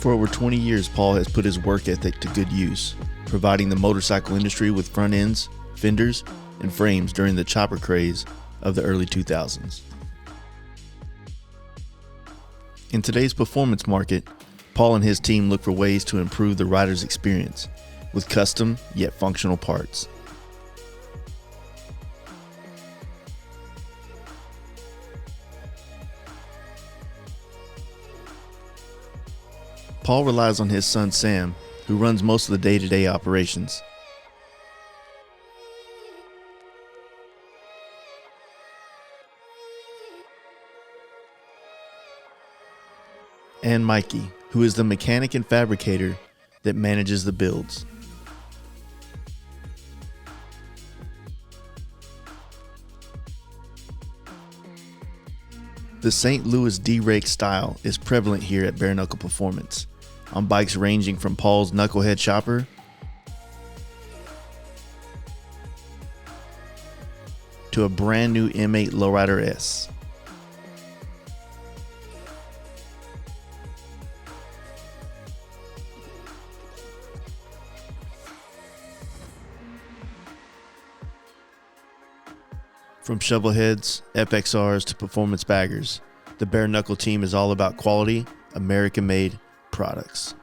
For over 20 years, Paul has put his work ethic to good use, providing the motorcycle industry with front ends, fenders, and frames during the chopper craze of the early 2000s. In today's performance market, Paul and his team look for ways to improve the rider's experience with custom yet functional parts. Paul relies on his son Sam, who runs most of the day-to-day operations. And Mikey, who is the mechanic and fabricator that manages the builds. The St. Louis D-rake style is prevalent here at Bare Knuckle Performance, on bikes ranging from Paul's Knucklehead chopper to a brand new M8 Lowrider S. From shovelheads, FXRs to performance baggers, the Bare Knuckle team is all about quality, American-made products.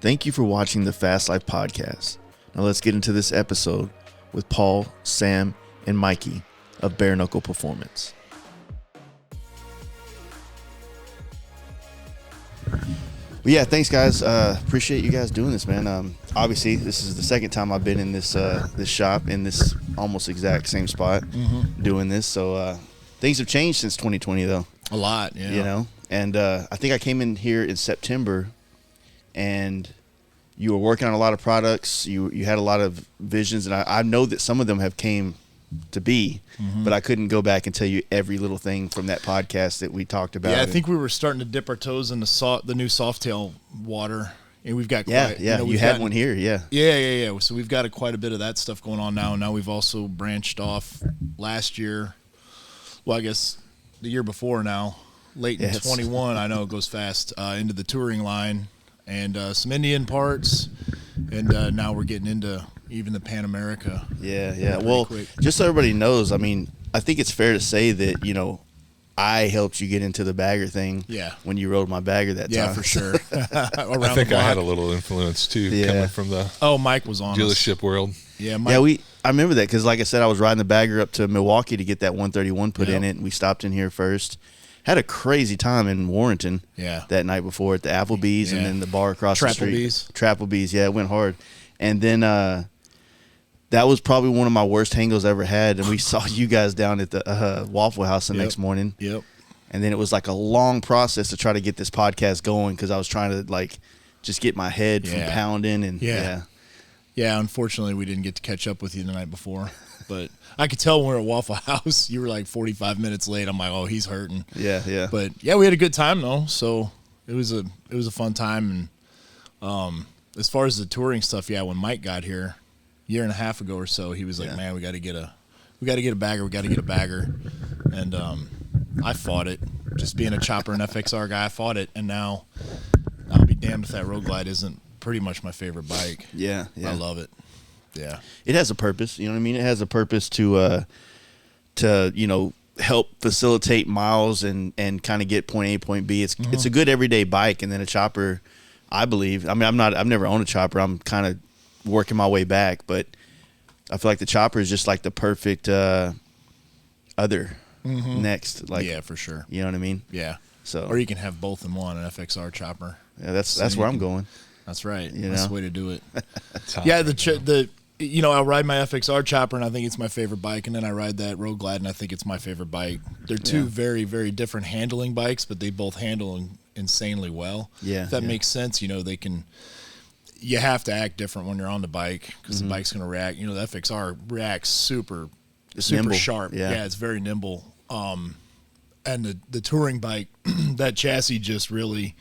Thank you for watching the Fast Life Podcast. Now let's get into this episode with Paul, Sam, and Mikey of Bare Knuckle Performance. Yeah, thanks guys. Appreciate you guys doing this, man. Obviously, this is the second time I've been in this this shop in this almost exact same spot doing this. So things have changed since 2020, though. A lot, yeah. You know, and I think I came in here in September, and you were working on a lot of products. You had a lot of visions, and I know that some of them have came to be, but I couldn't go back and tell you every little thing from that podcast that we talked about. Yeah, I think we were starting to dip our toes in the new Softail water, and we've got quite, you had one here, yeah. So we've got quite a bit of that stuff going on now. Now we've also branched off last year. Well, I guess the year before now, late in 21. I know it goes fast, into the touring line and some Indian parts, and now we're getting into even the Pan America. Yeah. Well, just so everybody knows, I mean, I think it's fair to say that, you know, I helped you get into the bagger thing when you rode my bagger that time. Yeah, for sure. I think I had a little influence, too, coming from the Mike was on dealership world. Yeah, Mike. Yeah, I remember that because, like I said, I was riding the bagger up to Milwaukee to get that 131 put in it, and we stopped in here first. Had a crazy time in Warrenton that night before at the Applebee's and then the bar across the street. Trapplebee's, yeah, it went hard. And then that was probably one of my worst hangos I ever had, and we saw you guys down at the Waffle House the next morning. Yep. And then it was like a long process to try to get this podcast going because I was trying to like just get my head from pounding and Yeah, unfortunately we didn't get to catch up with you the night before, but I could tell when we were at Waffle House you were like 45 minutes late. I'm like, oh, he's hurting. Yeah. But yeah, we had a good time though, so it was a fun time. And as far as the touring stuff, when Mike got here a year and a half ago or so, he was like, man, we got to get a bagger. And I fought it. Just being a chopper and FXR guy, I fought it. And now I'll be damned if that Road Glide isn't pretty much my favorite bike. Yeah. I love it. Yeah. It has a purpose. You know what I mean? It has a purpose to you know, help facilitate miles and kind of get point A, point B. It's a good everyday bike. And then a chopper, I believe. I mean, I've never owned a chopper. I'm kind of working my way back, but I feel like the chopper is just like the perfect other next. Like, yeah, for sure. You know what I mean? Yeah. So, or you can have both in one, an FXR chopper. Yeah, that's where I'm going. That's right. You that's know? the way to do it. I'll ride my FXR chopper and I think it's my favorite bike, and then I ride that Road Glide and I think it's my favorite bike. They're two very, very different handling bikes, but they both handle insanely well. Yeah. If that makes sense, you know, you have to act different when you're on the bike because the bike's going to react. You know, the FXR reacts super sharp. Yeah, it's very nimble. And the touring bike, that chassis just really,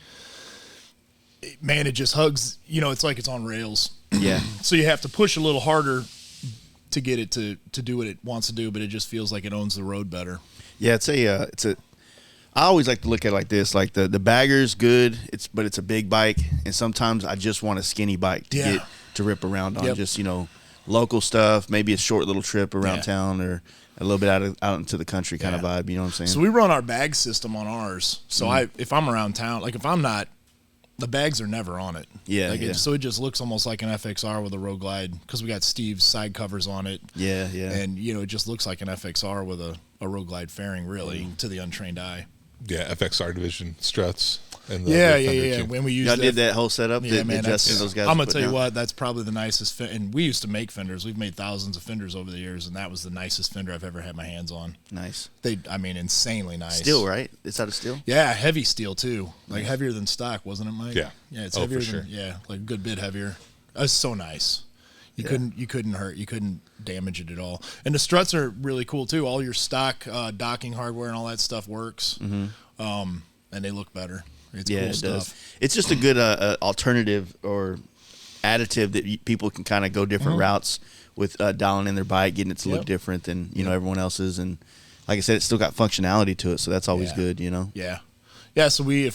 man, it just hugs. It's like it's on rails. Yeah. So you have to push a little harder to get it to do what it wants to do, but it just feels like it owns the road better. Yeah, it's a. I always like to look at it like this: like the bagger's good, but it's a big bike, and sometimes I just want a skinny bike to get to rip around on. Yep. Just local stuff, maybe a short little trip around town or a little bit out into the country kind of vibe. You know what I'm saying? So we run our bag system on ours. So if I'm around town, like if I'm not, the bags are never on it. Yeah, So it just looks almost like an FXR with a Road Glide because we got Steve's side covers on it. Yeah. And it just looks like an FXR with a Road Glide fairing, really, to the untrained eye. Yeah, FXR division struts. And When we used did that whole setup, man, those guys. I'm gonna tell you what, that's probably the nicest. And we used to make fenders. We've made thousands of fenders over the years, and that was the nicest fender I've ever had my hands on. Nice. Insanely nice. Steel, right? It's out of steel. Yeah, heavy steel too. Like heavier than stock, wasn't it, Mike? Yeah. Yeah, it's heavier for than sure. like a good bit heavier. It's so nice. You couldn't hurt. You couldn't damage it at all. And the struts are really cool too. All your stock docking hardware and all that stuff works. And they look better. It's cool stuff. Does. It's just a good alternative or additive that people can kind of go different routes with dialing in their bike, getting it to look different than everyone else's. And like I said, it's still got functionality to it, so that's always good. Yeah. So we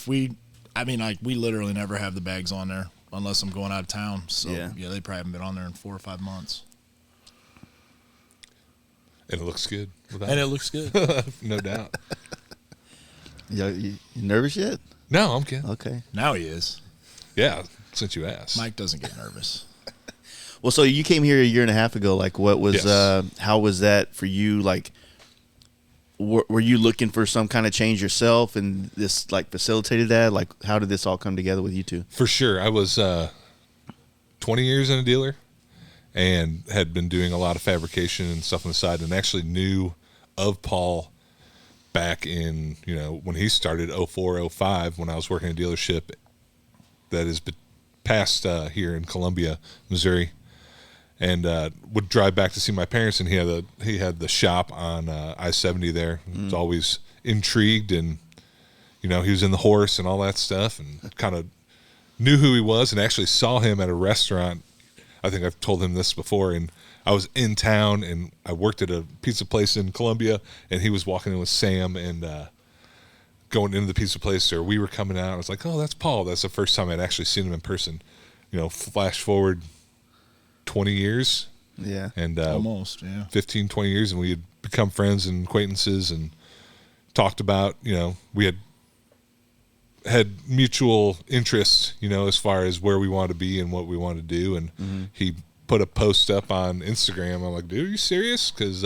literally never have the bags on there unless I'm going out of town. So they probably haven't been on there in 4 or 5 months. And it looks good. It looks good. No doubt. You nervous yet? No, I'm kidding. Okay. Now he is. Yeah, since you asked. Mike doesn't get nervous. Well, so you came here a year and a half ago. Like, what was how was that for you? Like, were you looking for some kind of change yourself, and this like facilitated that? Like, how did this all come together with you two? For sure, I was 20 years in a dealer, and had been doing a lot of fabrication and stuff on the side, and actually knew of Paul back in, when he started 04, 05, when I was working in a dealership that is past here in Columbia, Missouri, and would drive back to see my parents, and he had the shop on I-70 there. I was always intrigued, and he was in the horse and all that stuff, and kind of knew who he was, and actually saw him at a restaurant. I think I've told him this before, and I was in town, and I worked at a pizza place in Columbia, and he was walking in with Sam and going into the pizza place, or we were coming out. I was like, oh, that's Paul. That's the first time I'd actually seen him in person. Flash forward 20 years. Yeah. And almost, 15, 20 years, and we had become friends and acquaintances and talked about, we had mutual interests, as far as where we wanted to be and what we wanted to do. And he put a post up on Instagram. I'm like, dude, are you serious? Because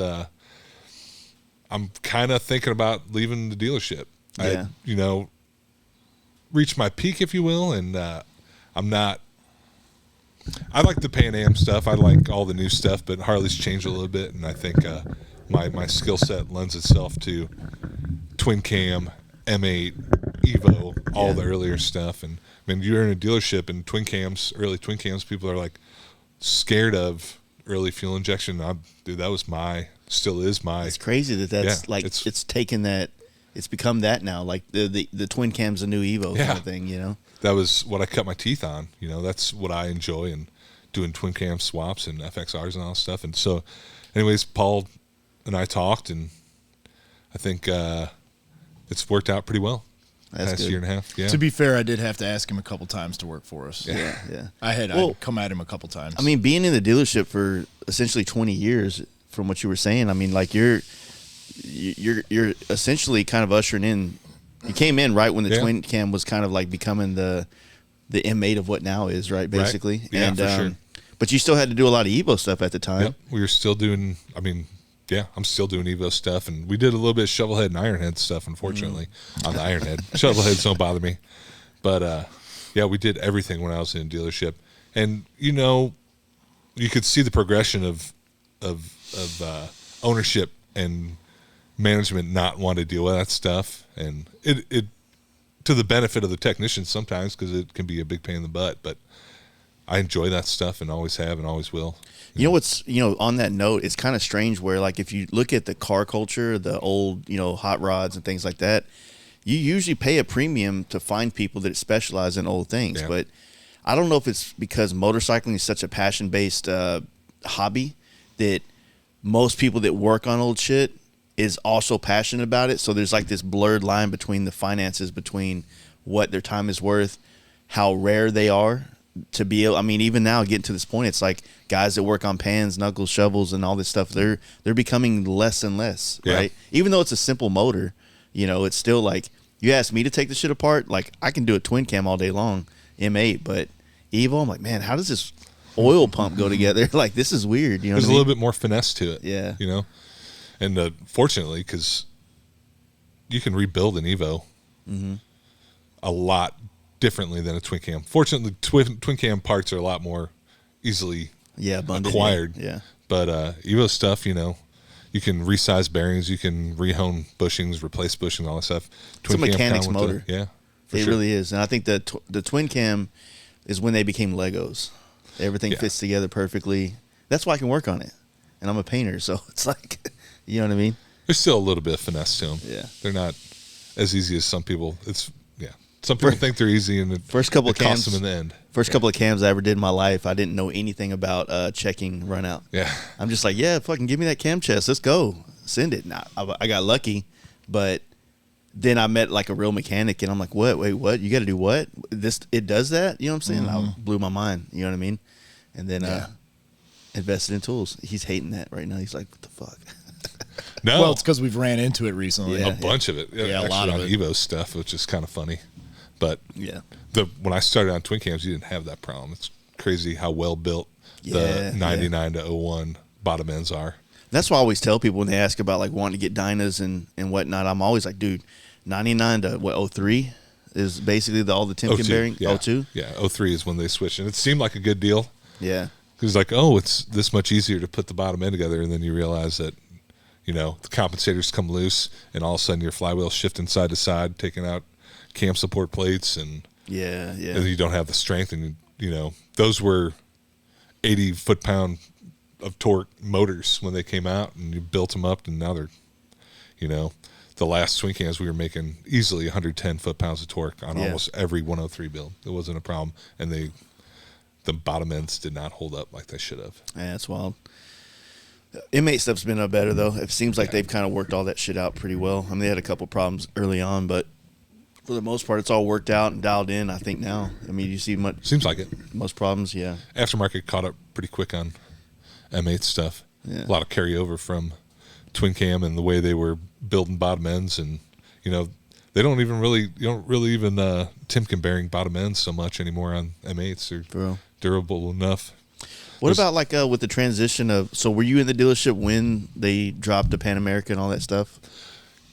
I'm kind of thinking about leaving the dealership. Yeah. I, reached my peak, if you will, and I'm not. I like the Pan Am stuff. I like all the new stuff, but Harley's changed a little bit, and I think my skill set lends itself to twin cam, M8, Evo, all the earlier stuff. And I mean, you're in a dealership, and early twin cams, people are like scared of early fuel injection. Dude, that was still is my. It's crazy that's like it's taken that. It's become that now. Like the twin cam's a new Evo kind of thing. That was what I cut my teeth on. That's what I enjoy, and doing twin cam swaps and FXRs and all that stuff. And so, anyways, Paul and I talked, and I think it's worked out pretty well. That's past good. year and a half. Yeah. To be fair, I did have to ask him a couple times to work for us. Yeah. I'd come at him a couple times. I mean, being in the dealership for essentially 20 years, from what you were saying, I mean, like you're essentially kind of ushering in. You came in right when the twin cam was kind of like becoming the M8 of what now is, right? Basically, right. Yeah, for sure. But you still had to do a lot of Evo stuff at the time. Yep. We were still doing. I mean, I'm still doing Evo stuff, and we did a little bit of shovelhead and ironhead stuff. Unfortunately, on the ironhead, shovelheads don't bother me, but we did everything when I was in a dealership, and you could see the progression of ownership and management not want to deal with that stuff, and it to the benefit of the technicians sometimes, because it can be a big pain in the butt, but I enjoy that stuff and always have and always will. You know what's on that note, it's kind of strange where like if you look at the car culture, the old hot rods and things like that, you usually pay a premium to find people that specialize in old things. Yeah. But I don't know if it's because motorcycling is such a passion-based hobby that most people that work on old shit is also passionate about it. So there's like this blurred line between the finances, between what their time is worth, how rare they are to be able. I mean, even now getting to this point, it's like guys that work on pans, knuckles, shovels, and all this stuff. They're becoming less and less, right? Even though it's a simple motor, you know, it's still like, you ask me to take the shit apart, like I can do a twin cam all day long, M8, but Evo, I'm like, man, how does this oil pump go together? Like, this is weird. You know, there's a little bit more finesse to it. Yeah, you know, and fortunately, because you can rebuild an Evo a lot differently than a twin cam. Fortunately, twin cam parts are a lot more easily acquired. Yeah, but Evo stuff, you know, you can resize bearings, you can rehone bushings, replace bushings, all that stuff. It's a mechanics motor. Yeah, it really is. And I think the twin cam is when they became Legos. Everything fits together perfectly. That's why I can work on it. And I'm a painter, so it's like, you know what I mean? There's still a little bit of finesse to them. Yeah. They're not as easy as some people. Some people think they're easy, and it costs them in the end. First couple of cams I ever did in my life, I didn't know anything about checking run out. Yeah. I'm just like, yeah, fucking give me that cam chest. Let's go. Send it. Nah, I got lucky, but then I met like a real mechanic, and I'm like, what? Wait, what? You got to do what? It does that? You know what I'm saying? I blew my mind. You know what I mean? And then invested in tools. He's hating that right now. He's like, what the fuck? No. Well, it's because we've ran into it recently. A bunch of it. Yeah, a lot of it. Evo stuff, which is kind of funny. But yeah, when I started on twin cams, you didn't have that problem. It's crazy how well built the 99 to 01 bottom ends are. That's why I always tell people when they ask about like wanting to get dynas and whatnot. I'm always like, dude, 99 to 03 is basically all the Timken bearing. 02? Yeah, 03 is when they switched. And it seemed like a good deal. Yeah. It was like, oh, it's this much easier to put the bottom end together. And then you realize that, you know, the compensators come loose and all of a sudden your flywheel's shifting side to side, taking out cam support plates, and and you don't have the strength. And, you know, those were 80 foot-pound of torque motors when they came out, and you built them up, and now they're, you know, the last twin cams we were making easily 110 foot-pounds of torque on almost every 103 build. It wasn't a problem, and the bottom ends did not hold up like they should have. Yeah, that's wild. M8 stuff's been up better, though. It seems like they've kind of worked all that shit out pretty well. I mean, they had a couple problems early on, but for the most part, it's all worked out and dialed in, I think, now. I mean, you see much... Seems like it. Most problems, yeah. Aftermarket caught up pretty quick on M8 stuff. Yeah. A lot of carryover from twin cam and the way they were building bottom ends, and, you know, you don't really even Timken bearing bottom ends so much anymore on M8s. They're durable enough. What about like with the transition of? So were you in the dealership when they dropped the Pan America and all that stuff?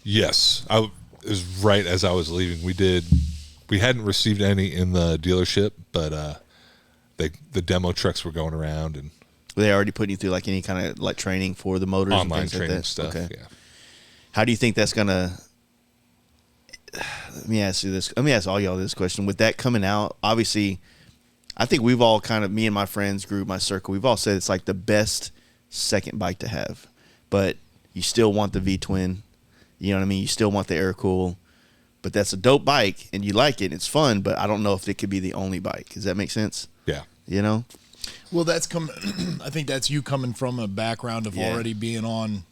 Yes, it was right as I was leaving. We hadn't received any in the dealership, but the demo trucks were going around, and were they already putting you through like any kind of like training for the motors, online and things training like that? stuff. Okay. Yeah. How do you think that's gonna? Let me ask you this. Let me ask all y'all this question. With that coming out, obviously, I think we've all kind of, me and my friends group, my circle, we've all said it's like the best second bike to have. But you still want the V-twin. You know what I mean? You still want the air cool. But that's a dope bike, and you like it, and it's fun, but I don't know if it could be the only bike. Does that make sense? Yeah. You know? Well, I think that's you coming from a background of already being on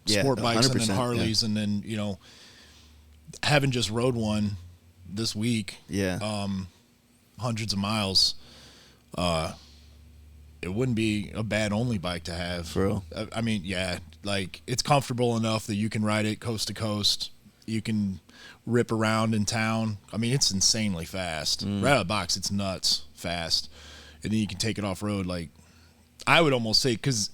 sport bikes and then Harleys, and then, you know, having just rode one this week. Yeah. Hundreds of miles. It wouldn't be a bad only bike to have. Bro. I mean, yeah, like it's comfortable enough that you can ride it coast to coast. You can rip around in town. I mean, it's insanely fast. Right out of the box, it's nuts fast. And then you can take it off road. Like, I would almost say, because,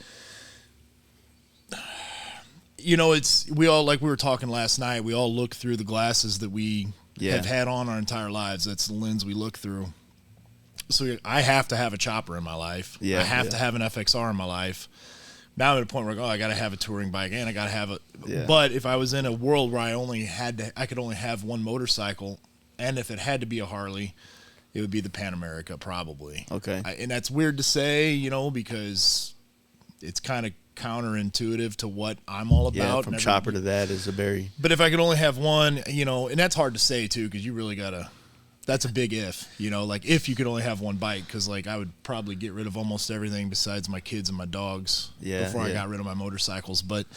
you know, we all, like we were talking last night, we all look through the glasses that we have had on our entire lives. That's the lens we look through. So I have to have a chopper in my life. I have to have an FXR in my life. Now I'm at a point where I go, I got to have a touring bike, and I got to have a. Yeah. But if I was in a world where I could only have one motorcycle, and if it had to be a Harley, it would be the Pan America probably. Okay. And that's weird to say, you know, because it's kind of counterintuitive to what I'm all about. Yeah, from chopper to that is a very. But if I could only have one, and that's hard to say too, because you really gotta. That's a big if, like if you could only have one bike, because like I would probably get rid of almost everything besides my kids and my dogs before I got rid of my motorcycles. But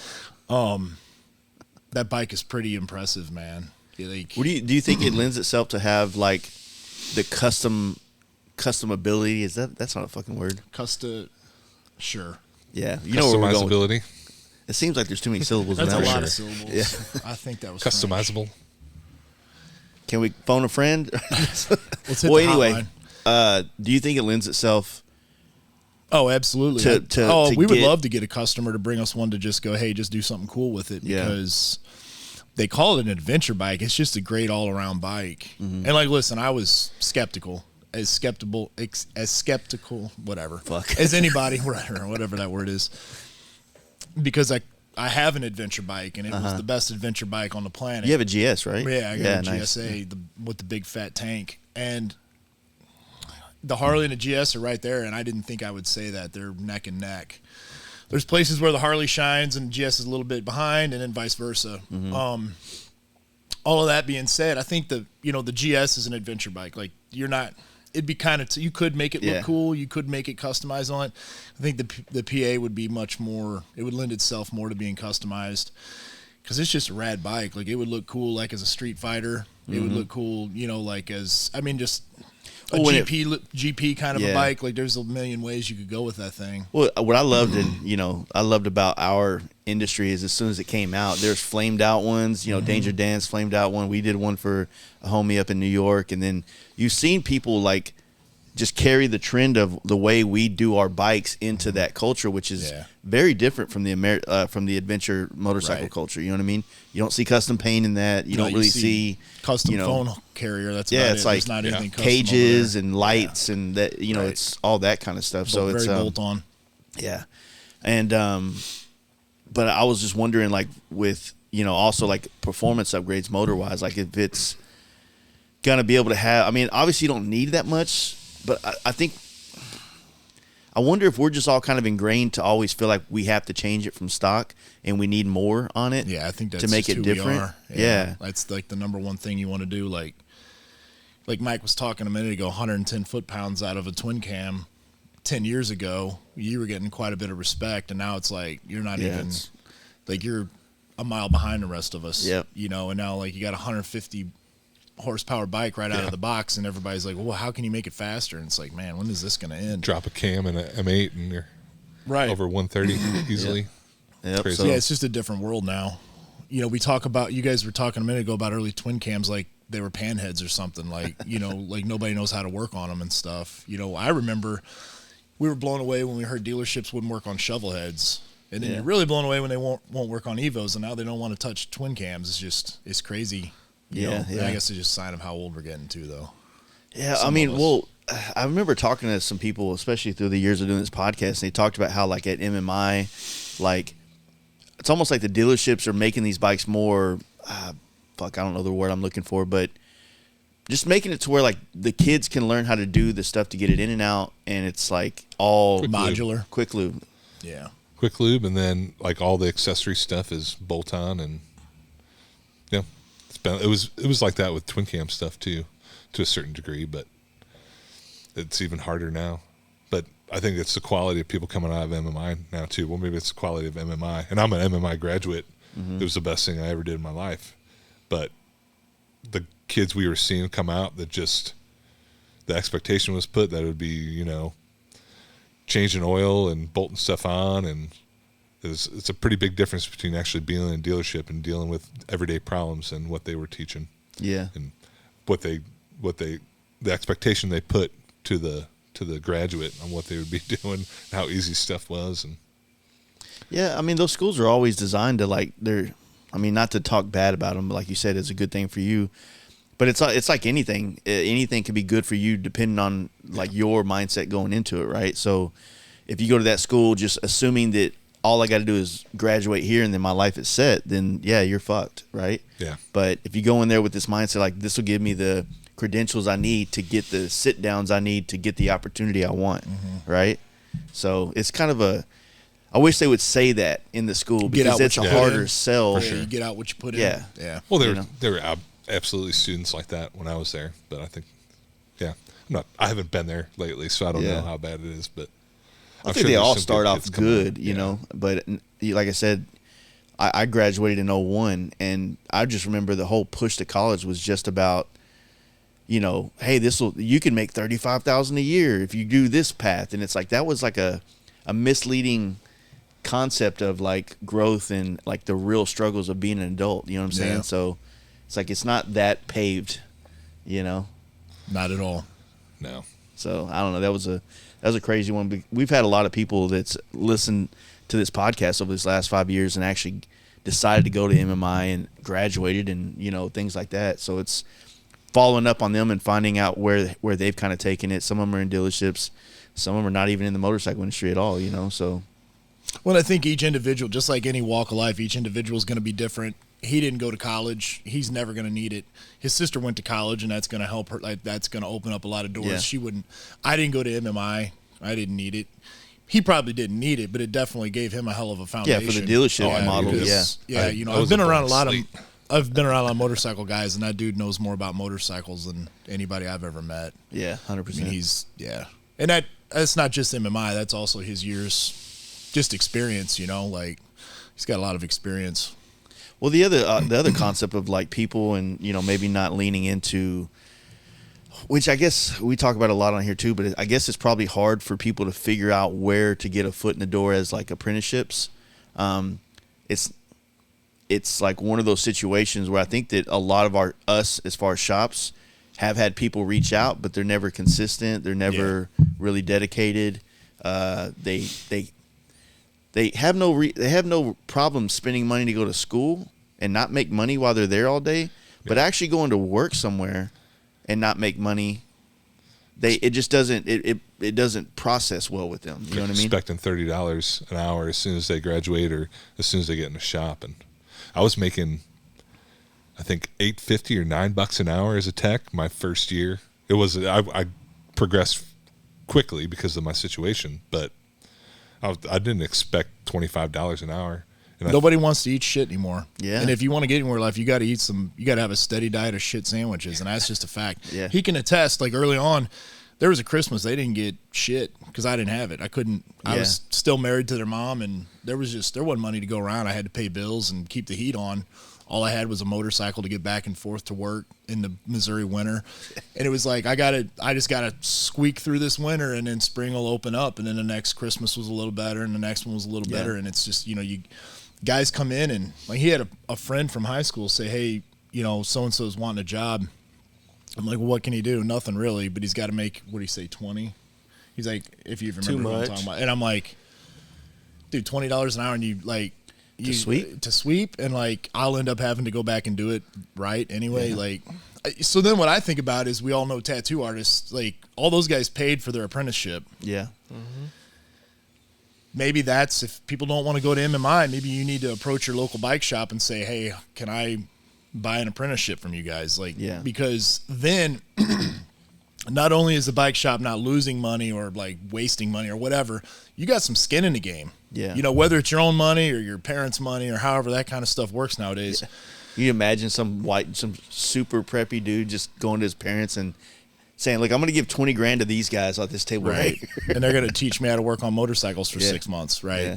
that bike is pretty impressive, man. Like, do you think it lends itself to have like the customability? Is that's not a fucking word? Sure. Yeah, you know where we're going. Customizability. It seems like there's too many syllables. That's in that a lot word. of syllables. Yeah. I think that was Customizable. French. Can we phone a friend? Let's hit well, the anyway, hotline. Do you think it lends itself? Oh, absolutely. To we would love to get a customer to bring us one to just go, hey, just do something cool with it, because they call it an adventure bike. It's just a great all-around bike. Mm-hmm. And like, listen, I was skeptical, whatever, as anybody, or whatever that word is, because I have an adventure bike, and it was the best adventure bike on the planet. You have a GS, right? Yeah, I got a GSA with the big fat tank. And the Harley and the GS are right there, and I didn't think I would say that. They're neck and neck. There's places where the Harley shines and the GS is a little bit behind, and then vice versa. Mm-hmm. All of that being said, I think the GS is an adventure bike. Like, you're not... It'd be kind of... you could make it look cool. You could make it customized on it. I think the PA would be much more... It would lend itself more to being customized, because it's just a rad bike. Like, it would look cool, like, as a street fighter. It would look cool, like, as... I mean, just... A GP kind of a bike. Like, there's a million ways you could go with that thing. Well, what I loved, I loved about our industry is as soon as it came out, there's flamed out ones. Danger Dan's flamed out one. We did one for a homie up in New York, and then you've seen people like just carry the trend of the way we do our bikes into that culture, which is very different from the adventure motorcycle culture. You know what I mean? You don't see custom paint in that. You don't really see custom phone carrier. That's about it's like not anything custom cages and lights and that. It's all that kind of stuff. So it's very bolt on. Yeah, and but I was just wondering, like, with also like performance upgrades motor wise, like if it's gonna be able to have. I mean, obviously you don't need that much. But I wonder if we're just all kind of ingrained to always feel like we have to change it from stock and we need more on it. Yeah, I think that's to make it different. We are. Yeah, that's like the number one thing you want to do. Like Mike was talking a minute ago, 110 foot-pounds out of a twin cam 10 years ago, you were getting quite a bit of respect, and now it's like you're not even like you're a mile behind the rest of us. Yep. And now like you got 150 horsepower bike right out of the box, and everybody's like, well, how can you make it faster? And it's like, man, when is this going to end? Drop a cam in an M8 and you're over 130 easily. Yep. Crazy. So, it's just a different world now. We talk about, you guys were talking a minute ago about early twin cams like they were panheads or something, like like nobody knows how to work on them and stuff. I remember we were blown away when we heard dealerships wouldn't work on shovel heads, and then you're really blown away when they won't work on Evos, and now they don't want to touch twin cams. It's crazy. I guess it's just a sign of how old we're getting too, though. Yeah, I mean, I remember talking to some people, especially through the years of doing this podcast, and they talked about how, like, at MMI, like, it's almost like the dealerships are making these bikes more, I don't know the word I'm looking for, but just making it to where, like, the kids can learn how to do the stuff to get it in and out, and it's, like, all modular. Quick lube. Yeah. Quick lube, and then, like, all the accessory stuff is bolt-on, and, it was like that with twin cam stuff too, to a certain degree, but it's even harder now. But I think it's the quality of people coming out of MMI now too. Well, maybe it's the quality of MMI, and I'm an MMI graduate. Mm-hmm. It was the best thing I ever did in my life. But the kids we were seeing come out, that just the expectation was put that it would be changing oil and bolting stuff on, and it's a pretty big difference between actually being in a dealership and dealing with everyday problems and what they were teaching. Yeah. And the expectation they put to the graduate on what they would be doing and how easy stuff was. And yeah, I mean, those schools are always designed to, like, not to talk bad about them, but like you said, it's a good thing for you. But it's like anything. Anything can be good for you depending on, like, your mindset going into it, right? So if you go to that school just assuming that all I got to do is graduate here and then my life is set, then you're fucked, right? Yeah. But if you go in there with this mindset, like, this will give me the credentials I need to get the sit downs I need to get the opportunity I want, right? So it's kind of I wish they would say that in the school because it's a harder sell. For sure. You get out what you put in. Yeah. Well, there were absolutely students like that when I was there, but I think, I haven't been there lately, so I don't know how bad it is, but I think they all start off good, you know, but like I said, I graduated in 01, and I just remember the whole push to college was just about, you know, hey, you can make $35,000 a year if you do this path, and it's like that was like a misleading concept of like growth and like the real struggles of being an adult. You know what I'm saying? So it's like it's not that paved, you know. Not at all. No. So I don't know. That was a crazy one. We've had a lot of people that's listened to this podcast over this last 5 years and actually decided to go to MMI and graduated and, you know, things like that. So it's following up on them and finding out where they've kind of taken it. Some of them are in dealerships. Some of them are not even in the motorcycle industry at all, you know. So, well, I think each individual, just like any walk of life, each individual is going to be different. He didn't go to college. He's never going to need it. His sister went to college, and that's going to help her. Like, that's going to open up a lot of doors. Yeah. She wouldn't. I didn't go to MMI. I didn't need it. He probably didn't need it, but it definitely gave him a hell of a foundation. Yeah, for the dealership model. Yeah, you know, I've been around a lot of motorcycle guys, and that dude knows more about motorcycles than anybody I've ever met. Yeah, 100%. I mean, and that's not just MMI. That's also his years, just experience. You know, like he's got a lot of experience. Well, the other concept of like people and, you know, maybe not leaning into, which I guess we talk about a lot on here too, but I guess it's probably hard for people to figure out where to get a foot in the door as like apprenticeships. It's like one of those situations where I think that a lot of us as far as shops have had people reach out, but they're never consistent. They're never really dedicated. They have no problem spending money to go to school and not make money while they're there all day, but actually going to work somewhere and not make money, it just doesn't process well with them. You know what I mean? Expecting $30 an hour as soon as they graduate or as soon as they get in a shop, and I was making, I think $8.50 or $9 an hour as a tech my first year. It was I progressed quickly because of my situation, but I didn't expect $25 an hour. And nobody wants to eat shit anymore. Yeah. And if you want to get anywhere in life, you got to have a steady diet of shit sandwiches, and that's just a fact. Yeah. He can attest. Like early on, there was a Christmas they didn't get shit because I didn't have it. I couldn't. I was still married to their mom, and there wasn't money to go around. I had to pay bills and keep the heat on. All I had was a motorcycle to get back and forth to work in the Missouri winter. And it was like, I just got to squeak through this winter, and then spring will open up. And then the next Christmas was a little better, and the next one was a little better. And it's just, you know, guys come in, and like he had a friend from high school say, hey, you know, so-and-so's wanting a job. I'm like, well, what can he do? Nothing really, but he's got to make, what do you say, 20? He's like, if you remember what I'm talking about. And I'm like, dude, $20 an hour, and you like, to sweep, and like I'll end up having to go back and do it right anyway. Like, so then what I think about is we all know tattoo artists, like all those guys paid for their apprenticeship. Yeah. Mm-hmm. Maybe that's, if people don't want to go to MMI, maybe you need to approach your local bike shop and say, hey, can I buy an apprenticeship from you guys? Like, because then not only is the bike shop not losing money or like wasting money or whatever, you got some skin in the game. Yeah. You know, whether it's your own money or your parents' money or however that kind of stuff works nowadays. Yeah. You imagine some super preppy dude just going to his parents and saying, like, I'm going to give $20,000 to these guys at this table right here. And they're going to teach me how to work on motorcycles for 6 months, right? Yeah.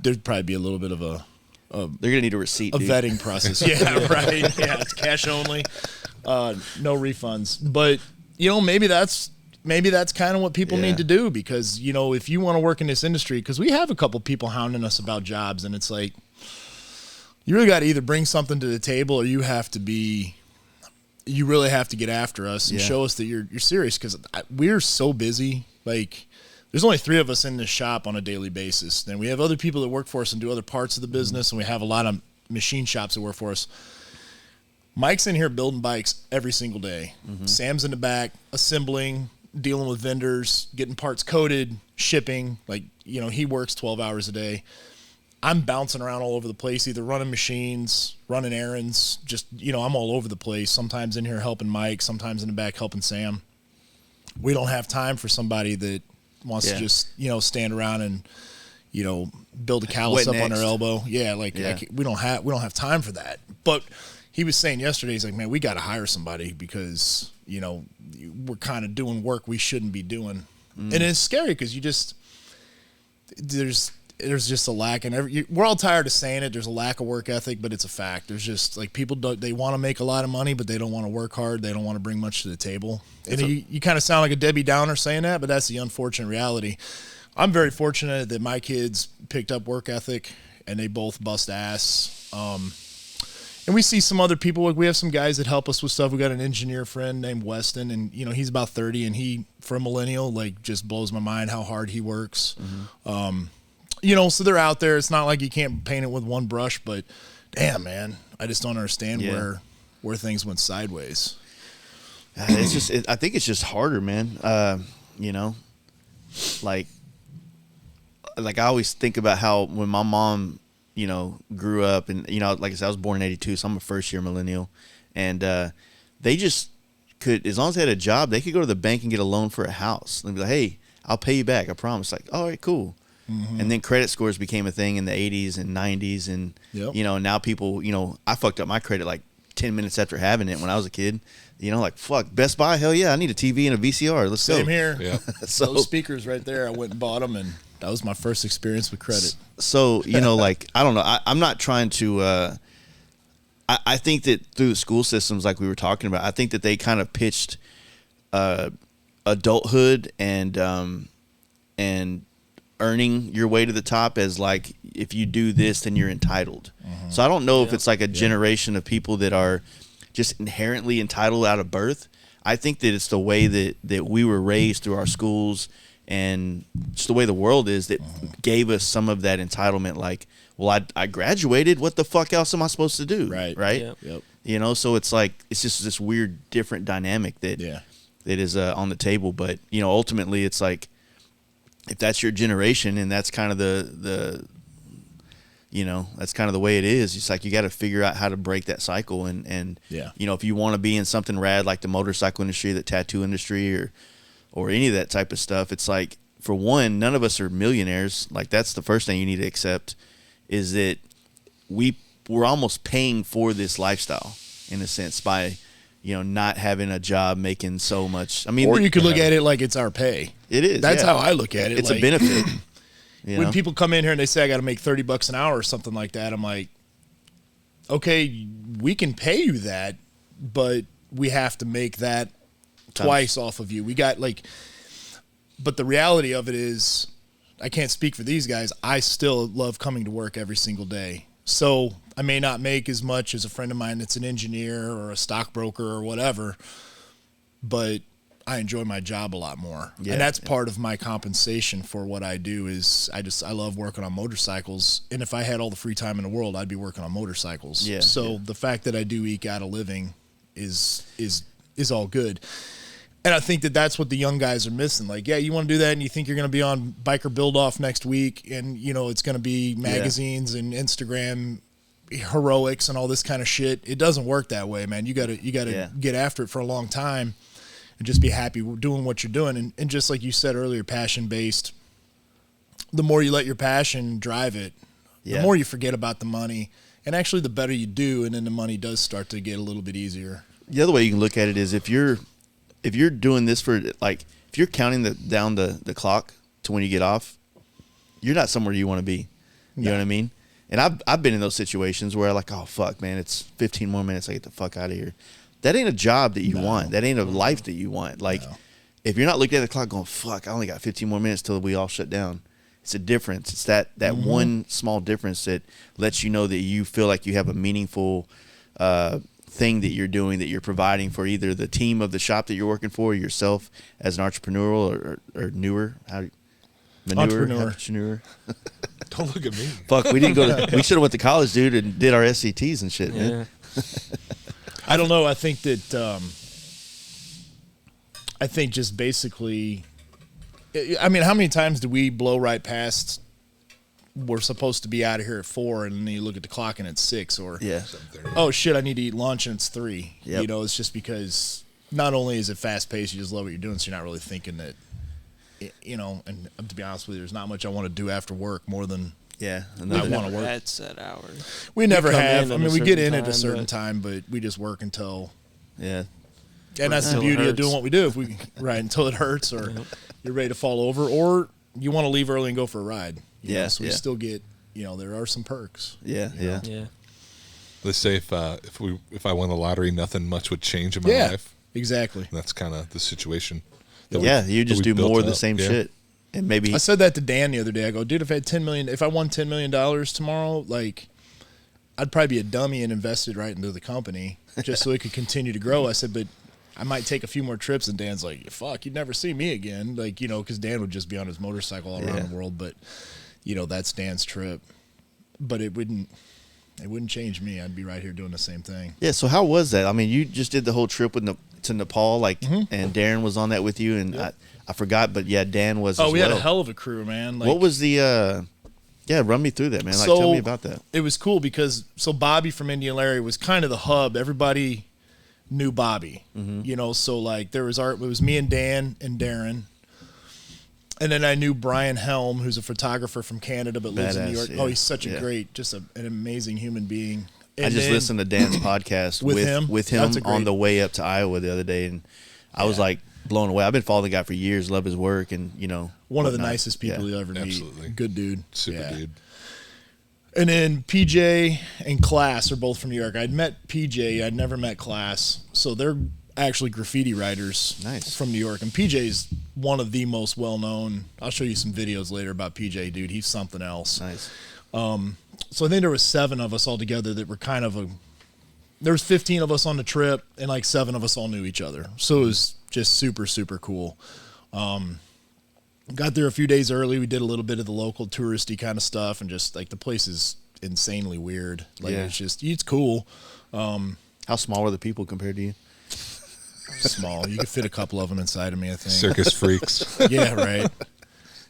There'd probably be a little bit of they're going to need a receipt, vetting process. Yeah, right. Yeah, it's cash only. No refunds. But, you know, maybe that's kind of what people need to do, because, you know, if you want to work in this industry, because we have a couple people hounding us about jobs, and it's like, you really got to either bring something to the table, or you really have to get after us and show us that you're serious, because we're so busy. Like, there's only 3 of us in this shop on a daily basis. Then we have other people that work for us and do other parts of the business, and we have a lot of machine shops that work for us. Mike's in here building bikes every single day. Mm-hmm. Sam's in the back assembling, dealing with vendors, getting parts coded, shipping. Like, you know, he works 12 hours a day. I'm bouncing around all over the place, either running machines, running errands, just, you know, I'm all over the place. Sometimes in here helping Mike, sometimes in the back helping Sam. We don't have time for somebody that wants to just, you know, stand around and, build a callus What up on next? their elbow. Yeah, we don't have time for that. But he was saying yesterday, he's like, man, we got to hire somebody because we're kind of doing work we shouldn't be doing, and it's scary because there's just a lack, and we're all tired of saying it. There's a lack of work ethic, but it's a fact. There's just like people they want to make a lot of money, but they don't want to work hard. They don't want to bring much to the table. And you kind of sound like a Debbie Downer saying that, but that's the unfortunate reality. I'm very fortunate that my kids picked up work ethic, and they both bust ass. And we see some other people. Like we have some guys that help us with stuff. We got an engineer friend named Weston, and he's about 30, and he, for a millennial, like just blows my mind how hard he works. So they're out there. It's not like you can't paint it with one brush, but damn, man, I just don't understand where things went sideways. It's just, I think it's just harder, man. Like I always think about how when my mom, grew up, and like I said, I was born in '82, so I'm a first year millennial, and they just could, as long as they had a job, they could go to the bank and get a loan for a house. And be like, hey, I'll pay you back, I promise. Like, all right, cool. And then credit scores became a thing in the 80s and 90s, and now people, I fucked up my credit like 10 minutes after having it when I was a kid. Like, fuck, Best Buy, hell yeah, I need a TV and a VCR. Let's go. Same here. Yeah. So those speakers right there, I went and bought them, and that was my first experience with credit. So, like, I don't know. I'm not trying to I think that through the school systems, like we were talking about, I think that they kind of pitched adulthood and earning your way to the top as like, if you do this, then you're entitled. So I don't know if it's like a generation of people that are just inherently entitled out of birth. I think that it's the way that we were raised through our schools and just the way the world is that gave us some of that entitlement. Like, well, I graduated. What the fuck else am I supposed to do? Right. Yep. So it's like, it's just this weird, different dynamic that is on the table. But, ultimately it's like, if that's your generation and that's kind of the that's kind of the way it is. It's like you got to figure out how to break that cycle. And if you want to be in something rad like the motorcycle industry, the tattoo industry, or any of that type of stuff, it's like, for one, none of us are millionaires. Like, that's the first thing you need to accept, is that we're almost paying for this lifestyle in a sense by not having a job making so much. I mean, or you could look at it like it's our pay. It is. That's how I look at it. It's a benefit. When people come in here and they say I got to make $30 an hour or something like that, I'm like, okay, we can pay you that, but we have to make that twice off of you. We got but the reality of it is, I can't speak for these guys. I still love coming to work every single day. So I may not make as much as a friend of mine that's an engineer or a stockbroker or whatever, but I enjoy my job a lot more. And that's part of my compensation for what I do is I love working on motorcycles. And if I had all the free time in the world, I'd be working on motorcycles. So the fact that I do eke out a living is all good. And I think that that's what the young guys are missing. Like, you want to do that and you think you're going to be on Biker Build Off next week and, it's going to be magazines and Instagram heroics and all this kind of shit. It doesn't work that way, man. You got to get after it for a long time and just be happy doing what you're doing. And just like you said earlier, passion-based, the more you let your passion drive it, the more you forget about the money. And actually, the better you do, and then the money does start to get a little bit easier. The other way you can look at it is if you're doing this for, like, if you're counting down the clock to when you get off, you're not somewhere you want to be. You know what I mean? And I've been in those situations where I'm like, oh, fuck, man, it's 15 more minutes. I get the fuck out of here. That ain't a job that you want. That ain't a life that you want. Like, if you're not looking at the clock going, fuck, I only got 15 more minutes till we all shut down. It's a difference. It's that one small difference that lets you know that you feel like you have a meaningful thing that you're doing, that you're providing for either the team of the shop that you're working for, or yourself as an entrepreneurial or newer. Entrepreneur. Don't look at me. Fuck, we didn't go. We should have went to college, dude, and did our SCTs and shit, man. I don't know. I think that just basically, I mean, how many times do we blow right past, we're supposed to be out of here at 4, and then you look at the clock and it's 6, or oh shit, I need to eat lunch and it's 3. Yep. It's just because not only is it fast paced, you just love what you're doing, so you're not really thinking that you know, and to be honest with you, there's not much I want to do after work more than Yeah, I want to work. At set hours. We never come have. in I at mean, a we get certain in at a time, certain but- time, but we just work until. yeah. And that's the Until it beauty of hurts. doing what we do. If we right until it hurts, or you're ready to fall over, or you want to leave early and go for a ride. You know, Yeah, so we yeah. still get. You know, there are some perks. Yeah, You know? yeah. Yeah. Let's say if I won the lottery, nothing much would change in my Yeah, life. exactly. And that's kind of the situation. Yeah, you just do built more of the up. same Yeah. shit. And maybe I said that to Dan the other day. I go, dude, if I won $10 million tomorrow, like, I'd probably be a dummy and invested right into the company just so it could continue to grow. I said, but I might take a few more trips. And Dan's like, fuck, you'd never see me again. Like, you know, because Dan would just be on his motorcycle all around Yeah. the world. But, you know, that's Dan's trip. But it wouldn't change me. I'd be right here doing the same thing. Yeah, so how was that? I mean, you just did the whole trip to Nepal, like, and Darren was on that with you, and I forgot, but yeah, Dan was. Oh, as we well. had a hell of a crew, man. Like, What was the? Yeah, run me through that, man. Like, So- tell me about that. It was cool because Bobby from Indian Larry was kind of the hub. Everybody knew Bobby, you know. So like it was me and Dan and Darren, and then I knew Brian Helm, who's a photographer from Canada but lives in New Badass, York. yeah. Oh, he's such a Yeah. great, just an amazing human being. I And just then- listened to Dan's podcast With him? That's a on great- the way up to Iowa the other day, and I was like blown away. I've been following the guy for years, love his work, and you know, One of the whatnot. nicest people Yeah. you'll ever meet. Absolutely. Good dude. Super Yeah. dude. And then PJ and Class are both from New York. I'd met PJ. I'd never met Class. So they're actually graffiti writers Nice. from New York. And PJ's one of the most well-known. I'll show you some videos later about PJ, dude. He's something else. Nice. So I think there was 7 of us all together that were kind of there was 15 of us on the trip, and like 7 of us all knew each other. So it was just super, super cool. Got there a few days early. We did a little bit of the local touristy kind of stuff, and just like the place is insanely weird. Like Yeah. it's cool. How small were the people compared to you? Small. You could fit a couple of them inside of me, I think. Circus freaks. Yeah, right.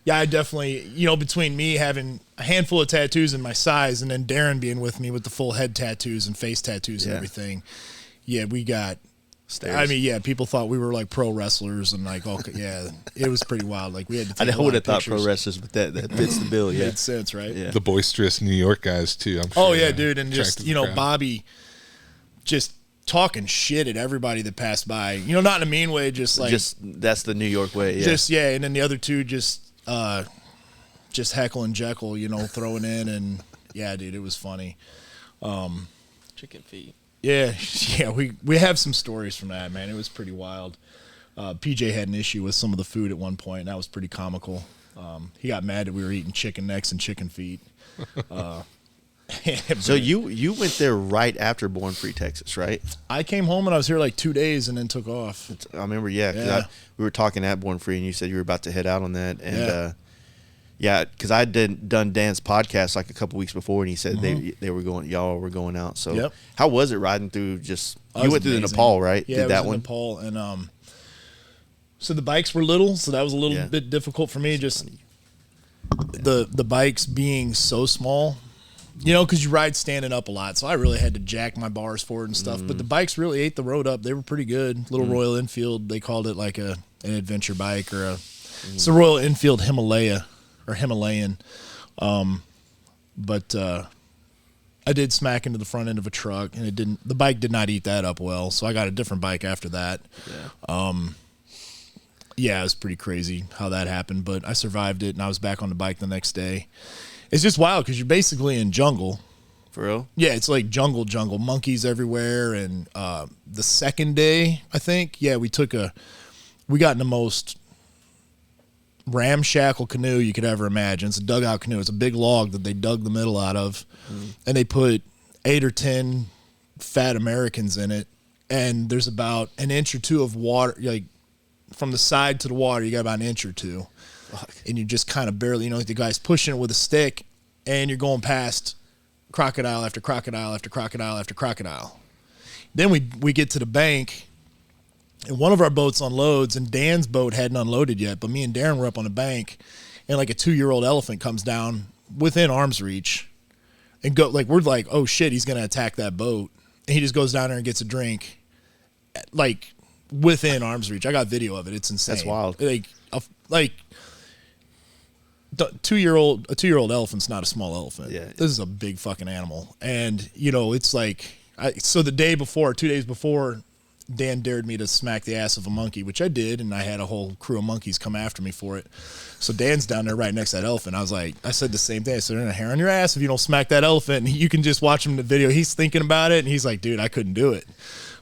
Yeah, I definitely, between me having a handful of tattoos in my size and then Darren being with me with the full head tattoos and face tattoos and Yeah. everything, yeah, we got, Stairs. I mean, yeah, people thought we were like pro wrestlers and like, okay, yeah, it was pretty wild. Like we had to take I a lot would of have thought pro pictures. wrestlers, but that fits the bill. Yeah. Made sense, right? Yeah. The boisterous New York guys too. I'm sure. Oh, yeah, dude. And just, attracted the crowd. Bobby just talking shit at everybody that passed by, not in a mean way, just like, Just that's the New York way. Yeah. And then the other two just Heckle and Jekyll, throwing in, and yeah, dude, it was funny. Chicken feet. Yeah, we have some stories from that, man. It was pretty wild. PJ had an issue with some of the food at one point, and that was pretty comical. He got mad that we were eating chicken necks and chicken feet. So you went there right after Born Free Texas, right? I came home and I was here like 2 days and then took off. I remember, yeah. 'Cause Yeah. we were talking at Born Free, and you said you were about to head out on that, and Yeah. because I done Dan's podcast like a couple weeks before, and he said they were going, y'all were going out. So Yep. how was it riding through? Just It you was went through the amazing. Nepal, right? Yeah, Did it that was in one? Nepal, and so the bikes were little, so that was a little Yeah. bit difficult for me. Just the bikes being so small, because you ride standing up a lot, so I really had to jack my bars forward and stuff. But the bikes really ate the road up; they were pretty good. Little Royal Enfield, they called it like an adventure bike or it's a Royal Enfield Himalaya or Himalayan. But I did smack into the front end of a truck, and the bike did not eat that up well. So I got a different bike after that. Yeah, it was pretty crazy how that happened, but I survived it, and I was back on the bike the next day. It's just wild because you're basically in jungle. For real? Yeah, it's like jungle, monkeys everywhere. And the second day, I think, yeah, we got in the most ramshackle canoe you could ever imagine. It's a dugout canoe. It's a big log that they dug the middle out of, and they put 8 or 10 fat Americans in it. And there's about an inch or two of water, like from the side to the water, you got about an inch or two. And you just kind of barely, like the guy's pushing it with a stick, and you're going past crocodile after crocodile after crocodile after crocodile. Then we get to the bank, and one of our boats unloads, and Dan's boat hadn't unloaded yet, but me and Darren were up on the bank, and like a 2-year-old elephant comes down within arm's reach, and we're like, oh shit, he's gonna attack that boat, and he just goes down there and gets a drink, like within arm's reach. I got video of it. It's insane. That's wild. Like like, a 2-year-old elephant's not a small elephant. Yeah. This is a big fucking animal. And, you know, it's like, so the day before, 2 days before, Dan dared me to smack the ass of a monkey, which I did, and I had a whole crew of monkeys come after me for it. So Dan's down there right next to that elephant. I said the same thing. I said, "There's a hair on your ass if you don't smack that elephant." And you can just watch him in the video. He's thinking about it, and he's like, "Dude, I couldn't do it."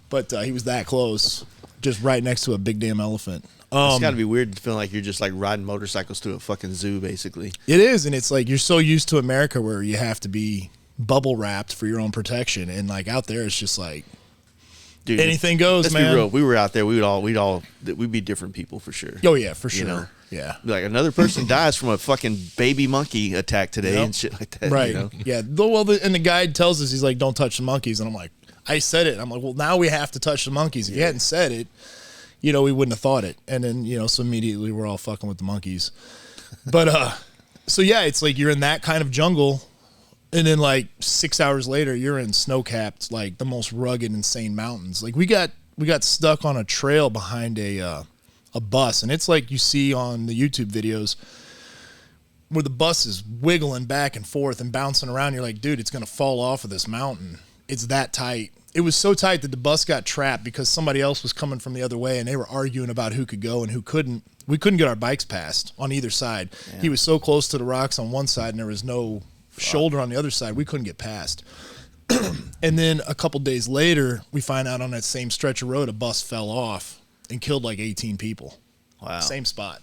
But he was that close, just right next to a big damn elephant. It's got to be weird feeling like you're just like riding motorcycles through a fucking zoo, basically. It is, and it's like you're so used to America where you have to be bubble wrapped for your own protection, and like out there, it's just like. Dude, anything goes, let's man. Be real. If we were out there, we'd be different people for sure. Oh yeah, for sure. You know? Yeah. Like another person dies from a fucking baby monkey attack today and shit like that. Right. You know? Yeah. And the guide tells us, he's like, "Don't touch the monkeys," and I'm like, I said it. I'm like, well, now we have to touch the monkeys. If you hadn't said it, you know, we wouldn't have thought it. And then, you know, so immediately we're all fucking with the monkeys. But so yeah, it's like you're in that kind of jungle. And then like 6 hours later, you're in snow-capped, like the most rugged, insane mountains. Like we got stuck on a trail behind a bus, and it's like you see on the YouTube videos where the bus is wiggling back and forth and bouncing around. You're like, dude, it's gonna fall off of this mountain. It's that tight. It was so tight that the bus got trapped because somebody else was coming from the other way, and they were arguing about who could go and who couldn't. We couldn't get our bikes past on either side. Yeah. He was so close to the rocks on one side, and there was no shoulder on the other side. We couldn't get past. And then a couple days later, we find out on that same stretch of road, a bus fell off and killed like 18 people. Wow. Same spot.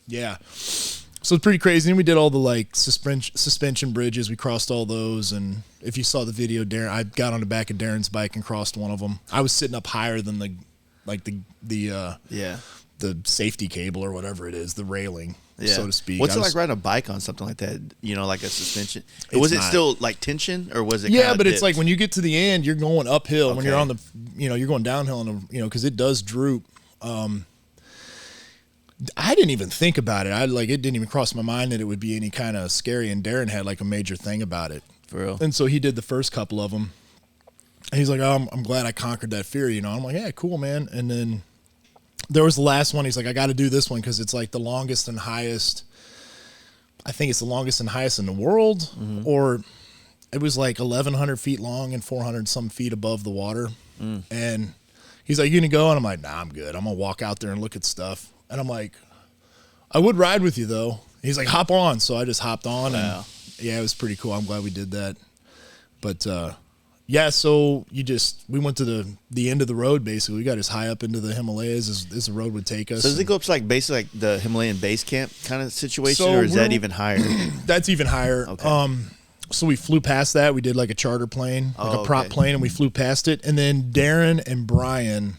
Yeah. So it's pretty crazy. And we did all the like suspension bridges. We crossed all those. And if you saw the video, Darren, I got on the back of Darren's bike and crossed one of them. I was sitting up higher than the safety cable or whatever it is, the railing. Yeah. So to speak. What's it like riding a bike on something like that? You know, like a suspension. Was it not. Still like tension, or was it? Yeah, but dipped? it's like when you get to the end, you're going uphill. Okay. When you're on the, you know, you're going downhill, and you know, because it does droop. I didn't even think about it. It didn't even cross my mind that it would be any kind of scary. And Darren had like a major thing about it. For real. And so he did the first couple of them. And he's like, "Oh, I'm glad I conquered that fear." You know, I'm like, "Yeah, cool, man." And then there was the last one. He's like, "I got to do this one because it's like the longest and highest. I think it's the longest and highest in the world, or it was like 1,100 feet long and 400 some feet above the water." And he's like, "You gonna go?" And I'm like, "Nah, I'm good. I'm gonna walk out there and look at stuff." And I'm like, "I would ride with you though." And he's like, "Hop on." So I just hopped on. Wow. And yeah, it was pretty cool. I'm glad we did that. But yeah, so we went to the end of the road, basically. We got as high up into the Himalayas as the road would take us. So does it go up to like basically like the Himalayan base camp kind of situation, or is that even higher? That's even higher. Okay. So we flew past that. We did like a charter plane, like a prop plane, and we flew past it. And then Darren and Brian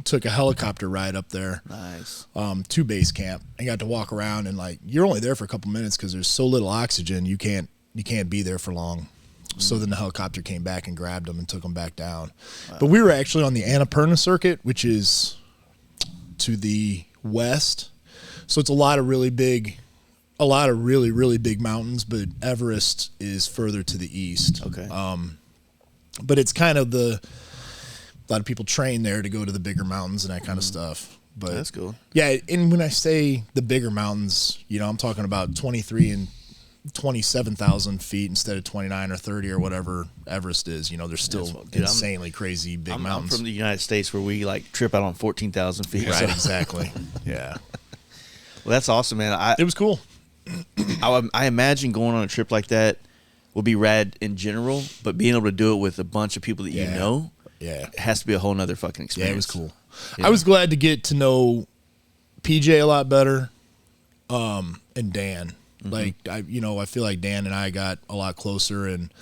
took a helicopter ride up there. Nice. To base camp, and got to walk around, and like you're only there for a couple minutes because there's so little oxygen. You can't be there for long. So then the helicopter came back and grabbed them and took them back down. Wow. But we were actually on the Annapurna circuit, which is to the west. So it's a lot of really, really big mountains, but Everest is further to the east. Okay. But it's kind of a lot of people train there to go to the bigger mountains and that kind of stuff. But that's cool. Yeah, and when I say the bigger mountains, you know, I'm talking about 23 and 27,000 feet instead of 29 or 30 or whatever Everest is. You know, there's still insanely crazy big mountains. I'm from the United States where we like trip out on 14,000 feet. Right, so. exactly. Yeah. Well, that's awesome, man. It was cool. I imagine going on a trip like that would be rad in general, but being able to do it with a bunch of people that you know, it has to be a whole nother fucking experience. Yeah, it was cool. Yeah. I was glad to get to know PJ a lot better, and Dan. Like, I feel like Dan and I got a lot closer, and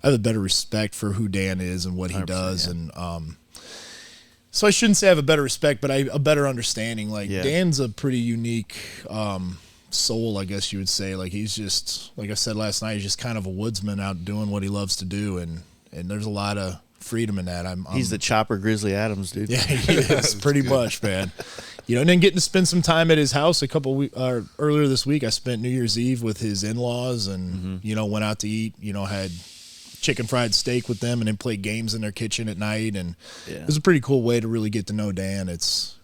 I have a better respect for who Dan is and what he does. Yeah. And so I shouldn't say I have a better respect, but a better understanding. Like, Dan's a pretty unique soul, I guess you would say. Like, he's just, like I said last night, he's just kind of a woodsman out doing what he loves to do, and there's a lot of freedom in that. He's the Chopper Grizzly Adams, dude. Yeah, he is pretty much, man. You know, and then getting to spend some time at his house earlier this week. I spent New Year's Eve with his in-laws, and you know, went out to eat. You know, had chicken fried steak with them, and then played games in their kitchen at night. And it was a pretty cool way to really get to know Dan. It's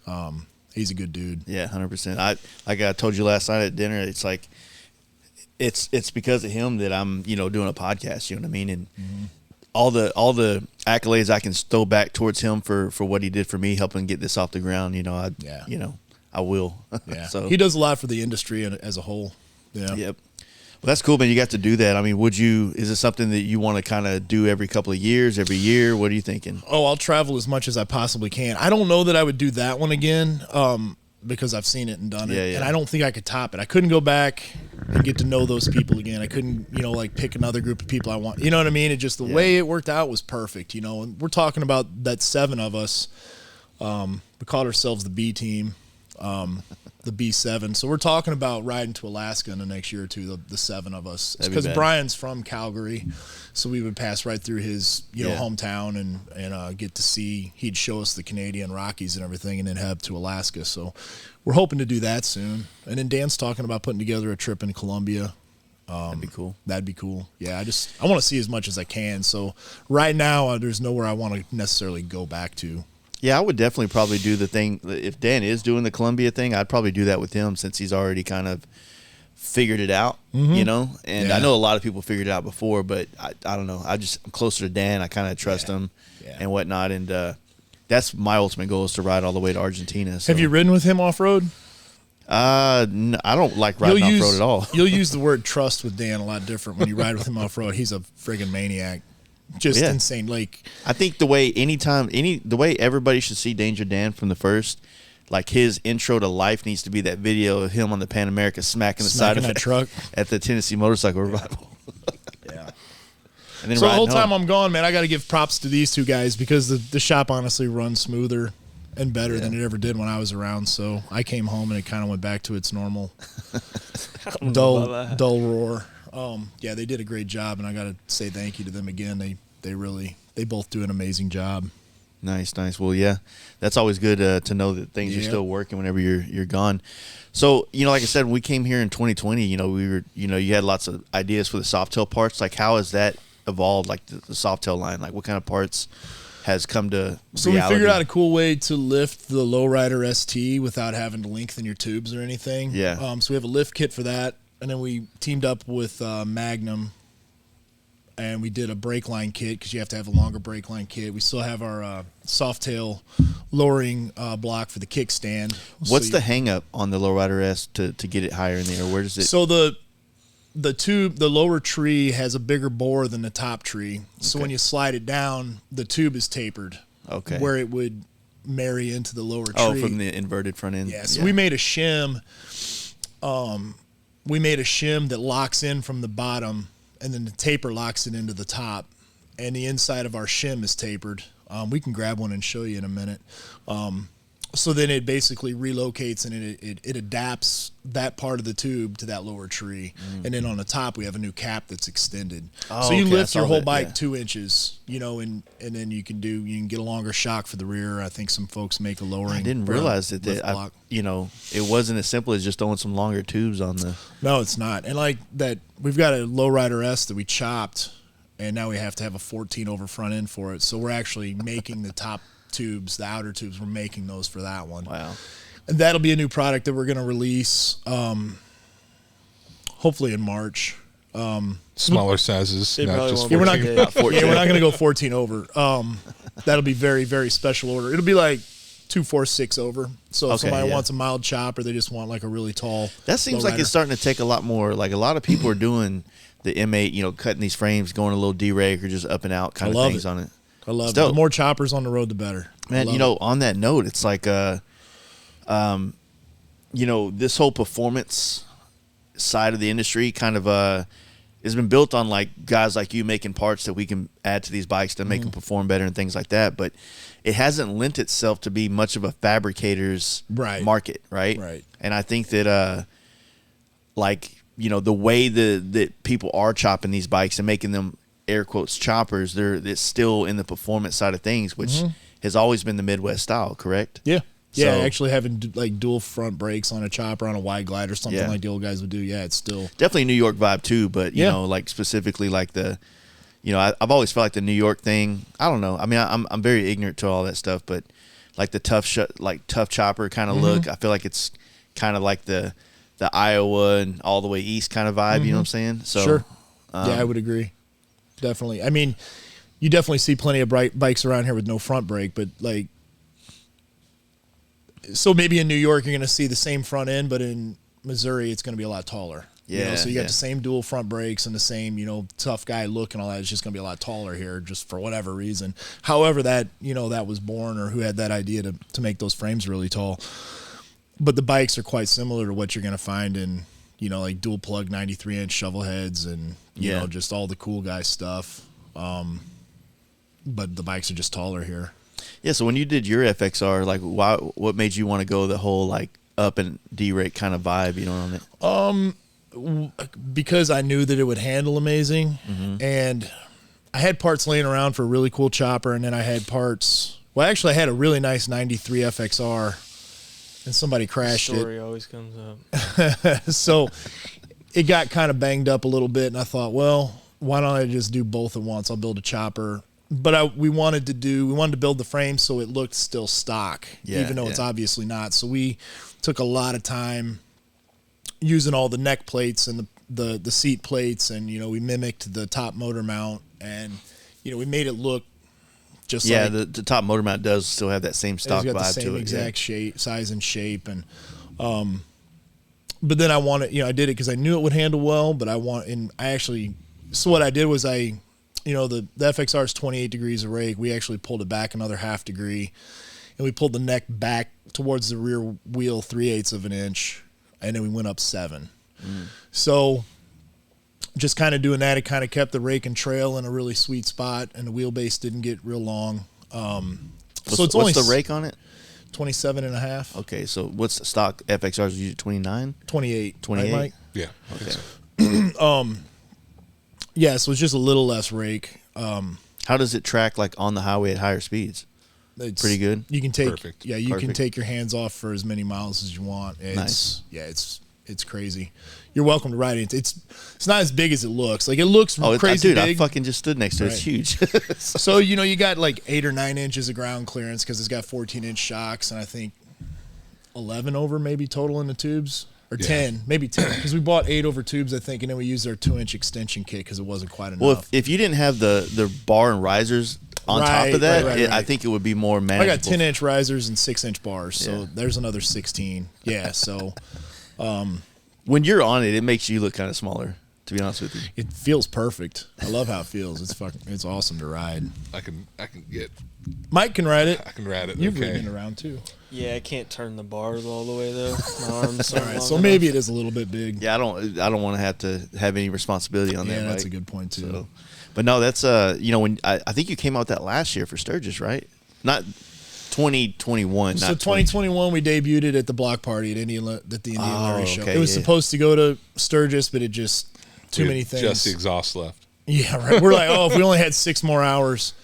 He's a good dude. Yeah, 100%. Like I told you last night at dinner, it's like it's because of him that I'm doing a podcast. You know what I mean? And all the accolades I can throw back towards him for what he did for me, helping get this off the ground. I will. Yeah. So he does a lot for the industry as a whole. Yeah. Yep. Well, that's cool, man. You got to do that. I mean, is it something that you want to kind of do every couple of years, every year? What are you thinking? Oh, I'll travel as much as I possibly can. I don't know that I would do that one again because I've seen it and done it. Yeah. And I don't think I could top it. I couldn't go back and get to know those people again. I couldn't, like pick another group of people I want. You know what I mean? It just, the way it worked out was perfect, And we're talking about that 7 of us. We called ourselves the B team. The B7. So we're talking about riding to Alaska in the next year or two, the 7 of us. Because Brian's from Calgary, so we would pass right through his hometown and get to see. He'd show us the Canadian Rockies and everything, and then head up to Alaska. So we're hoping to do that soon. And then Dan's talking about putting together a trip in Colombia. That'd be cool. That'd be cool. Yeah, I want to see as much as I can. So right now, there's nowhere I want to necessarily go back to. Yeah, I would definitely probably do the thing. If Dan is doing the Columbia thing, I'd probably do that with him since he's already kind of figured it out, And I know a lot of people figured it out before, but I don't know. I'm closer to Dan. I kind of trust him and whatnot. And that's my ultimate goal is to ride all the way to Argentina. So. Have you ridden with him off-road? No, I don't like riding off-road at all. You'll use the word trust with Dan a lot different when you ride with him off-road. He's a friggin' maniac. Just insane. Like, I think the way everybody should see Danger Dan from the first, like his intro to life needs to be that video of him on the Pan America smacking the side of that truck at the Tennessee Motorcycle Revival. Yeah. And then so the whole time home. I'm gone, man, I got to give props to these two guys because the shop honestly runs smoother and better than it ever did when I was around. So I came home and it kind of went back to its normal dull roar. They did a great job, and I got to say thank you to them again. They both do an amazing job. Nice. Well, yeah, that's always good to know that things are still working whenever you're gone. So, like I said, when we came here in 2020, we were, you had lots of ideas for the Softail parts. Like, how has that evolved? Like the Softail line, like what kind of parts has come to So reality? we figured out a cool way to lift the Lowrider ST without having to lengthen your tubes or anything. Yeah. So we have a lift kit for that. And then we teamed up with Magnum, and we did a brake line kit because you have to have a longer brake line kit. We still have our Softail lowering block for the kickstand. What's the hang up on the Lowrider S to get it higher in the air? Where does it? So the tube, the lower tree has a bigger bore than the top tree. So when you slide it down, the tube is tapered. Okay. Where it would marry into the lower tree. Oh, from the inverted front end. Yeah. So we made a shim. We made a shim that locks in from the bottom, and then the taper locks it into the top, and the inside of our shim is tapered. We can grab one and show you in a minute. So then it basically relocates and it adapts that part of the tube to that lower tree. And then on the top, we have a new cap that's extended. Oh, so you okay, lift your whole that, bike 2 inches, and then you can get a longer shock for the rear. I think some folks make a lowering. I didn't realize that it wasn't as simple as just throwing some longer tubes on the. No, it's not. And like that, we've got a Lowrider S that we chopped, and now we have to have a 14 over front end for it. So we're actually making the top tubes, the outer tubes, we're making those for that one. Wow. And that'll be a new product that we're going to release hopefully in March. Smaller sizes, not just 14. We're not going to go 14 over. That'll be very, very special order. It'll be like 246 over. So if somebody wants a mild chop or they just want like a really tall. That seems like it's starting to take a lot more. Like a lot of people are doing the M8, cutting these frames, going a little D-rag or just up and out kind of things on it. I love it. The more choppers on the road, the better. Man, on that note, it's like, this whole performance side of the industry kind of has been built on like guys like you making parts that we can add to these bikes to make them perform better and things like that. But it hasn't lent itself to be much of a fabricator's market, right? Right. And I think that, the way that people are chopping these bikes and making them air quotes choppers, it's still in the performance side of things, which has always been the Midwest style, correct? Yeah. So, yeah, actually having like dual front brakes on a chopper on a wide glide or something like the old guys would do. Yeah, it's still definitely a New York vibe too, but like specifically like the, I've always felt like the New York thing. I don't know. I mean, I'm very ignorant to all that stuff, but like the tough chopper kind of look. I feel like it's kind of like the Iowa and all the way east kind of vibe. You know what I'm saying? So Sure. Yeah, I would agree. Definitely. I mean, you definitely see plenty of bikes around here with no front brake, but like, so maybe in New York you're going to see the same front end, but in Missouri it's going to be a lot taller. Yeah. You know, so you got the same dual front brakes and the same, tough guy look and all that. It's just going to be a lot taller here, just for whatever reason. However, that was born, or who had that idea to make those frames really tall. But the bikes are quite similar to what you're going to find in, like dual plug 93-inch shovel heads and, just all the cool guy stuff. But the bikes are just taller here. Yeah, so when you did your FXR, like, what made you want to go the whole, like, up and D-rate kind of vibe, on it? Because I knew that it would handle amazing, and I had parts laying around for a really cool chopper, and then I had parts. Well, actually, I had a really nice 93 FXR, and somebody crashed it. Story always comes up. So it got kind of banged up a little bit, and I thought, well, why don't I just do both at once? I'll build a chopper. But we wanted to build the frame so it looked still stock, even though it's obviously not. So we took a lot of time using all the neck plates and the seat plates, and we mimicked the top motor mount, and we made it look just like the top motor mount does still have that same stock vibe to it. It's got the same exact shape, size, and shape, and but then I wanted, I did it because I knew it would handle well, but so what I did was the FXR is 28 degrees of rake. We actually pulled it back another half degree, and we pulled the neck back towards the rear wheel 3/8 of an inch, and then we went up 7. So just kind of doing that, it kind of kept the rake and trail in a really sweet spot, and the wheelbase didn't get real long. So it's what's the rake on it? 27.5. Okay, so what's the stock FXRs? You 29? 28. 28? Right, Mike? Yeah. Okay. Yeah, so it's just a little less rake. How does it track like on the highway at higher speeds? It's pretty good. You can take Perfect. Yeah, you can Perfect. take your hands off for as many miles as you want. Nice. Yeah, it's crazy. You're welcome to ride it. It's not as big as it looks. Like, it looks crazy dude, big. I fucking just stood next to it. It's huge. So you got like 8 or 9 inches of ground clearance because it's got 14-inch shocks, and I think 11 over maybe total in the tubes. Or 10, maybe 10, because we bought 8 over tubes, I think, and then we used our 2-inch extension kit because it wasn't quite enough. Well, if you didn't have the bar and risers on top of that, right. I think it would be more manageable. I got 10-inch risers and 6-inch bars, so there's another 16. Yeah, so when you're on it, it makes you look kind of smaller, to be honest with you. it feels perfect. I love how it feels. It's awesome to ride. I can get. Mike can ride it. I can ride it. You've okay. ridden it around too. Yeah, I can't turn the bars all the way though. My arms All right, so maybe it is a little bit big. Yeah, I don't want to have any responsibility on that. Yeah, that's right? a good point too. So, but no, that's when I think you came out with that last year for Sturgis, right? Not 2021. So not 2021, we debuted it at the block party at the Indian Larry show. okay, It was supposed to go to Sturgis, but it just too many things. Just the exhaust left. Yeah, right. We're like, if we only had 6 more hours,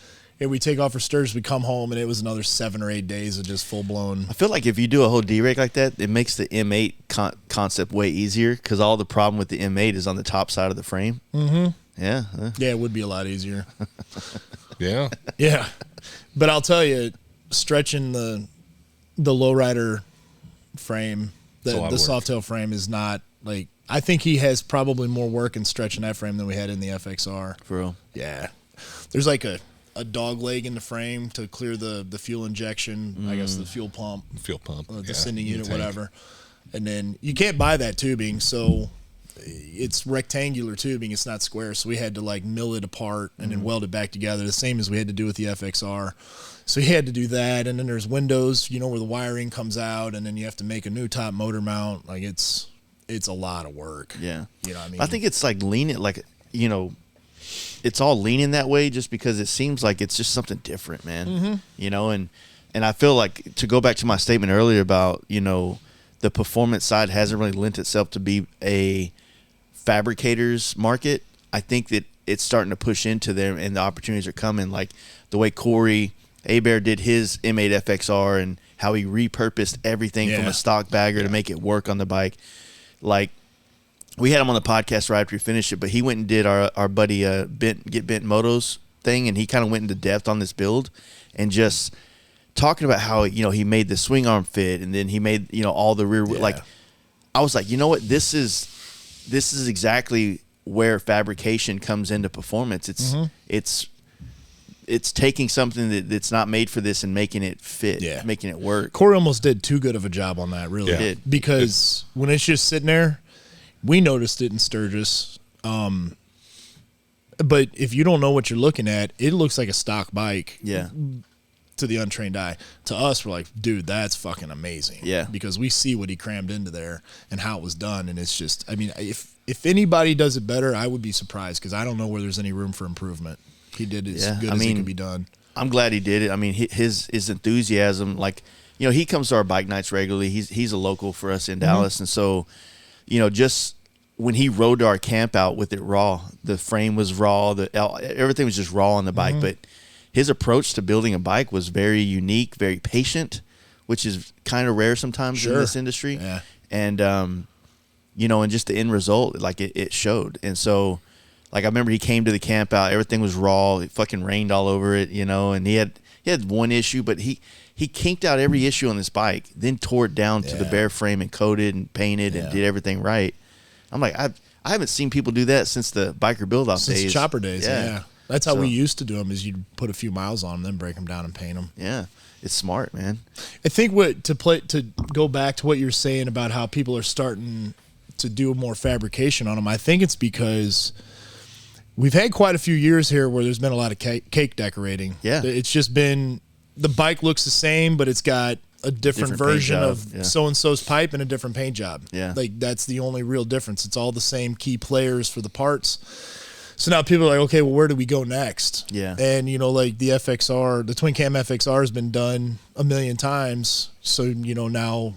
and we take off for Sturgis, we come home, and it was another 7 or 8 days of just full blown. I feel like if you do a whole D-rake like that, it makes the M8 concept way easier because all the problem with the M8 is on the top side of the frame. Mm-hmm. Yeah. Yeah, it would be a lot easier. Yeah. Yeah, but I'll tell you, stretching the lowrider frame, the Softail frame is not like. I think he has probably more work in stretching that frame than we had in the FXR. For real. Yeah, there's like a dog leg in the frame to clear the fuel injection. I guess the fuel pump, the sending unit, whatever. And then you can't buy that tubing, so it's rectangular tubing. It's not square, so we had to like mill it apart and then weld it back together, the same as we had to do with the FXR. So he had to do that, and then there's windows, where the wiring comes out, and then you have to make a new top motor mount. Like it's a lot of work. Yeah. You know what I mean? I think it's like leaning, like, it's all leaning that way just because it seems like it's just something different, man. And I feel like, to go back to my statement earlier about, the performance side hasn't really lent itself to be a fabricator's market. I think that it's starting to push into there, and the opportunities are coming, like the way Corey Abear did his M8 FXR and how he repurposed everything from a stock bagger to make it work on the bike. Like, we had him on the podcast right after we finished it, but he went and did our buddy Get Bent Motos thing, and he kind of went into depth on this build and just talking about how, you know, he made the swing arm fit, and then he made, you know, all the rear, like, I was like, you know what, this is exactly where fabrication comes into performance. It's taking something that's not made for this and making it fit, making it work. Corey almost did too good of a job on that, really. He did. Because when it's just sitting there, we noticed it in Sturgis. But if you don't know what you're looking at, it looks like a stock bike. Yeah. To the untrained eye. To us, we're like, dude, that's fucking amazing. Yeah. Because we see what he crammed into there and how it was done. And it's just, I mean, if anybody does it better, I would be surprised, because I don't know where there's any room for improvement. He did as good as it could be done. I'm glad he did it. I mean, his enthusiasm, like, you know, he comes to our bike nights regularly. He's a local for us in Dallas. And so, you know, just when he rode to our camp out with it raw, the frame was raw, everything was just raw on the bike. But his approach to building a bike was very unique, very patient, which is kind of rare sometimes in this industry. Yeah. And, you know, and just the end result, like, it showed. And so, like, I remember he came to the camp out, everything was raw, it fucking rained all over it, you know, and he had one issue, but he kinked out every issue on this bike, then tore it down to the bare frame and coated and painted and did everything right. I'm like, I haven't seen people do that since the biker build-off days. Since chopper days, yeah. That's how we used to do them, is you'd put a few miles on them, then break them down and paint them. Yeah, it's smart, man. I think to go back to what you're saying about how people are starting to do more fabrication on them, I think it's because we've had quite a few years here where there's been a lot of cake decorating. Yeah. It's just been, the bike looks the same, but it's got a different version of so-and-so's pipe and a different paint job. Yeah. Like, that's the only real difference. It's all the same key players for the parts. So now people are like, okay, well, where do we go next? Yeah. And, you know, like the FXR, the twin cam FXR has been done a million times. So, you know, now,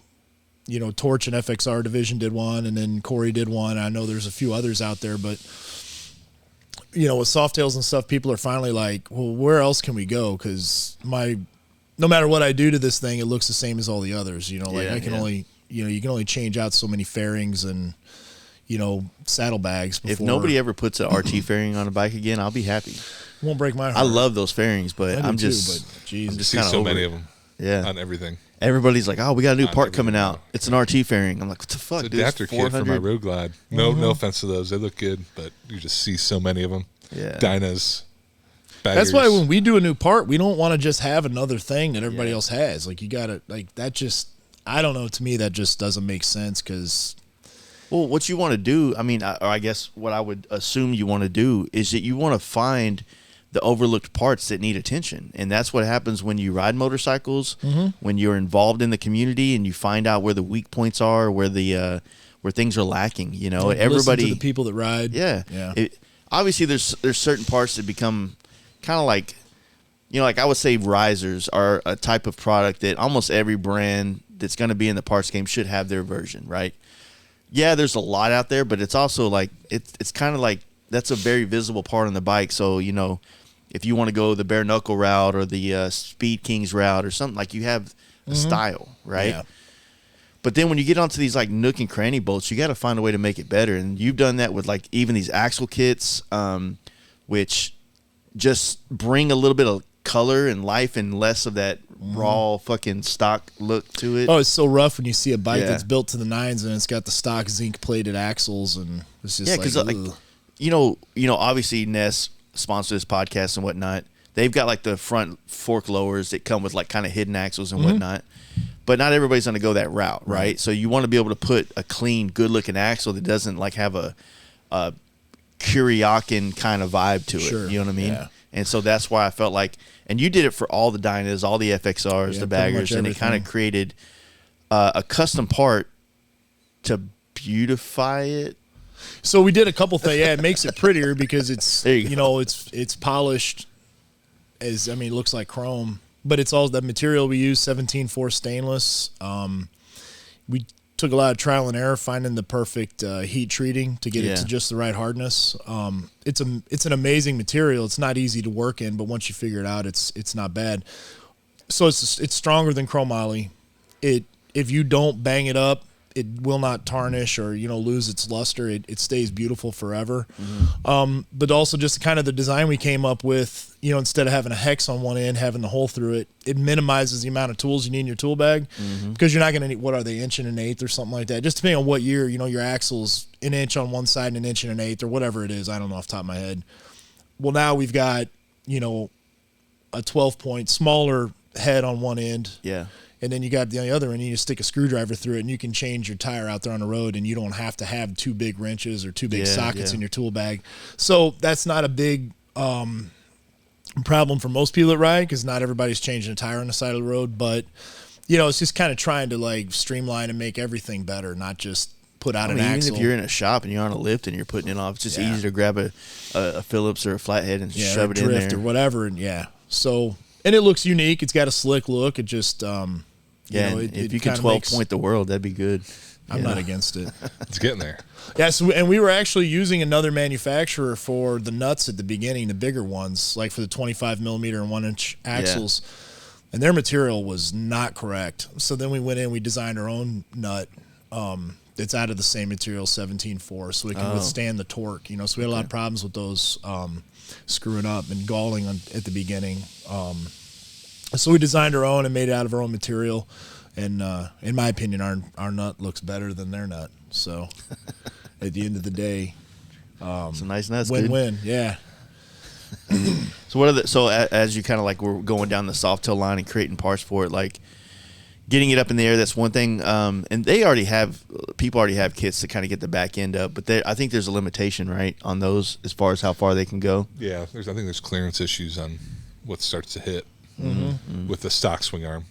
you know, Torch and FXR division did one, and then Corey did one. I know there's a few others out there, but, you know, with Softails and stuff, people are finally like, well, where else can we go? Because no matter what I do to this thing, it looks the same as all the others. You know, like I can only, you know, you can only change out so many fairings and, you know, saddlebags before. If nobody ever puts an RT fairing on a bike again, I'll be happy. Won't break my heart. I love those fairings, but I I'm do just, too, but geez. I'm just See kind so of many of them. Yeah. On everything. Everybody's like, oh, we got a new part coming everything. out. It's an RT fairing. I'm like, what the fuck, It's dude? adapter kit for 400? my Road Glide. No offense to those. They look good, but you just see so many of them. Yeah. Dynas. That's why when we do a new part, we don't want to just have another thing that everybody else has. Like, you got to, like, that just, I don't know, to me, that just doesn't make sense, because... Well, what you want to do, I mean, or I guess what I would assume you want to do is that you want to find the overlooked parts that need attention. And that's what happens when you ride motorcycles, when you're involved in the community and you find out where the weak points are, where the where things are lacking, you know. Everybody, listen to the people that ride. Yeah. Yeah. Obviously there's certain parts that become kind of like, you know, like I would say risers are a type of product that almost every brand that's going to be in the parts game should have their version, right? Yeah, there's a lot out there, but it's also like it's kind of like that's a very visible part on the bike. So, you know, if you want to go the bare knuckle route or the Speed Kings route or something, like, you have a style, right? Yeah. But then when you get onto these like nook and cranny bolts, you got to find a way to make it better. And you've done that with like even these axle kits, which just bring a little bit of color and life and less of that raw fucking stock look to it. Oh, it's so rough when you see a bike that's built to the nines and it's got the stock zinc plated axles, and it's just like you know, obviously Ness sponsors this podcast and whatnot. They've got like the front fork lowers that come with like kind of hidden axles and whatnot. But not everybody's going to go that route, right? So you want to be able to put a clean, good-looking axle that doesn't like have a Kuryakin kind of vibe to it. You know what I mean? Yeah. And so that's why I felt like, and you did it for all the Dynas, all the FXRs, the baggers, and it kind of created a custom part to beautify it. So we did a couple things. Yeah, it makes it prettier because it's you know, it's polished as, I mean, it looks like chrome, but it's all the material we use, 17-4 stainless. We took a lot of trial and error finding the perfect heat treating to get it to just the right hardness. It's an amazing material. It's not easy to work in, but once you figure it out, it's not bad. So it's stronger than chromoly. If you don't bang it up, It will not tarnish or, lose its luster. It stays beautiful forever. But also just kind of the design we came up with, instead of having a hex on one end, having the hole through it, it minimizes the amount of tools you need in your tool bag because you're not going to need, what are they, inch and an eighth or something like that. Just depending on what year, your axle's an inch on one side and an inch and an eighth or whatever it is. I don't know off the top of my head. Well, now we've got, a 12-point smaller head on one end. Yeah. And then you got the other end, you just stick a screwdriver through it, and you can change your tire out there on the road, and you don't have to have two big wrenches or two big sockets in your tool bag. So that's not a big problem for most people that ride because not everybody's changing a tire on the side of the road. But, it's just kind of trying to, streamline and make everything better, not just put out an axle. Even if you're in a shop and you're on a lift and you're putting it off, it's just easy to grab a Phillips or a flathead and shove it in there. Or whatever, and So, and it looks unique. It's got a slick look. It just, if you could 12-point the world, that'd be good. I'm not against it. It's getting there. Yeah, and we were actually using another manufacturer for the nuts at the beginning, the bigger ones, like for the 25 millimeter and 1 inch axles, and their material was not correct. So then we went in, we designed our own nut. It's out of the same material, 17.4, so it can withstand the torque. So we had a lot of problems with those screwing up and galling at the beginning. So we designed our own and made it out of our own material. And in my opinion, our nut looks better than their nut. So at the end of the day, some nice nuts. Win-win, yeah. So as you kind of we're going down the soft tail line and creating parts for it, getting it up in the air, that's one thing. And people already have kits to kind of get the back end up, but I think there's a limitation, right, on those as far as how far they can go. Yeah, I think there's clearance issues on what starts to hit with the stock swing arm.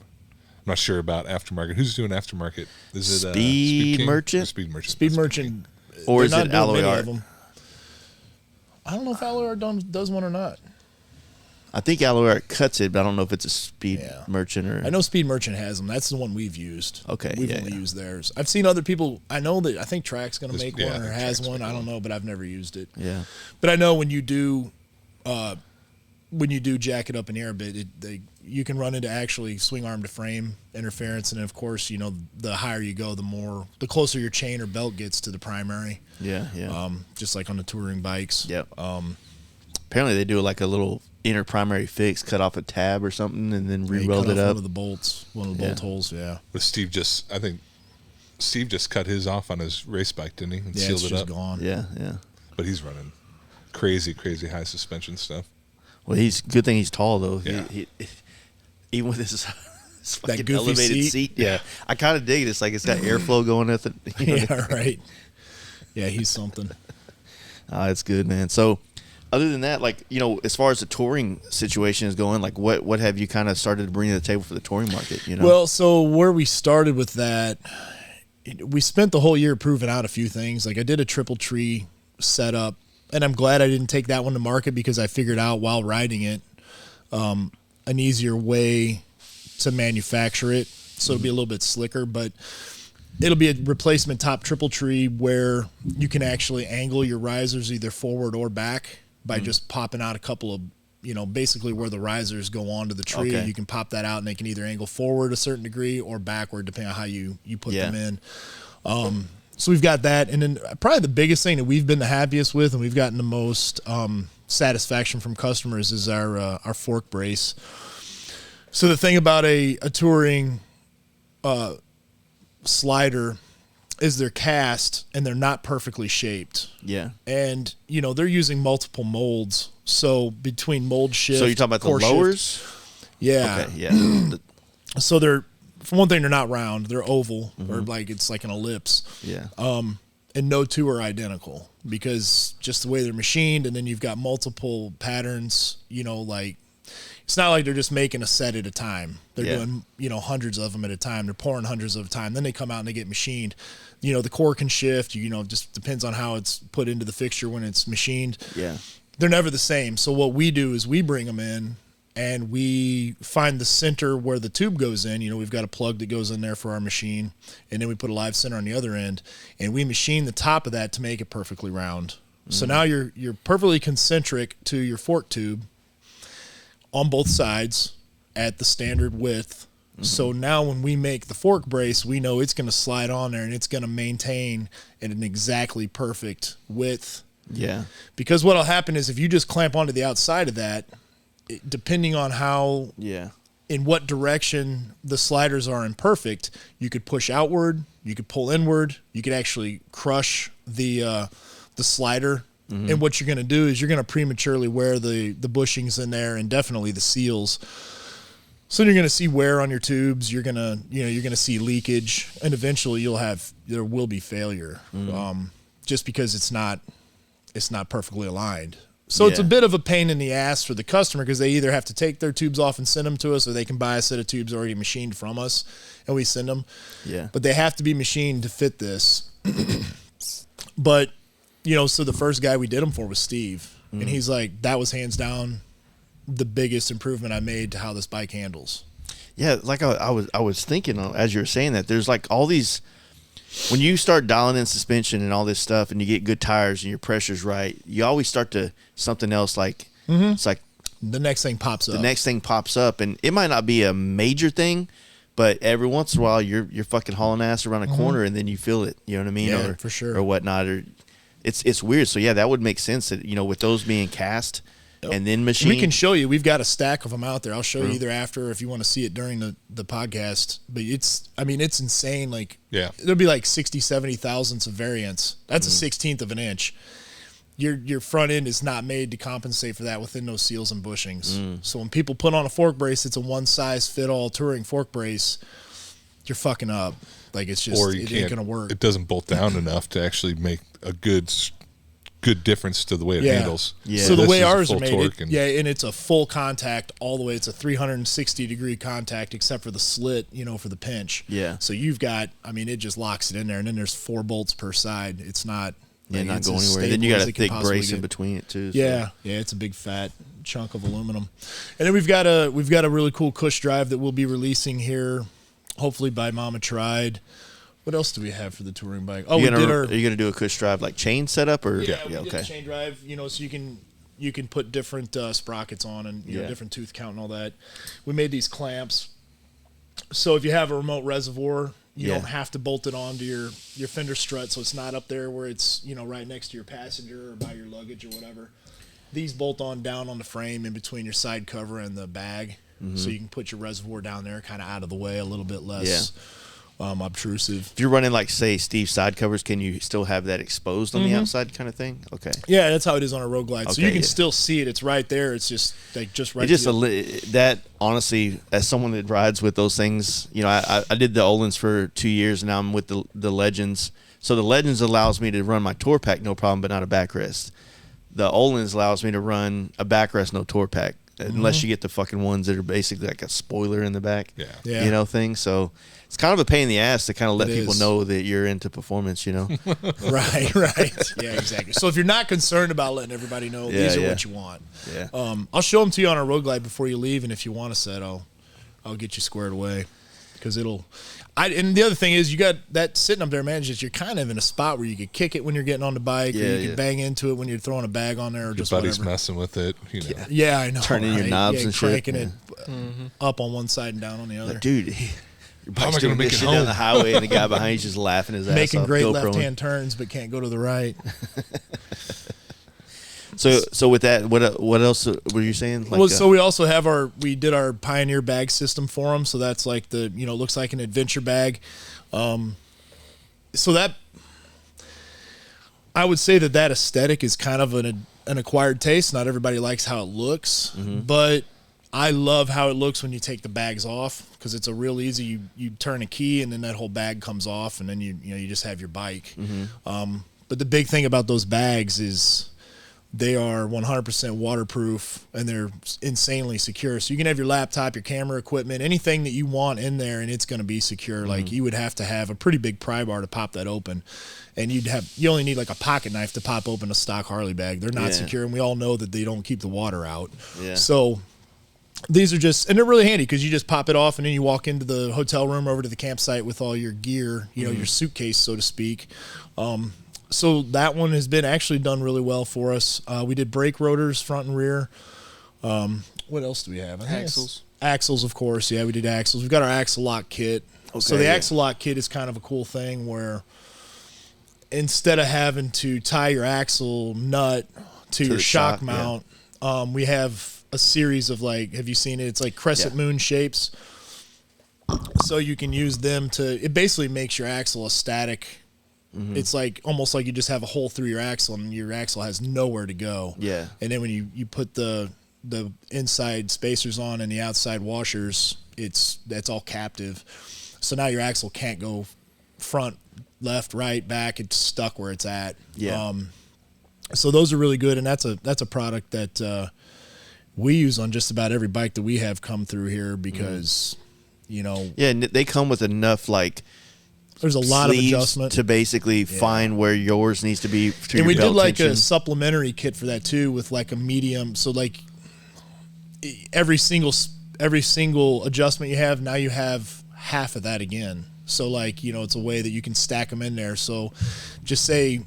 I'm not sure about aftermarket. Who's doing aftermarket? Is it Speed Merchant? Speed Merchant. Speed Merchant. Or is it Alloy Art? I don't know if Alloy Art does one or not. I think Alloy Art cuts it, but I don't know if it's a Speed Merchant or. I know Speed Merchant has them. That's the one we've used. Okay, we've only used theirs. I've seen other people. I think Track's going to make one or has one. I don't know, but I've never used it. Yeah. But I know when you do jack it up in air a bit, you can run into actually swing arm to frame interference, and of course, the higher you go, the closer your chain or belt gets to the primary. Yeah. Just like on the touring bikes. Yep. Apparently, they do a little inner primary fix, cut off a tab or something, and then re-weld it up. One of the bolt holes. Yeah. But Steve just cut his off on his race bike, didn't he? And sealed it up. Gone. Yeah. But he's running crazy high suspension stuff. Well, good thing he's tall though. Yeah. He even with his fucking goofy elevated seat. Yeah. I kind of dig it. It's it's got airflow going with it. Yeah, right. Yeah, he's something. It's good, man. So, other than that, as far as the touring situation is going, what have you kind of started to bring to the table for the touring market? Well, so where we started with that, we spent the whole year proving out a few things. I did a triple tree setup, and I'm glad I didn't take that one to market because I figured out while riding it an easier way to manufacture it. So it'll be a little bit slicker, but it'll be a replacement top triple tree where you can actually angle your risers either forward or back by just popping out a couple of, basically where the risers go onto the tree. Okay. You can pop that out and they can either angle forward a certain degree or backward depending on how you put them in. So we've got that. And then probably the biggest thing that we've been the happiest with and we've gotten the most satisfaction from customers is our fork brace. So the thing about a touring slider is they're cast and they're not perfectly shaped. Yeah. And, they're using multiple molds. So between mold shift. So you're talking about the lowers? Yeah. Okay, yeah. So for one thing, they're not round. They're oval or it's like an ellipse. Yeah. And no two are identical because just the way they're machined, and then you've got multiple patterns, it's not like they're just making a set at a time. They're doing, hundreds of them at a time. They're pouring hundreds of a time. Then they come out and they get machined. The core can shift, just depends on how it's put into the fixture when it's machined. Yeah. They're never the same. So what we do is we bring them in and we find the center where the tube goes in. We've got a plug that goes in there for our machine, and then we put a live center on the other end, and we machine the top of that to make it perfectly round. So now you're perfectly concentric to your fork tube on both sides at the standard width So now when we make the fork brace, we know it's going to slide on there and it's going to maintain at an exactly perfect width. Yeah. Because what'll happen is if you just clamp onto the outside of that, depending on how, in what direction the sliders are imperfect, you could push outward, you could pull inward, you could actually crush the slider. And what you're going to do is you're going to prematurely wear the bushings in there and definitely the seals. So you're going to see wear on your tubes. You're going to see leakage, and eventually there will be failure, just because it's not perfectly aligned. So it's a bit of a pain in the ass for the customer because they either have to take their tubes off and send them to us, or they can buy a set of tubes already machined from us, and we send them. Yeah. But they have to be machined to fit this. But so the first guy we did them for was Steve, and he's like, that was hands down the biggest improvement I made to how this bike handles. Yeah, like I was thinking as you were saying that, there's like all these, when you start dialing in suspension and all this stuff and you get good tires and your pressure's right, you always start to something else like, it's like the next thing pops up. And it might not be a major thing, but every once in a while you're fucking hauling ass around a corner and then you feel it, you know what I mean? Yeah, for sure. Or whatnot. Or it's weird. So yeah, that would make sense that, with those being cast and then machined. We can show you. We've got a stack of them out there. I'll show you either after or if you want to see it during the podcast. But it's insane. Like, there'll be like 60, 70 thousandths of variance. That's a 16th of an inch. Your front end is not made to compensate for that within those seals and bushings. So when people put on a fork brace, it's a one size fit all touring fork brace. You're fucking up. Like, it's just, it ain't gonna work. It doesn't bolt down enough to actually make a good difference to the way it handles. Yeah. So the way ours are made, and it's a full contact all the way. It's a 360-degree contact except for the slit, for the pinch. Yeah. So you've got, it just locks it in there, and then there's 4 bolts per side. It's not. Not going anywhere. Then you got a thick brace in between it too. So. Yeah, it's a big fat chunk of aluminum. And then we've got a really cool cush drive that we'll be releasing here, hopefully by Mama Tried. What else do we have for the touring bike? Oh, are you gonna do a cush drive like chain setup or? Yeah, we did a chain drive. So you can put different sprockets on and different tooth count and all that. We made these clamps, so if you have a remote reservoir, you don't have to bolt it onto your fender strut, so it's not up there where it's right next to your passenger or by your luggage or whatever. These bolt on down on the frame in between your side cover and the bag, so you can put your reservoir down there, kind of out of the way, a little bit less. Obtrusive. If you're running like say Steve side covers, can you still have that exposed on the outside kind of thing? Okay. Yeah, that's how it is on a Road Glide. So you can still see it. It's right there. It's just like right. That honestly, as someone that rides with those things, I did the Olin's for 2 years, and now I'm with the Legends. So the Legends allows me to run my tour pack no problem, but not a backrest. The Olin's allows me to run a backrest, no tour pack, unless you get the fucking ones that are basically like a spoiler in the back. Yeah. Thing. So. It's kind of a pain in the ass to kind of let people know that you're into performance, Right. Yeah, exactly. So if you're not concerned about letting everybody know, these are what you want. Yeah. I'll show them to you on our Road Glide before you leave, and if you want a set, I'll get you squared away because and the other thing is you got that sitting up there, man. Just you're kind of in a spot where you could kick it when you're getting on the bike, or you can bang into it when you're throwing a bag on there, or your just buddy's whatever. Messing with it, Yeah, I know. Turning your knobs and shit, cranking it up on one side and down on the other. Like, dude. How am I going to make it home? Down the highway and the guy behind you just laughing his ass off. Making great left-hand turns, but can't go to the right. So with that, what else were you saying? Like, so we also have we did our Pioneer bag system for them. So that's like looks like an adventure bag. So that, I would say that aesthetic is kind of an acquired taste. Not everybody likes how it looks, but I love how it looks when you take the bags off because it's a real easy. You turn a key and then that whole bag comes off and then you just have your bike. But the big thing about those bags is they are 100% waterproof and they're insanely secure. So you can have your laptop, your camera equipment, anything that you want in there, and it's going to be secure. Like you would have to have a pretty big pry bar to pop that open, and you only need like a pocket knife to pop open a stock Harley bag. They're not secure, and we all know that they don't keep the water out. So these are and they're really handy because you just pop it off and then you walk into the hotel room over to the campsite with all your gear, your suitcase, so to speak. So that one has been actually done really well for us. We did brake rotors front and rear. What else do we have? Axles. Axles, of course. Yeah, we did axles. We've got our axle lock kit. Okay, so the yeah. axle lock kit is kind of a cool thing where instead of having to tie your axle nut to your the shock shock, mount, we have a series of like, have you seen it? It's like crescent moon shapes. So you can use them to, it basically makes your axle a static. It's like almost like you just have a hole through your axle and your axle has nowhere to go. Yeah. And then when you put the inside spacers on and the outside washers, that's all captive. So now your axle can't go front, left, right, back. It's stuck where it's at. Yeah. So those are really good, and that's a product that we use on just about every bike that we have come through here because, you know. Yeah, and they come with enough like. There's a lot of sleeves adjustment to basically find where yours needs to be. To and your we did belt like tension. a supplementary kit for that too, with like a medium. So like every single adjustment you have, now you have half of that again. So like, you know, it's a way that you can stack them in there. So just say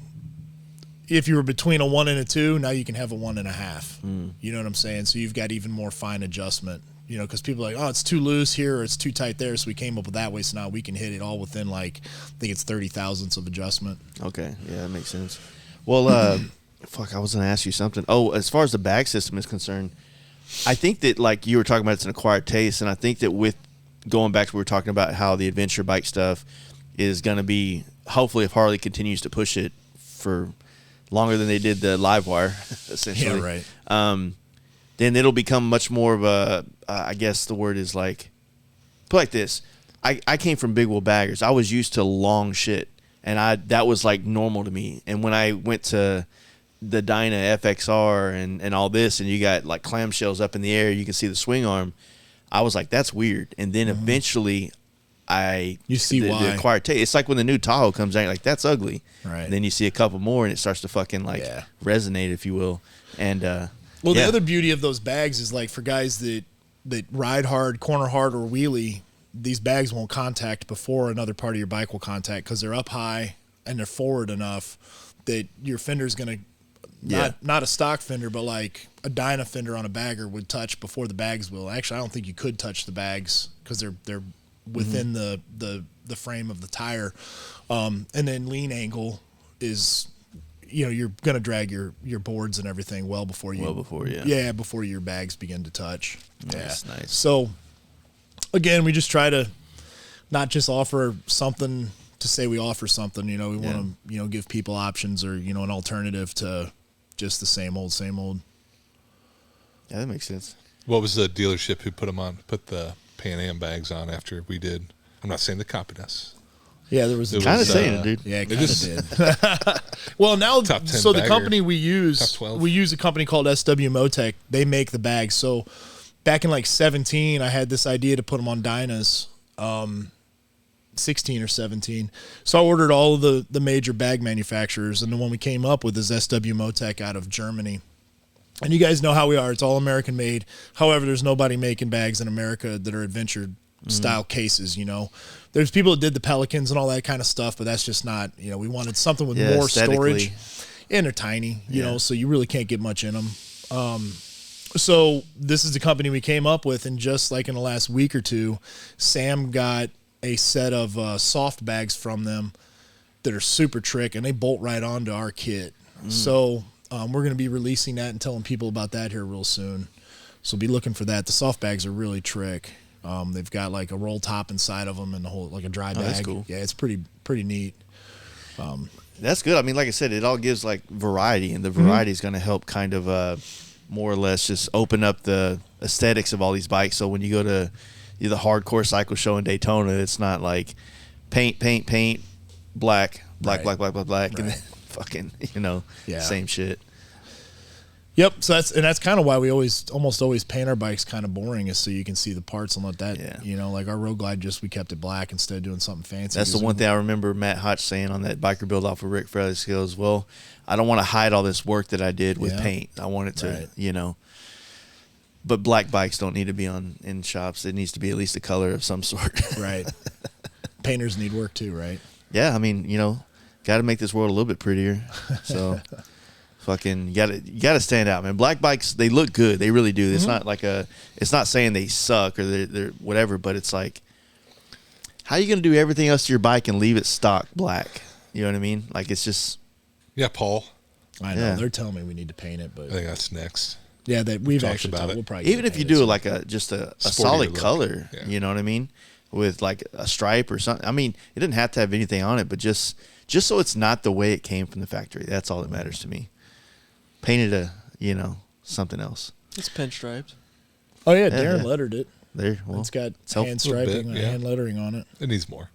if you were between a 1 and a 2, now you can have a 1.5. You know what I'm saying? So you've got even more fine adjustment. You know, because people are like, oh, it's too loose here or it's too tight there. So we came up with that way. So now we can hit it all within like, I think it's 30 thousandths of adjustment. Okay, yeah, that makes sense. Well, fuck, I was going to ask you something. Oh, as far as the bag system is concerned, I think that like you were talking about, it's an acquired taste, and I think that with going back to what we were talking about how the adventure bike stuff is going to be, hopefully if Harley continues to push it for longer than they did the live wire, essentially. Yeah, right. Then it'll become much more of a, I guess the word is like, put like this. I came from big wheel baggers. I was used to long shit, and that was like normal to me. And when I went to the Dyna FXR and all this, and you got like clamshells up in the air, you can see the swing arm, I was like, that's weird. And then eventually you see why. the acquired taste. It's like when the new Tahoe comes out, you're like, that's ugly. Right. And then you see a couple more, and it starts to fucking like resonate, if you will. And well, the other beauty of those bags is like for guys that ride hard, corner hard, or wheelie, these bags won't contact before another part of your bike will contact because they're up high and they're forward enough that your fender's going to, not a stock fender, but like a Dyna fender on a bagger would touch before the bags will. Actually, I don't think you could touch the bags because they're within the frame of the tire. And then lean angle is, you know, you're going to drag your boards and everything before your bags begin to touch. Nice, nice. So again, we just try to not just offer something to say we offer something, you know, we want to, you know, give people options or, you know, an alternative to just the same old. Yeah, that makes sense. What was the dealership who put the Pan Am bags on after we did? I'm not saying they copied us. Yeah, there was kind of saying it, dude. Yeah, it kind of did. Well, now, so the company we use a company called SW Motec. They make the bags. So back in like 17, I had this idea to put them on Dynas, 16 or 17. So I ordered all of the major bag manufacturers, and the one we came up with is SW Motec out of Germany. And you guys know how we are. It's all American made. However, there's nobody making bags in America that are adventure style cases, you know. There's people that did the Pelicans and all that kind of stuff, but that's just not, you know, we wanted something with more storage. And they're tiny, you know, so you really can't get much in them. So this is the company we came up with, and just like in the last week or two, Sam got a set of soft bags from them that are super trick, and they bolt right onto our kit. So we're going to be releasing that and telling people about that here real soon. So be looking for that. The soft bags are really trick. They've got like a roll top inside of them and the whole, like a dry bag. That's cool. Yeah, it's pretty neat. That's good. I mean, like I said, it all gives like variety, and the variety is going to help kind of more or less just open up the aesthetics of all these bikes. So when you go to the hardcore cycle show in Daytona, it's not like paint, black, Right. and then fucking, you know, same shit. Yep. So that's kind of why we almost always paint our bikes kind of boring, is so you can see the parts and let that, you know, like our Road Glide, we kept it black instead of doing something fancy. That's the one thing I remember Matt Hotch saying on that biker build off of Rick Fraley's skills. Well, I don't want to hide all this work that I did with paint. I want it to, you know, but black bikes don't need to be in shops. It needs to be at least a color of some sort. Right. Painters need work too, right? Yeah. I mean, you know, got to make this world a little bit prettier. So Fucking, you gotta stand out, man. Black bikes, they look good. They really do. It's not like it's not saying they suck or they're whatever, but it's like, how are you gonna do everything else to your bike and leave it stock black? You know what I mean? Like, it's just. Yeah, Paul. I know. Yeah. They're telling me we need to paint it, but I think that's next. yeah, that we've talked actually about talked. it. We'll probably Even get if you painted do soon. like a solid Sportier look. color, Yeah. you know what I mean, with like a stripe or something. I mean, it doesn't have to have anything on it, but just so it's not the way it came from the factory. That's all that matters to me. Painted something else. It's pinstriped. Oh yeah, Yeah, Darren yeah. lettered it. There, well, It's got helpful. hand A little bit, striping, yeah. hand lettering on it. It needs more.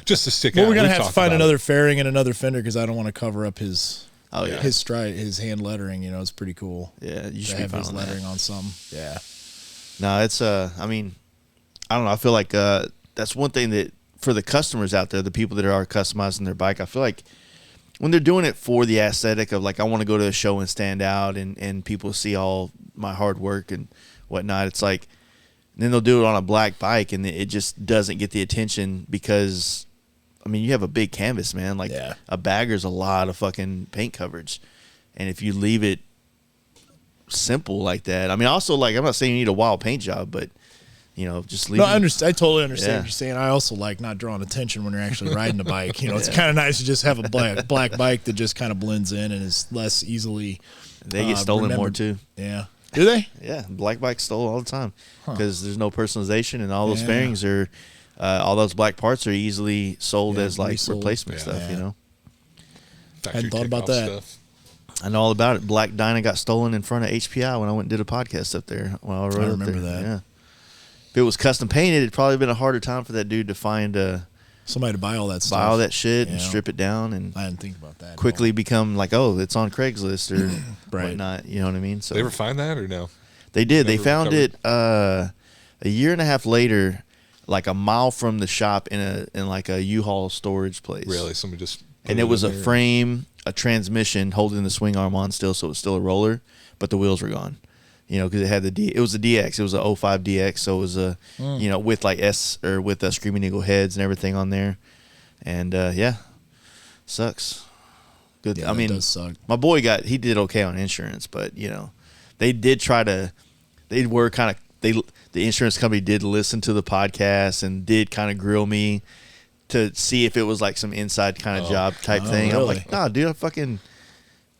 Just to stick Well, out. we're gonna We've have to talked find about another it. fairing and another fender because I don't want to cover up his Oh yeah, his hand lettering. You know, it's pretty cool. yeah. You To should be have fine his on that. lettering on some. Yeah. No, it's I mean, I don't know. I feel like that's one thing that for the customers out there, the people that are customizing their bike, I feel like when they're doing it for the aesthetic of like, I want to go to a show and stand out and people see all my hard work and whatnot, it's like, then they'll do it on a black bike and it just doesn't get the attention because, I mean, you have a big canvas, man. Like Yeah. a bagger's a lot of fucking paint coverage. And if you leave it simple like that, I mean, also like, I'm not saying you need a wild paint job, but just leave No, it. I understand. I totally understand Yeah. what you're saying. I also like not drawing attention when you're actually riding a bike. You know, it's kind of nice to just have a black bike that just kind of blends in and is less easily. They get stolen more remembered. too. Yeah. Do they? Yeah, black bikes stole all the time because there's no personalization and all those Yeah. fairings are, all those black parts are easily sold Yeah, as like resold. replacement Yeah. stuff. Yeah. Factory Hadn't thought about kickoff that. Stuff. I know all about it. Black Dyna got stolen in front of HPI when I went and did a podcast up there. When I rode up remember there. that. Yeah. If it was custom painted, it'd probably been a harder time for that dude to find Somebody to buy all that stuff. buy all that shit and Yeah. strip it down and I didn't think about that. quickly become like, oh, it's on Craigslist or Right. whatnot. You know what I mean? So They ever find that or no? they did. They Never found recovered? it a year and a half later, like a mile from the shop in like a U-Haul storage place. Really? Somebody just. put And it was a in there? frame, a transmission holding the swing arm on still, so it was still a roller, but the wheels were gone. Because it had it was a DX. It was a 05 DX, so it was a with like with Screaming Eagle heads and everything on there. And yeah, sucks. Good. Yeah, I mean, that does suck. my boy he did okay on insurance, but they did try to. They were kind of the insurance company did listen to the podcast and did kind of grill me to see if it was like some inside kind of job type thing. I'm really? like, nah, dude, I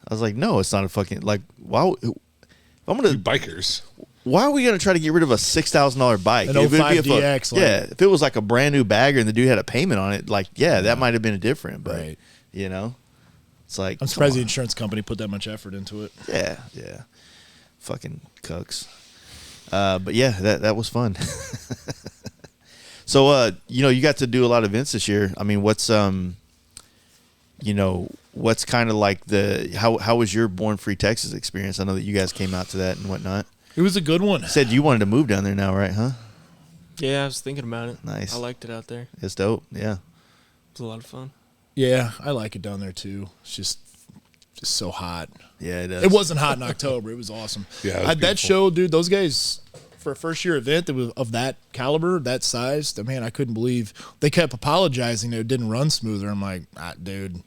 was like, no, it's not a fucking like. Why? I'm gonna. You bikers. Why are we gonna try to get rid of a $6,000 bike? An If it'd be 05 DX, like- yeah, if it was like a brand new bagger and the dude had a payment on it, like that might have been different. But Right. it's like I'm surprised the insurance company put that much effort into it. yeah, fucking cucks. But yeah, that was fun. So you got to do a lot of events this year. I mean, what's what's kind of like how was your Born Free Texas experience? I know that you guys came out to that and whatnot. It was a good one. You said you wanted to move down there now, right? Huh? Yeah, I was thinking about it. Nice. I liked it out there. It It's dope. Yeah. was a lot of fun. Yeah, I like it down there too. It's just so hot. Yeah, it does. It wasn't hot in October. It was awesome. Yeah, it was that beautiful. show, dude. Those guys for a first year event that was of that caliber, that size. Man, I couldn't believe they kept apologizing that it didn't run smoother. I'm like, dude,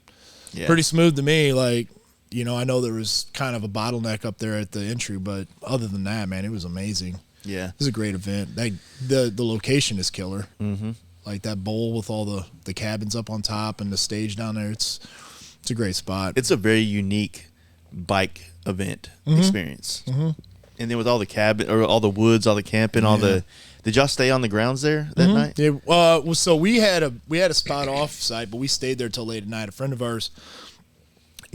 Yeah. pretty smooth to me. Like, I know there was kind of a bottleneck up there at the entry, but other than that, man, it was amazing. Yeah. It was a great event. The location is killer. Mm-hmm. Like that bowl with all the cabins up on top and the stage down there. It's a great spot. It's a very unique bike event Mm-hmm. experience. Mm-hmm. And then with all the cabin or all the woods, all the camping, all the. Did y'all stay on the grounds there that night? Yeah, so we had a spot off site, but we stayed there till late at night. A friend of ours,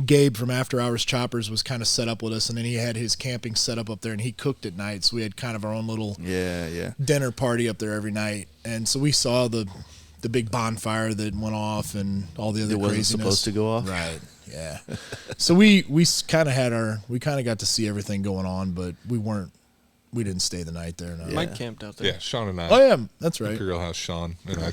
Gabe from After Hours Choppers, was kind of set up with us, and then he had his camping set up there, and he cooked at night. So we had kind of our own little Yeah. dinner party up there every night, and so we saw the big bonfire that went off and all the other It wasn't craziness. supposed to go off? Right. Yeah. So we kind of got to see everything going on, but we didn't stay the night there. No. Yeah. Mike camped out there. Yeah, Sean and I. Oh yeah, that's right. Imperial House Sean and I.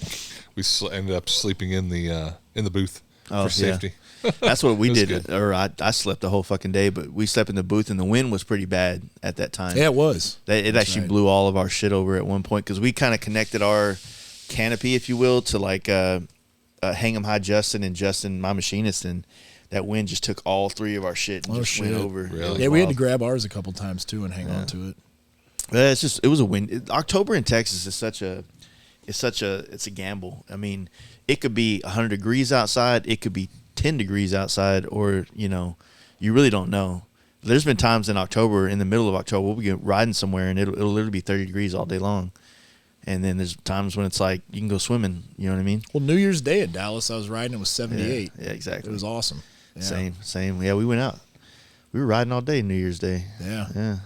We ended up sleeping in the booth Oh, for safety. That's what we It was did. good. Or I slept the whole fucking day, but we slept in the booth and the wind was pretty bad at that time. Yeah, it was. It That's actually right. blew all of our shit over at one point because we kind of connected our canopy, if you will, to like Hang 'em High Justin and Justin, my machinist, and that wind just took all 3 of our shit and just went over. Really? Yeah, we had to grab ours a couple times too and hang on to it. It was a wind. October in Texas is it's a gamble. I mean, it could be 100 degrees outside, it could be 10 degrees outside, or you really don't know. There's been times in October, in the middle of October, we'll be riding somewhere and it'll literally be 30 degrees all day long. And then there's times when it's like you can go swimming. You know what I mean? Well, New Year's Day at Dallas, I was riding. It was 78. Yeah, exactly. It was awesome. Yeah. Same. Yeah, we went out. We were riding all day New Year's Day. Yeah.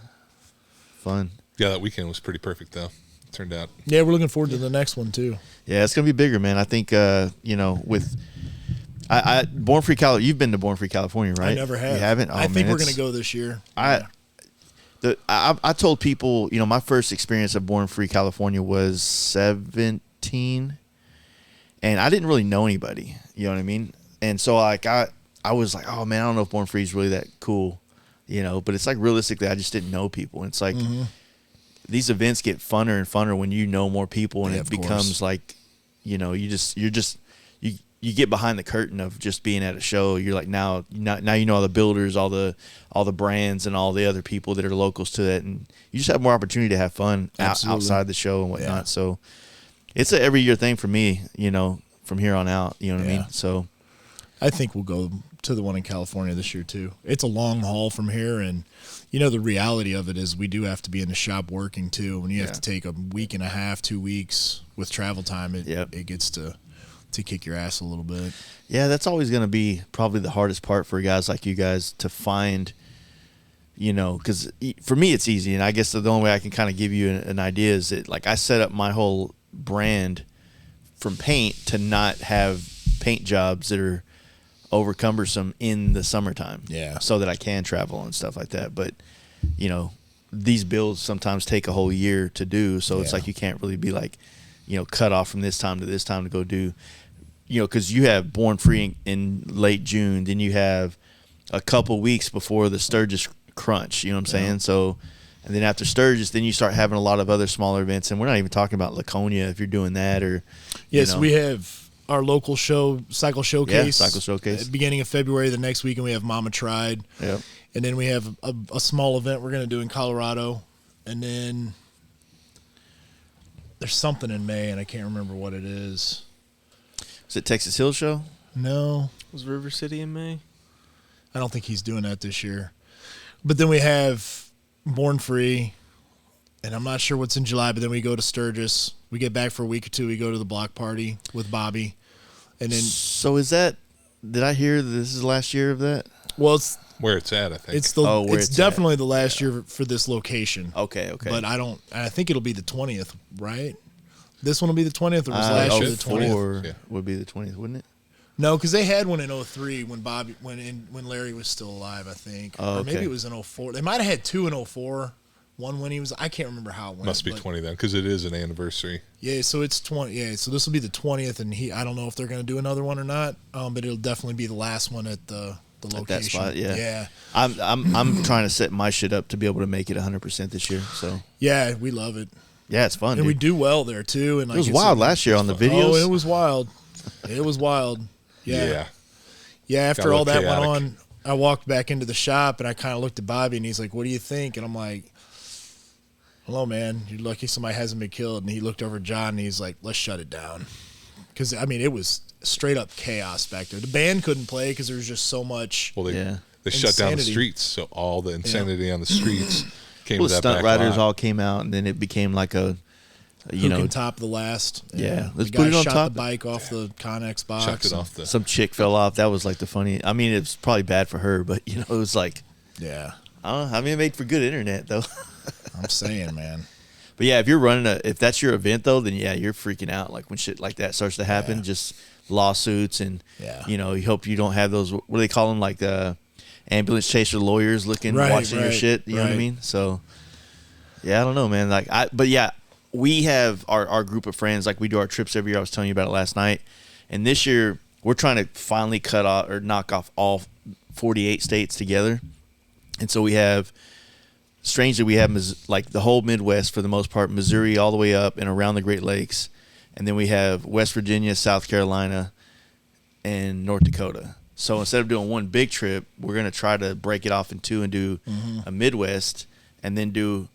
Fun. Yeah, that weekend was pretty perfect though. It turned out. Yeah, we're looking forward to the next one too. Yeah, it's gonna be bigger, man. I think with Born Free California. You've been to Born Free California, right? I never have. You haven't? Oh, I think we're gonna go this year. I told people, my first experience of Born Free California was 17, and I didn't really know anybody. You know what I mean? And so like I was like, oh man, I don't know if Born Free is really that cool, But it's like realistically, I just didn't know people. And it's like these events get funner and funner when you know more people, and it becomes like, you get behind the curtain of just being at a show. You're like now you know all the builders, all the brands, and all the other people that are locals to it, and you just have more opportunity to have fun outside the show and whatnot. Yeah. So it's a every year thing for me, from here on out. You know what I mean? So I think we'll go to the one in California this year too. It's a long haul from here, and the reality of it is we do have to be in the shop working too. When you have to take a week and a half, 2 weeks with travel time, it gets to kick your ass a little bit. Yeah, that's always going to be probably the hardest part for guys like you guys to find, because for me it's easy, and I guess the only way I can kind of give you an idea is that like I set up my whole brand from paint to not have paint jobs that are over cumbersome in the summertime. Yeah. So that I can travel and stuff like that. But, these builds sometimes take a whole year to do, so it's like you can't really be like, cut off from this time to this time to go do, because you have Born Free in late June, then you have a couple weeks before the Sturgis Crunch, you know what I'm saying? So, and then after Sturgis, then you start having a lot of other smaller events, and we're not even talking about Laconia if you're doing that or. Yes, we have our local show, Cycle Showcase. Yeah, Cycle Showcase. At the beginning of February, the next weekend we have Mama Tried. Yep. And then we have a small event we're going to do in Colorado, and then there's something in May, and I can't remember what it is. Is it Texas Hill Show? No. Was River City in May? I don't think he's doing that this year. But then we have Born Free, and I'm not sure what's in July, but then we go to Sturgis. We get back for a week or two. We go to the block party with Bobby. And then, so did I hear that this is the last year of that? Well, it's where it's at, I think. It's definitely the last year for this location. Okay. But I think it'll be the 20th, right? This one will be the 20th, or was last year the 20th? Yeah. Would be the 20th, wouldn't it? No, because they had one in 03 when Larry was still alive, I think. Oh, or maybe it was in 04. They might have had two in 04. One when he was, I can't remember how it went. Must be 20 then, because it is an anniversary. Yeah, so it's 20. Yeah, so this will be the 20th, and I don't know if they're going to do another one or not. But it'll definitely be the last one at the location. At that spot, yeah. Yeah. I'm trying to set my shit up to be able to make it 100% this year. So yeah, we love it. Yeah, it's fun. And dude. we do well there too. And it was wild last year on the videos. Oh, it was wild. It was wild. Yeah. Yeah. After all that went on, I walked back into the shop and I kind of looked at Bobby and he's like, "What do you think?" And I'm like, "Hello, man. You're lucky somebody hasn't been killed." And he looked over at John and he's like, "Let's shut it down." Because, I mean, it was straight up chaos back there. The band couldn't play because there was just so much. Well, they shut down the streets, so all the insanity on the streets came to that stunt back riders lot. all came out, and then it became like a, top of the last. Yeah, let's put it on top. The bike off the Connex box. Chucked it off some chick fell off. That was like the funny. I mean, it was probably bad for her, but it was like, yeah. I don't know. I mean, it made for good internet though. I'm saying, man. But yeah, if you're if that's your event though, then yeah, you're freaking out. Like when shit like that starts to happen, just lawsuits and you hope you don't have those. What do they call them? Like ambulance chaser lawyers watching your shit. You know what I mean? So yeah, I don't know, man. But yeah, we have our group of friends. Like we do our trips every year. I was telling you about it last night, and this year we're trying to finally cut off or knock off all 48 states together, and so we have. Strangely, we have like the whole Midwest for the most part, Missouri all the way up and around the Great Lakes. And then we have West Virginia, South Carolina, and North Dakota. So instead of doing one big trip, we're going to try to break it off in two and do a Midwest and then do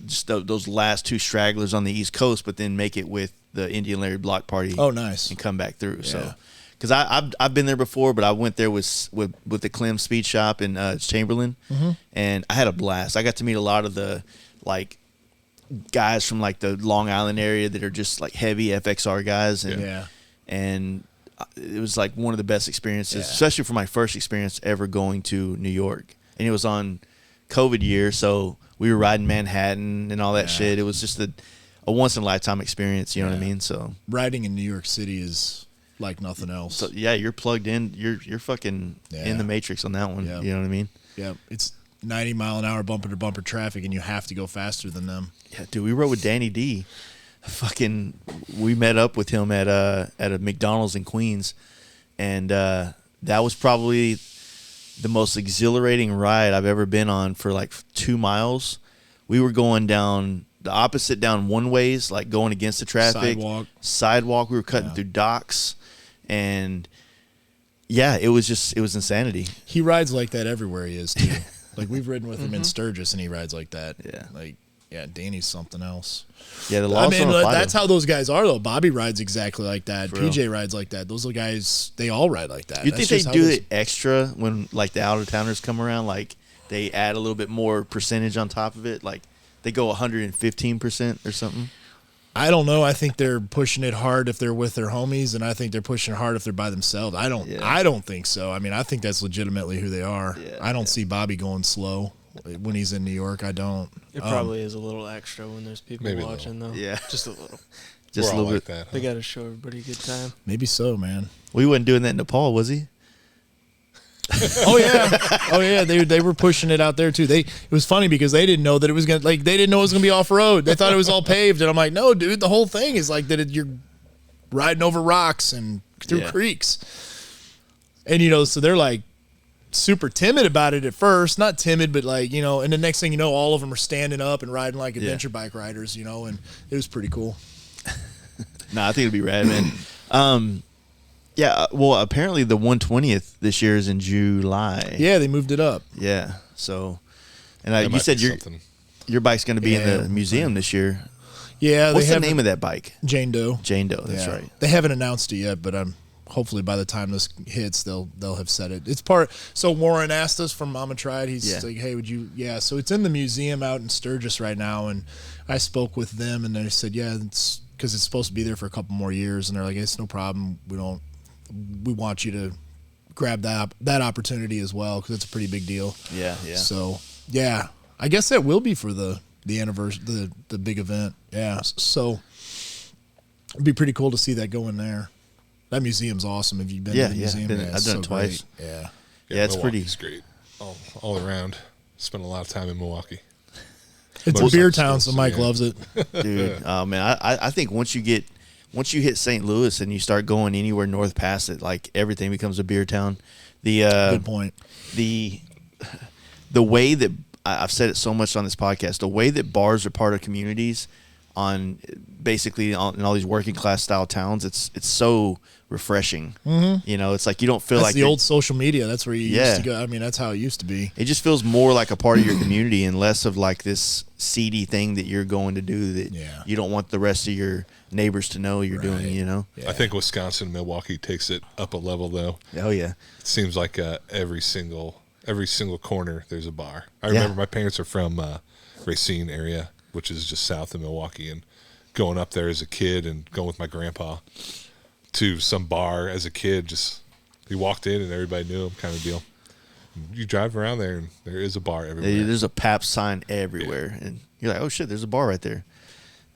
just those last 2 stragglers on the East Coast, but then make it with the Indian Larry Block Party. Oh, nice. And come back through. Yeah. So, because I've been there before, but I went there with the Clem Speed Shop in Chamberlain, and I had a blast. I got to meet a lot of the like guys from like the Long Island area that are just like heavy FXR guys, and it was like one of the best experiences, especially for my first experience ever going to New York, and it was on COVID year, so we were riding Manhattan and all that shit. It was just a once in a lifetime experience. You know what I mean? So riding in New York City is like nothing else. So yeah, you're plugged in. You're fucking in the matrix on that one. Yep. You know what I mean? Yeah, it's 90 mile an hour bumper to bumper traffic, and you have to go faster than them. Yeah, dude, we rode with Danny D. We met up with him at a McDonald's in Queens, and that was probably the most exhilarating ride I've ever been on for like 2 miles. We were going down the opposite down one ways, like going against the traffic. Sidewalk. We were cutting through docks, and it was insanity. He rides like that everywhere he is too. Like we've ridden with him in Sturgis, and he rides like that. Yeah. Like Danny's something else. Yeah, that's how those guys are though. Bobby rides exactly like that. PJ rides like that. Those little guys, they all ride like that. You think they do it extra when like the out of towners come around? Like they add a little bit more percentage on top of it, like they go 115% or something. I don't know. I think they're pushing it hard if they're with their homies, and I think they're pushing it hard if they're by themselves. I don't think so. I mean, I think that's legitimately who they are. Yeah, I don't see Bobby going slow when he's in New York. I don't. It probably is a little extra when there's people watching, though. Yeah, just a little. Just a little bit. That, huh? They got to show everybody a good time. Maybe so, man. Well, he wasn't doing that in Nepal, was he? Oh yeah. They were pushing it out there too. It was funny because they didn't know that it was gonna be off road. They thought it was all paved, and I'm like, no, dude, the whole thing is like that. You're riding over rocks and through creeks, and so they're like super timid about it at first. Not timid, but like and the next thing you know, all of them are standing up and riding like adventure bike riders. And it was pretty cool. Nah, I think it'd be rad, man. Yeah, well, apparently the 120th this year is in July. Yeah, they moved it up. Yeah, so, and you said your bike's going to be in the museum this year. Yeah, what's the name of that bike? Jane Doe. Jane Doe, that's right. They haven't announced it yet, but hopefully by the time this hits, they'll have said it. It's So Warren asked us from Mama Tried. He's like, hey, would you? Yeah, so it's in the museum out in Sturgis right now, and I spoke with them, and they said, it's because it's supposed to be there for a couple more years, and they're like, it's no problem. We want you to grab that opportunity as well because it's a pretty big deal. Yeah. So I guess that will be for the anniversary, the big event. Yeah. So it'd be pretty cool to see that go in there. That museum's awesome. Have you been to the museum? I've done it twice. Great. Yeah, it's pretty. It's great all around. Spent a lot of time in Milwaukee. It's a beer town, so Mike loves it. Dude, oh man, I think once you hit St. Louis and you start going anywhere north past it, like everything becomes a beer town. Good point. The way that I've said it so much on this podcast, the way that bars are part of communities in all these working class style towns, it's so refreshing. Mm-hmm. It's like you don't feel that's like the old social media. That's where you used to go. I mean, that's how it used to be. It just feels more like a part of your community and less of like this seedy thing that you're going to do that you don't want the rest of your neighbors to know you're doing. Yeah. I think Wisconsin, Milwaukee takes it up a level though. Oh yeah, it seems like every single corner there's a bar. I remember my parents are from Racine area, which is just south of Milwaukee, and going up there as a kid and going with my grandpa to some bar as a kid, just he walked in and everybody knew him kind of deal. You drive around there and there is a bar everywhere. There's a Pabst sign everywhere, and you're like, oh shit, there's a bar right there.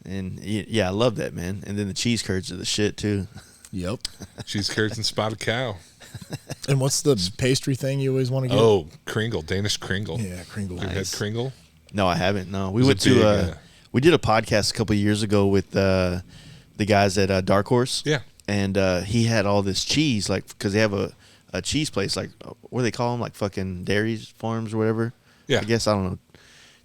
And I love that, man. And then the cheese curds are the shit too. Yep. Cheese curds and spotted cow. And what's the pastry thing you always want to get? Oh, Kringle, Danish Kringle. Yeah, Kringle. You had Kringle? No, I haven't. No, we went to we did a podcast a couple of years ago with the guys at Dark Horse. Yeah, and he had all this cheese, like because they have a cheese place, like what do they call them, like fucking dairies farms or whatever. Yeah, I guess I don't know.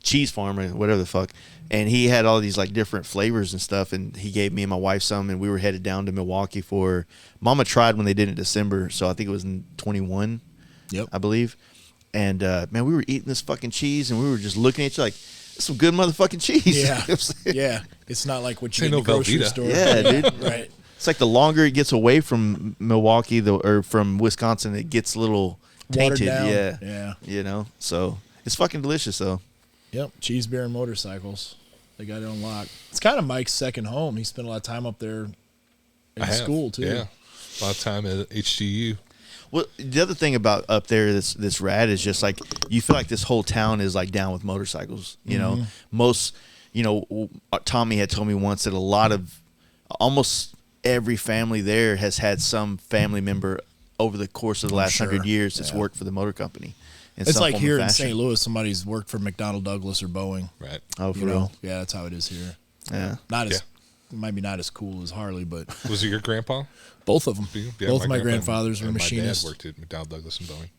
cheese farm or whatever the fuck. And he had all these like different flavors and stuff, and he gave me and my wife some, and we were headed down to Milwaukee for. Mama tried when they did it in December, so I think it was in 21. Yep, I believe. And man, we were eating this fucking cheese, and we were just looking at you like, "It's some good motherfucking cheese." Yeah, yeah. It's not like what you Ain't get in the no grocery Velveeta. store. Yeah, dude. Right. It's like the longer it gets away from Milwaukee, or from Wisconsin, it gets a little Watered tainted. down. Yeah, Yeah. you know. So it's fucking delicious, though. Yep. Cheese, beer, and motorcycles. They got it on lock. It's kind of Mike's second home. He spent a lot of time up there in school too. Yeah, a lot of time at HTU. Well, the other thing about up there that's rad is just like you feel like this whole town is like down with motorcycles. You know, most, you know, Tommy had told me once that almost every family there has had some family member over the course of the last 100 years that's worked for the motor company. It's like here in St. Louis, somebody's worked for McDonnell Douglas or Boeing. Right. Oh, for You real? know? Yeah, that's how it is here. Yeah. Not as maybe not as cool as Harley, but Was it your grandpa? both of them. Yeah, Both my grandpa grandfathers were and machinists. My dad worked at McDonnell Douglas and Boeing.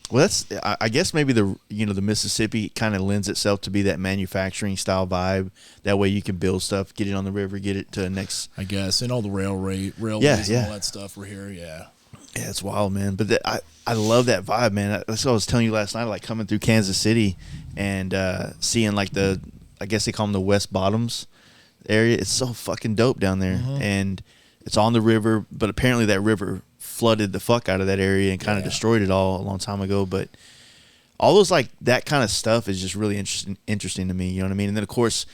Well, that's I guess maybe the Mississippi kind of lends itself to be that manufacturing style vibe. That way you can build stuff, get it on the river, get it to the next. I guess, and all the railways Yeah. and all that stuff were here. Yeah. Yeah, it's wild, man. But I love that vibe, man. That's what I was telling you last night. Like coming through Kansas City and seeing like I guess they call them the West Bottoms area. It's so fucking dope down there, and it's on the river. But apparently that river flooded the fuck out of that area and kind of destroyed it all a long time ago. But all those like that kind of stuff is just really interesting to me. You know what I mean? And then of course,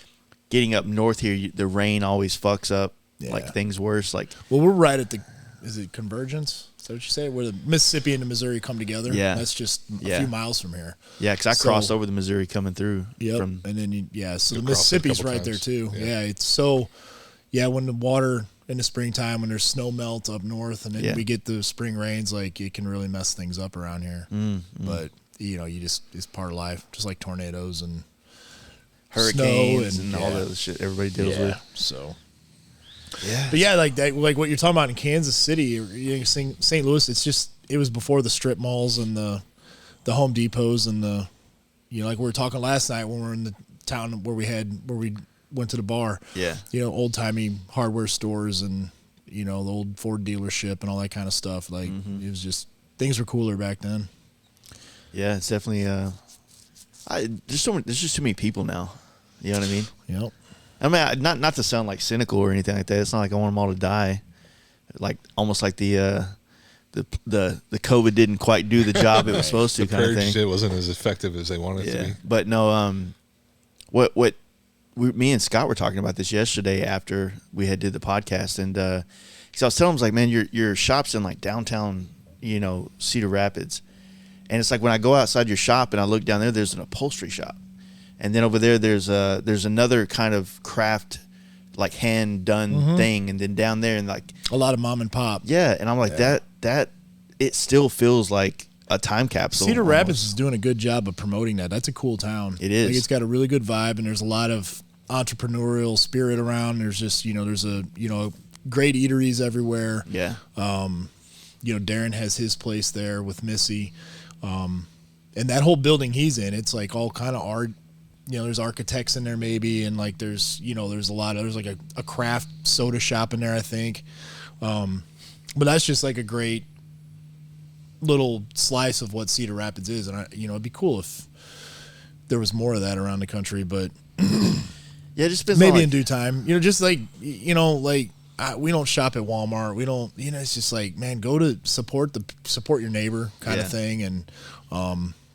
getting up north here, the rain always fucks up like things worse. Like, well, we're right at is it Convergence? Is that what you say? Where the Mississippi and the Missouri come together? Yeah. That's just a few miles from here. Yeah, because I crossed over the Missouri coming through. Yep. From, and then, so the crossed it a Mississippi's couple right there times. too. Yeah. Yeah. It's so, when the water in the springtime, when there's snow melt up north and then we get the spring rains, like it can really mess things up around here. But, it's part of life, just like tornadoes and hurricanes snow and all that shit everybody deals with. So. Yeah. But like that, like what you're talking about in Kansas City, or St. Louis, it was before the strip malls and the Home Depots and like we were talking last night when we were in the town where we went to the bar. Yeah. Old timey hardware stores and the old Ford dealership and all that kind of stuff. Like it was just things were cooler back then. Yeah, it's definitely there's just too many people now. You know what I mean? Yep. I mean, not to sound like cynical or anything like that. It's not like I want them all to die. Like almost like the COVID didn't quite do the job it was supposed to, The kind of purge thing. shit wasn't as effective as they wanted it to be. But no, me and Scott were talking about this yesterday after we had did the podcast, and because I was telling him, I was like, man, your shop's in like downtown, Cedar Rapids, and it's like when I go outside your shop and I look down there, there's an upholstery shop. And then over there, there's another kind of craft, like hand done thing, and then down there, and like A lot of mom and pop. yeah, and I'm like that it still feels like a time capsule. Cedar almost. Rapids is doing a good job of promoting that. That's a cool town. It is. Like it's got a really good vibe, and there's a lot of entrepreneurial spirit around. There's just there's great eateries everywhere. Yeah. Darren has his place there with Missy, and that whole building he's in, it's like all kind of art. There's architects in there maybe, and like there's there's like a craft soda shop in there, I think. But that's just like a great little slice of what Cedar Rapids is, and it'd be cool if there was more of that around the country, but Yeah, it just depends maybe on, in due time. Just like we don't shop at Walmart. We don't. It's just like, man, go to support your neighbor kind of thing, and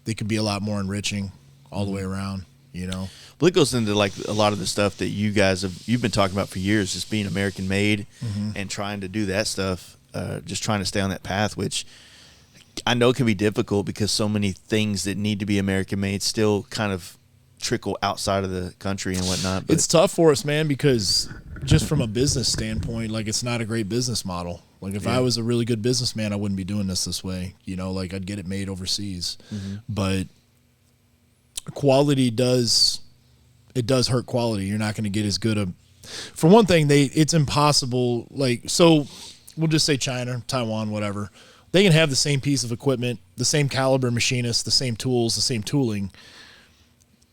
they could be a lot more enriching all the way around. Well, it goes into like a lot of the stuff that you've been talking about for years, just being American made and trying to do that stuff, just trying to stay on that path, which I know can be difficult because so many things that need to be American made still kind of trickle outside of the country and whatnot. But It's tough for us, man, because just from a business standpoint, like it's not a great business model. Like if I was a really good businessman, I wouldn't be doing this way. Like I'd get it made overseas, but quality does hurt quality. You're not going to get as good for one thing, it's impossible. Like, so we'll just say China, Taiwan, whatever. They can have the same piece of equipment, the same caliber machinist, the same tools, the same tooling.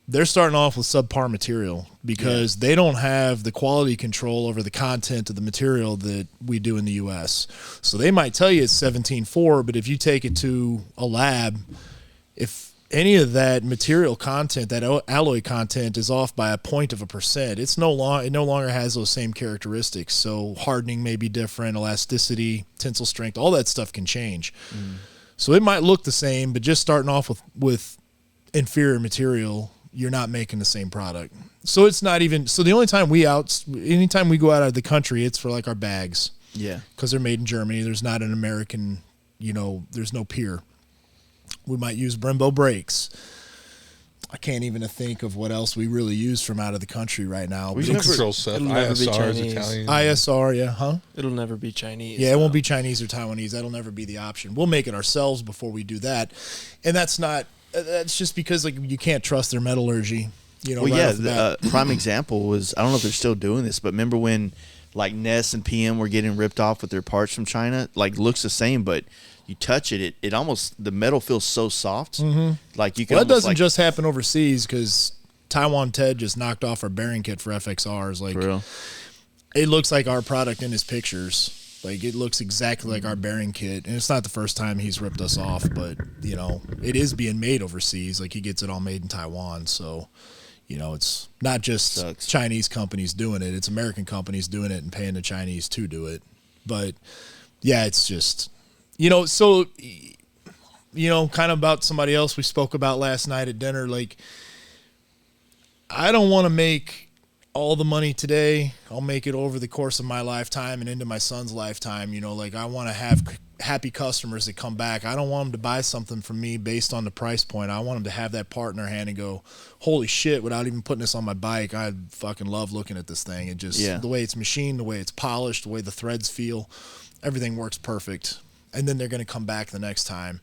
they're starting off with subpar material because they don't have the quality control over the content of the material that we do in the U.S. So they might tell you it's 17.4, but if you take it to a lab, if any of that material content, that alloy content is off by 0.1%, it no longer has those same characteristics. So hardening may be different, elasticity, tensile strength, all that stuff can change. So it might look the same, but just starting off with inferior material, you're not making the same product. So it's not even, so the only time anytime we go out of the country, it's for like our bags. Yeah. Because they're made in Germany. There's not an American, there's no peer. We might use Brembo brakes. I can't even think of what else we really use from out of the country right now. We can control stuff. It'll never be ISR is Chinese. Italian. ISR, yeah, huh? It'll never be Chinese. Yeah, it won't be Chinese or Taiwanese. That'll never be the option. We'll make it ourselves before we do that. And that's just because like you can't trust their metallurgy. Well, yeah, the prime example was, I don't know if they're still doing this, but remember when like Ness and PM were getting ripped off with their parts from China? Like looks the same, but you touch it almost, the metal feels so soft. Like you can. Well, that doesn't just happen overseas because Taiwan Ted just knocked off our bearing kit for FXRs. Like, for real? It looks like our product in his pictures. Like it looks exactly like our bearing kit, and it's not the first time he's ripped us off. But it is being made overseas. Like he gets it all made in Taiwan, so it's not just Chinese companies doing it; it's American companies doing it and paying the Chinese to do it. But yeah, it's just so kind of about somebody else we spoke about last night at dinner. Like I don't want to make all the money today. I'll make it over the course of my lifetime and into my son's lifetime. Like I want to have happy customers that come back. I don't want them to buy something from me based on the price point. I want them to have that part in their hand and go, holy shit, without even putting this on my bike. I fucking love looking at this thing. It just, the way it's machined, the way it's polished, the way the threads feel, everything works perfect. And then they're going to come back the next time.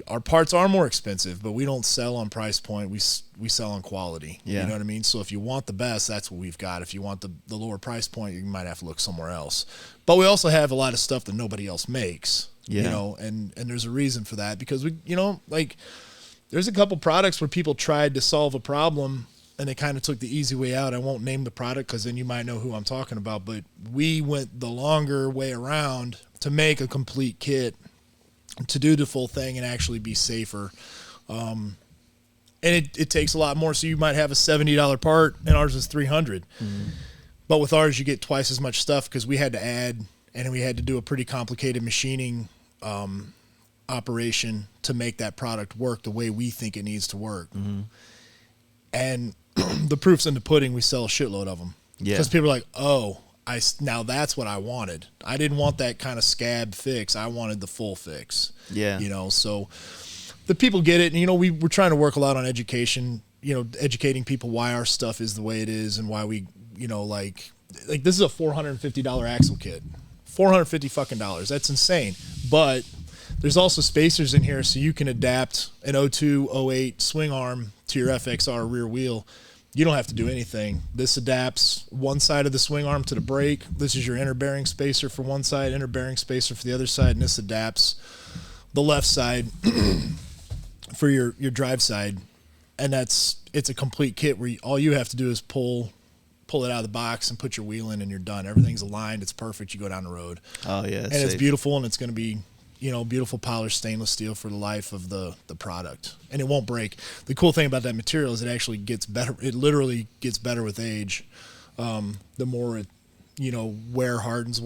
Our parts are more expensive, but we don't sell on price point. We sell on quality. Yeah. You know what I mean? So if you want the best, that's what we've got. If you want the lower price point, you might have to look somewhere else. But we also have a lot of stuff that nobody else makes. Yeah. And there's a reason for that because we, like there's a couple products where people tried to solve a problem and they kind of took the easy way out. I won't name the product because then you might know who I'm talking about, but we went the longer way around to make a complete kit, to do the full thing and actually be safer. And it takes a lot more. So you might have a $70 part and ours is $300. But with ours, you get twice as much stuff because we had to add, and we had to do a pretty complicated machining operation to make that product work the way we think it needs to work. And the proof's in the pudding. We sell a shitload of them. Because people are like, oh, now that's what I wanted. I didn't want that kind of scab fix. I wanted the full fix. Yeah. So the people get it. And, we're trying to work a lot on education, educating people why our stuff is the way it is and why we, like this is a $450 axle kit. $450 fucking dollars. That's insane. But there's also spacers in here so you can adapt an 02, 08 swing arm to your FXR rear wheel. You don't have to do anything. This adapts one side of the swing arm to the brake. This is your inner bearing spacer for one side, inner bearing spacer for the other side, and this adapts the left side for your drive side. And it's a complete kit where all you have to do is pull it out of the box and put your wheel in and you're done. Everything's aligned. It's perfect. You go down the road. Oh, yeah. And it's beautiful, and it's going to be beautiful polished stainless steel for the life of the product, and it won't break. The cool thing about that material is it actually gets better. It literally gets better with age. The more it, work hardens,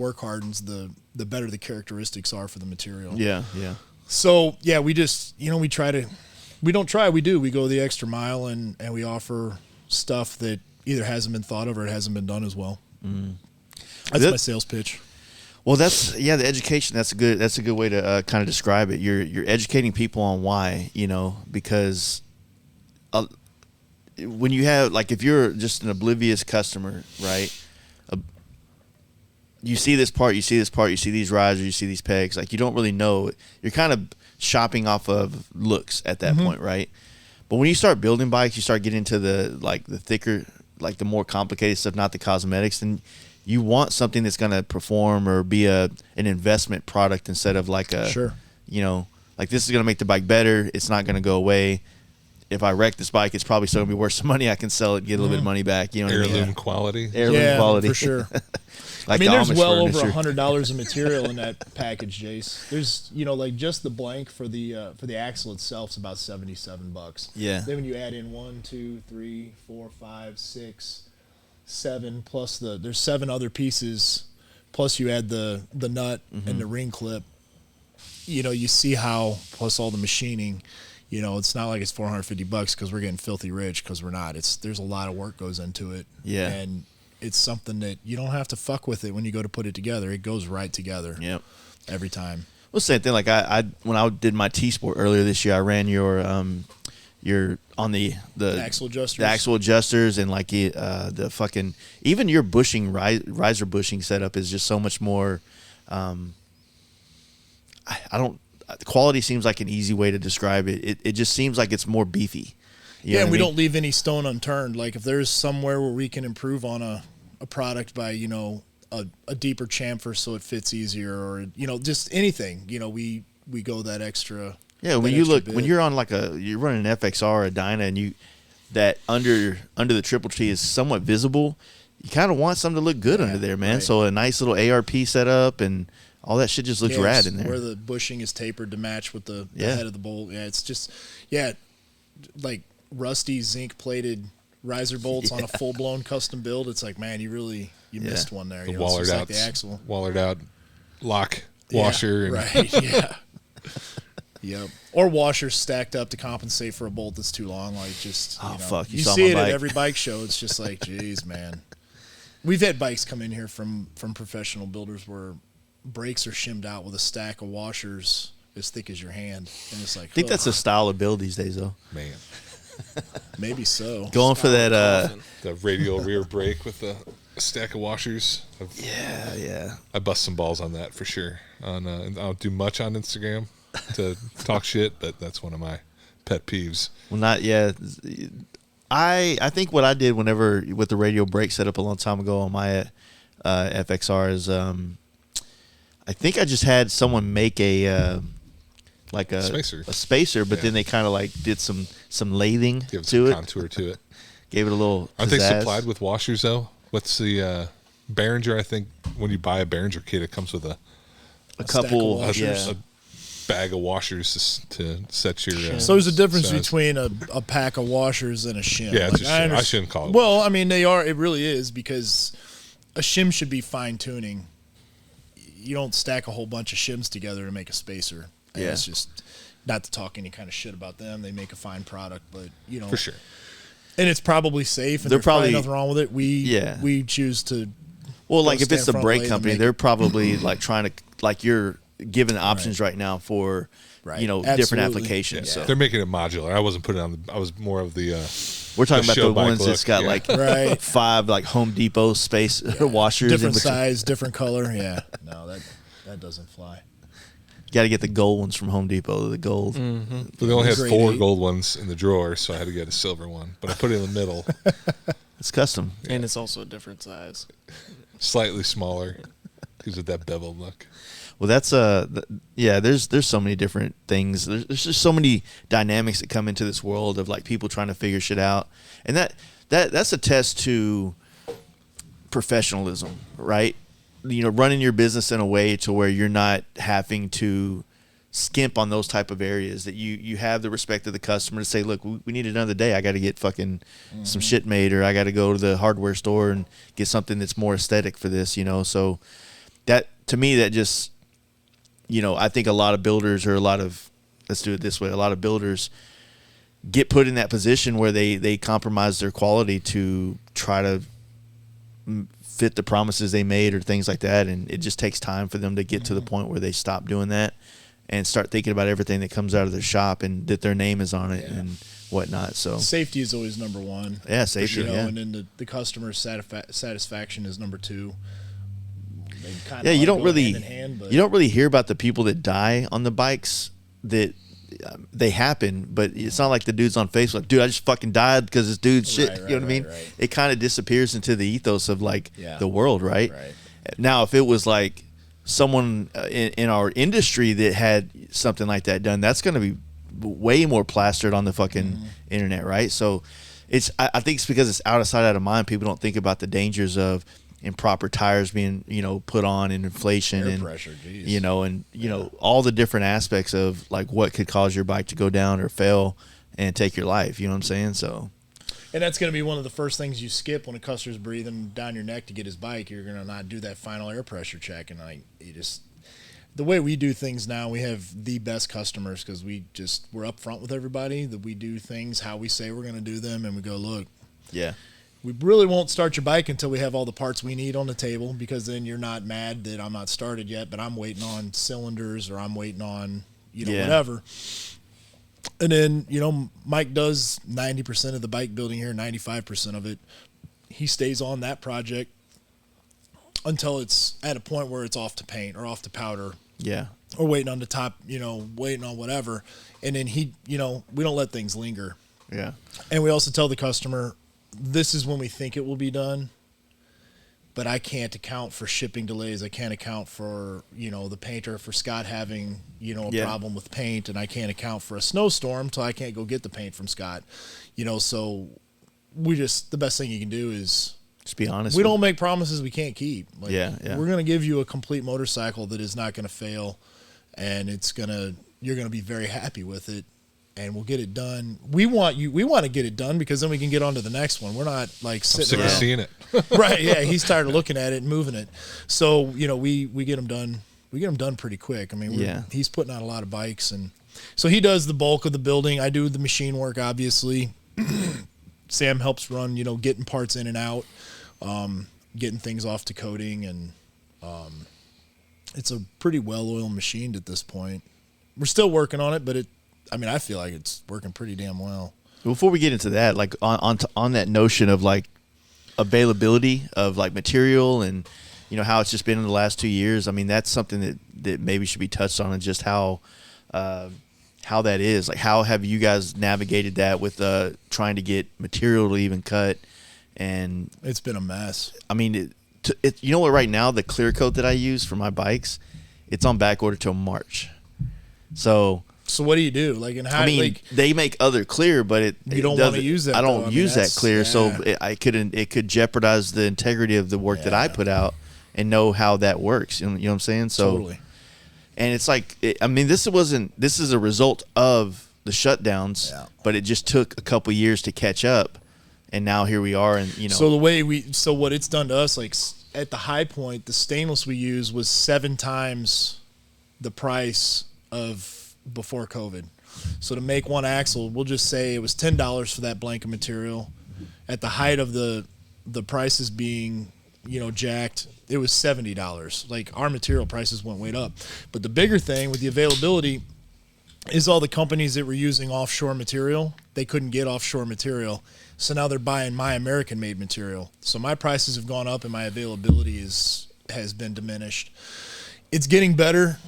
the better the characteristics are for the material. Yeah. So yeah, we just, we do. We go the extra mile and we offer stuff that either hasn't been thought of or it hasn't been done as well. That's my sales pitch. Well, the education. That's a good way to kind of describe it. You're educating people on why, because when you have, like, if you're just an oblivious customer, right? You see this part, you see these risers, you see these pegs. Like, you don't really know. You're kind of shopping off of looks at that point, right? But when you start building bikes, you start getting into the thicker, like the more complicated stuff, not the cosmetics, then you want something that's going to perform or be an investment product instead of like a, like this is going to make the bike better. It's not going to go away. if I wreck this bike, it's probably still gonna be worth some money. I can sell it, and get a little bit of money back. You know, what I mean? Heirloom quality. Heirloom quality for sure. Like I mean, there's Amish well furniture. over $100 of material in that package, Jace. There's, like just the blank for the axle itself is about $77. Yeah. Then when you add in 1, 2, 3, 4, 5, 6, 7, plus there's 7 other pieces, plus you add the nut and the ring clip. You see how, plus all the machining. It's not like it's $450 because we're getting filthy rich, because we're not. There's a lot of work goes into it. Yeah. And it's something that you don't have to fuck with it when you go to put it together. It goes right together. Yep. Every time. Well, same thing. Like I when I did my T-Sport earlier this year, I ran your on the Axle adjusters. The axle adjusters, and like the fucking, even your bushing riser bushing setup is just so much more. I don't. The quality seems like an easy way to describe it. It just seems like it's more beefy. You know And what we I mean? don't leave any stone unturned. Like if there's somewhere where we can improve on a product by, a deeper chamfer so it fits easier, or, just anything, we go that extra. Yeah, when you're on you're running an FXR, a Dyna, and that under the Triple T is somewhat visible, you kind of want something to look good under there, man. Right. So a nice little ARP setup and all that shit just looks rad in there. Where the bushing is tapered to match with the head of the bolt. Yeah, it's just, like rusty zinc plated riser bolts on a full blown custom build. It's like, man, you missed one there. The Wallered out, like the axle. Wallered out lock washer. Right, yeah. Yep. Or washers stacked up to compensate for a bolt that's too long. Like just, fuck, you saw see my it bike. at every bike show. It's just like, geez, man. We've had bikes come in here from professional builders where brakes are shimmed out with a stack of washers as thick as your hand, and it's like, I think that's a style of build these days, though. Man, maybe so. Going for that, the radial rear brake with the stack of washers. yeah. I bust some balls on that for sure. I don't do much on Instagram to talk shit, but that's one of my pet peeves. Well, I think what I did whenever with the radial brake setup a long time ago on my FXR is I think I just had someone make a spacer, but then they kind of like did some lathing Give to it, contour to it. Gave it a little. Aren't they pizzazz. supplied with washers though? What's the Behringer? I think when you buy a Behringer kit, it comes with a couple a bag of washers to set your. So there's a difference size. between a pack of washers and a shim. Yeah, it's like, a shim. I shouldn't call it. Well, I mean, they are. It really is, because a shim should be fine tuning. You don't stack a whole bunch of shims together to make a spacer. And it's just, not to talk any kind of shit about them. They make a fine product, but for sure. And it's probably safe, and They're there's probably probably nothing wrong with it. We choose to. Well, like if it's the stand front brake lathe company, and they're probably like trying to, like you're given options right now for different Absolutely. applications. Yeah. So They're making it modular. I wasn't putting it on. I was more of the. we're talking about show the ones bike that's look, got like Right. 5 like Home Depot space washers. different in between. size, different color. Yeah, no, that doesn't fly. You got to get the gold ones from Home Depot. The gold. But they only had Grade 4 8. gold ones in the drawer, so I had to get a silver one. But I put it in the middle, It's custom. And it's also a different size. slightly smaller, gives it that beveled look. Well, that's There's so many different things. There's just so many dynamics that come into this world of like people trying to figure shit out, and that's a test to professionalism, right? Running your business in a way to where you're not having to skimp on those type of areas, that you have the respect of the customer to say, look, we need another day. I got to get fucking some shit made, or I got to go to the hardware store and get something that's more aesthetic for this, So that, to me, that just, I think a lot of builders let's do it this way. A lot of builders get put in that position where they compromise their quality to try to fit the promises they made or things like that, and it just takes time for them to get to the point where they stop doing that and start thinking about everything that comes out of their shop and that their name is on it and whatnot. So safety is always number one. Yeah, safety. And then the customer's satisfaction is number 2. They kind Yeah, of you don't go really hand in hand, but you don't really hear about the people that die on the bikes. That they happen, but it's not like the dude's on Facebook, like, dude, I just fucking died because this dude's shit. Right, you know what I mean? right. It kind of disappears into the ethos of like the world, right? Right. Now, if it was like someone in our industry that had something like that done, that's going to be way more plastered on the fucking internet, right? So I think it's because it's out of sight, out of mind. People don't think about the dangers of improper tires being, put on, and inflation, Air and pressure, geez. all the different aspects of like what could cause your bike to go down or fail and take your life. You know what I'm saying? So. And that's going to be one of the first things you skip when a customer's breathing down your neck to get his bike. You're going to not do that final air pressure check. And the way we do things now, we have the best customers because we're upfront with everybody, that we do things how we say we're going to do them. And we go, look, yeah, we really won't start your bike until we have all the parts we need on the table, because then you're not mad that I'm not started yet, but I'm waiting on cylinders, or I'm waiting on, whatever. And then, Mike does 90% of the bike building here, 95% of it. He stays on that project until it's at a point where it's off to paint or off to powder. Yeah. Or waiting on the top, waiting on whatever. And then we don't let things linger. Yeah. And we also tell the customer, this is when we think it will be done, but I can't account for shipping delays. I can't account for, the painter, for Scott having, a problem with paint, and I can't account for a snowstorm till I can't go get the paint from Scott. So the best thing you can do is just be honest. We don't make promises we can't keep. Yeah. We're going to give you a complete motorcycle that is not going to fail, and you're going to be very happy with it. And we'll get it done. We want to get it done because then we can get on to the next one. We're not like sitting around. Seeing it. Right, yeah. He's tired of looking at it and moving it. So, we get them done. We get them done pretty quick. I mean, he's putting out a lot of bikes. And so he does the bulk of the building. I do the machine work, obviously. Sam helps run, getting parts in and out, getting things off to coating. And it's a pretty well-oiled machine at this point. We're still working on it, but I feel like it's working pretty damn well. Before we get into that, like on that notion of like availability of like material and how it's just been in the last 2 years. I mean, that's something that maybe should be touched on, and just how that is. Like, how have you guys navigated that with trying to get material to even cut? And it's been a mess. I mean, you know what? Right now, the clear coat that I use for my bikes, it's on back order till March. So what do you do? Like, and how? They make other clear, but you don't want to use that. I don't use that clear, so it could jeopardize the integrity of the work that I put out, and know how that works. You know what I'm saying? So totally. And it's like, this is a result of the shutdowns, but it just took a couple years to catch up, and now here we are. And so what it's done to us, like at the high point, the stainless we used was 7 times the price of before COVID. So to make one axle, we'll just say it was $10 for that blanket material. At the height of the prices being, jacked, it was $70. Like, our material prices went way up. But the bigger thing with the availability is all the companies that were using offshore material, they couldn't get offshore material. So now they're buying my American-made material. So my prices have gone up and my availability has been diminished. It's getting better.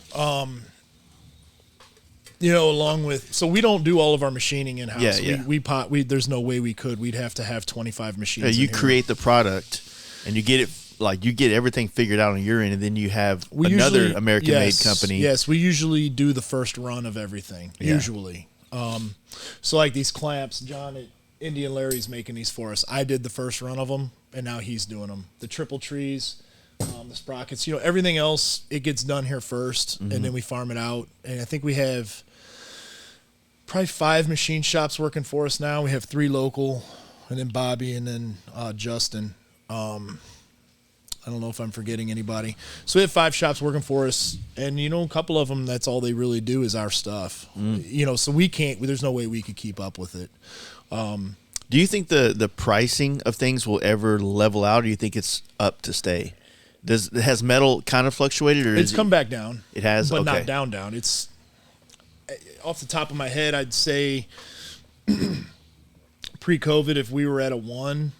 Along with, so we don't do all of our machining in house. We there's no way we could. We'd have to have 25 machines. You create the product, and you get it, like, you get everything figured out on your end, and then you have another American-made company. Yes, we usually do the first run of everything. Yeah. Usually, so like these clamps, John at Indian Larry's making these for us. I did the first run of them, and now he's doing them. The triple trees. The sprockets, everything else, it gets done here first, and then we farm it out. And I think we have probably 5 machine shops working for us now. We have 3 local, and then Bobby, and then Justin. I don't know if I'm forgetting anybody. So we have 5 shops working for us, and a couple of them, that's all they really do is our stuff. So we can't. There's no way we could keep up with it. Do you think the pricing of things will ever level out, or do you think it's up to stay? Has metal kind of fluctuated, or it's come back down? It has, but not down. It's off the top of my head, I'd say pre-COVID, if we were at a 1,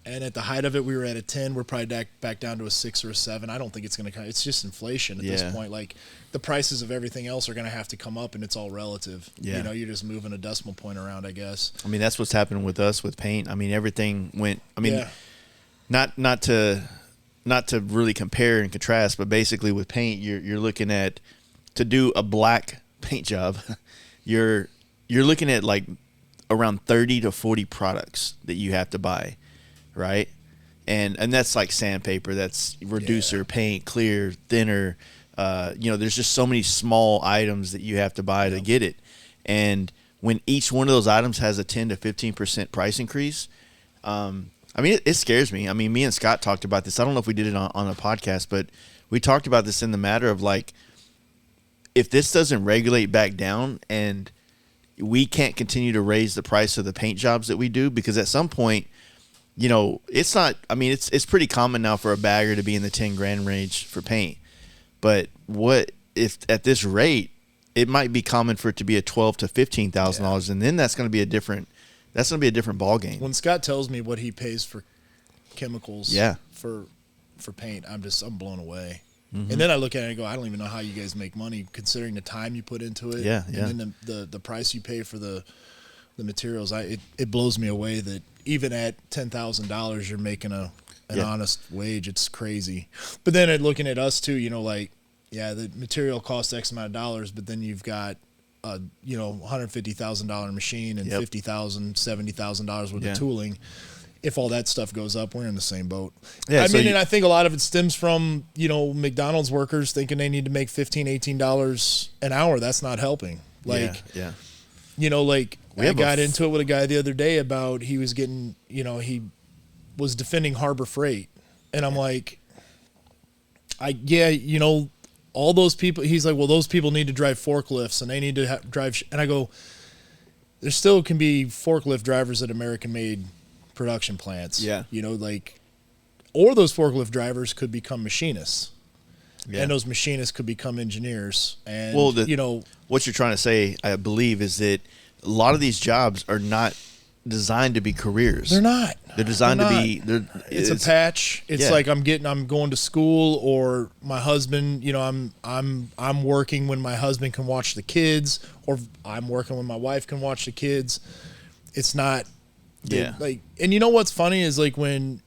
and at the height of it we were at a 10, we're probably back down to a 6 or a 7. I don't think it's going to. It's just inflation at this point. Like, the prices of everything else are going to have to come up, and it's all relative. Yeah. You're just moving a decimal point around, I guess. That's what's happening with us with paint. Everything went. Not to really compare and contrast, but basically with paint, you're looking at, to do a black paint job, you're you're looking at like around 30 to 40 products that you have to buy, right? And that's like sandpaper, that's reducer, paint, clear, thinner. There's just so many small items that you have to buy to get it. And when each one of those items has a 10 to 15% price increase, it scares me. I mean, me and Scott talked about this. I don't know if we did it on a podcast, but we talked about this in the matter of like, if this doesn't regulate back down and we can't continue to raise the price of the paint jobs that we do, because at some point, it's not, it's pretty common now for a bagger to be in the 10 grand range for paint. But what if at this rate, it might be common for it to be a $12,000 to $15,000, and then that's going to be a different ball game. When Scott tells me what he pays for chemicals, for paint, I'm blown away. Mm-hmm. And then I look at it and go, I don't even know how you guys make money considering the time you put into it. Yeah. And then the price you pay for the materials. It blows me away that even at $10,000 you're making an honest wage. It's crazy. But then looking at us too, the material costs X amount of dollars, but then you've got $150,000 machine and $50,000, $70,000 worth of tooling. If all that stuff goes up, we're in the same boat. Yeah, and I think a lot of it stems from, McDonald's workers thinking they need to make $15, $18 an hour. That's not helping. I got into it with a guy the other day about he was getting, he was defending Harbor Freight. And I'm like, all those people, he's like, well, those people need to drive forklifts and they need to drive. And I go, there still can be forklift drivers at American-made production plants. Yeah. Or those forklift drivers could become machinists. Yeah. And those machinists could become engineers. And, what you're trying to say, I believe, is that a lot of these jobs are not designed to be careers. They're not. They're designed to be. It's a patch. It's like I'm going to school, or my husband. I'm working when my husband can watch the kids, or I'm working when my wife can watch the kids. It's not. And what's funny is like when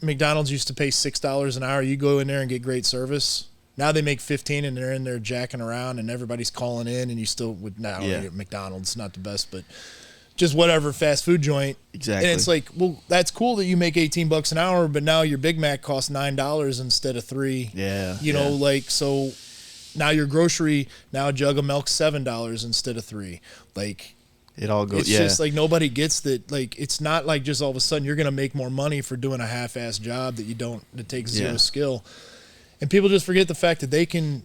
McDonald's used to pay $6 an hour, you go in there and get great service. Now they make $15 and they're in there jacking around and everybody's calling in, and you still would McDonald's, not the best, but just whatever fast food joint. Exactly. And it's like, well, that's cool that you make $18 an hour, but now your Big Mac costs $9 instead of $3. Yeah. So now your grocery, now a jug of milk $7 instead of $3. It all goes. It's just like nobody gets that. Like, it's not like just all of a sudden you're going to make more money for doing a half-assed job that takes zero skill. And people just forget the fact that they can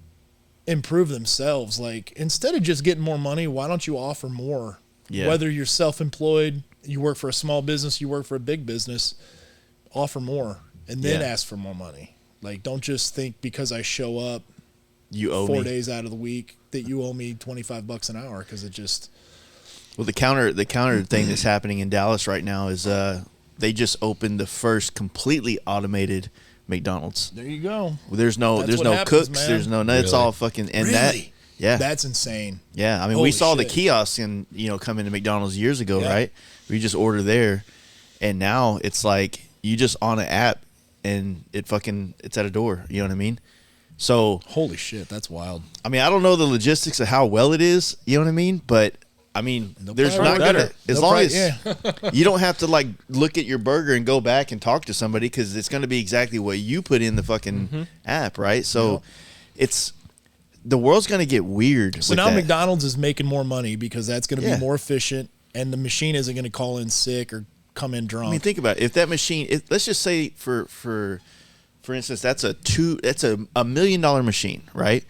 improve themselves. Like, instead of just getting more money, why don't you offer more? Yeah. Whether you're self-employed, you work for a small business, you work for a big business, offer more and then ask for more money. Like, don't just think because I show up you owe 4 days out of the week that you owe me $25 an hour, because it just. Well, the counter thing that's happening in Dallas right now is they just opened the first completely automated McDonald's. There you go. There's no cooks. Man. There's no. Really? It's all fucking and really? That's insane. Yeah, I mean, we saw the kiosks and come into McDonald's years ago, right? We just order there, and now it's like you just on an app and it's at a door. You know what I mean? So holy shit, that's wild. I mean, I don't know the logistics of how well it is. You know what I mean? But I mean, there's not gonna you don't have to like look at your burger and go back and talk to somebody, because it's going to be exactly what you put in the fucking app, right? So it's the world's going to get weird. So now McDonald's is making more money because that's going to be more efficient, and the machine isn't going to call in sick or come in drunk. I mean, think about it. If that machine, let's just say for instance, that's a $1 million machine, right?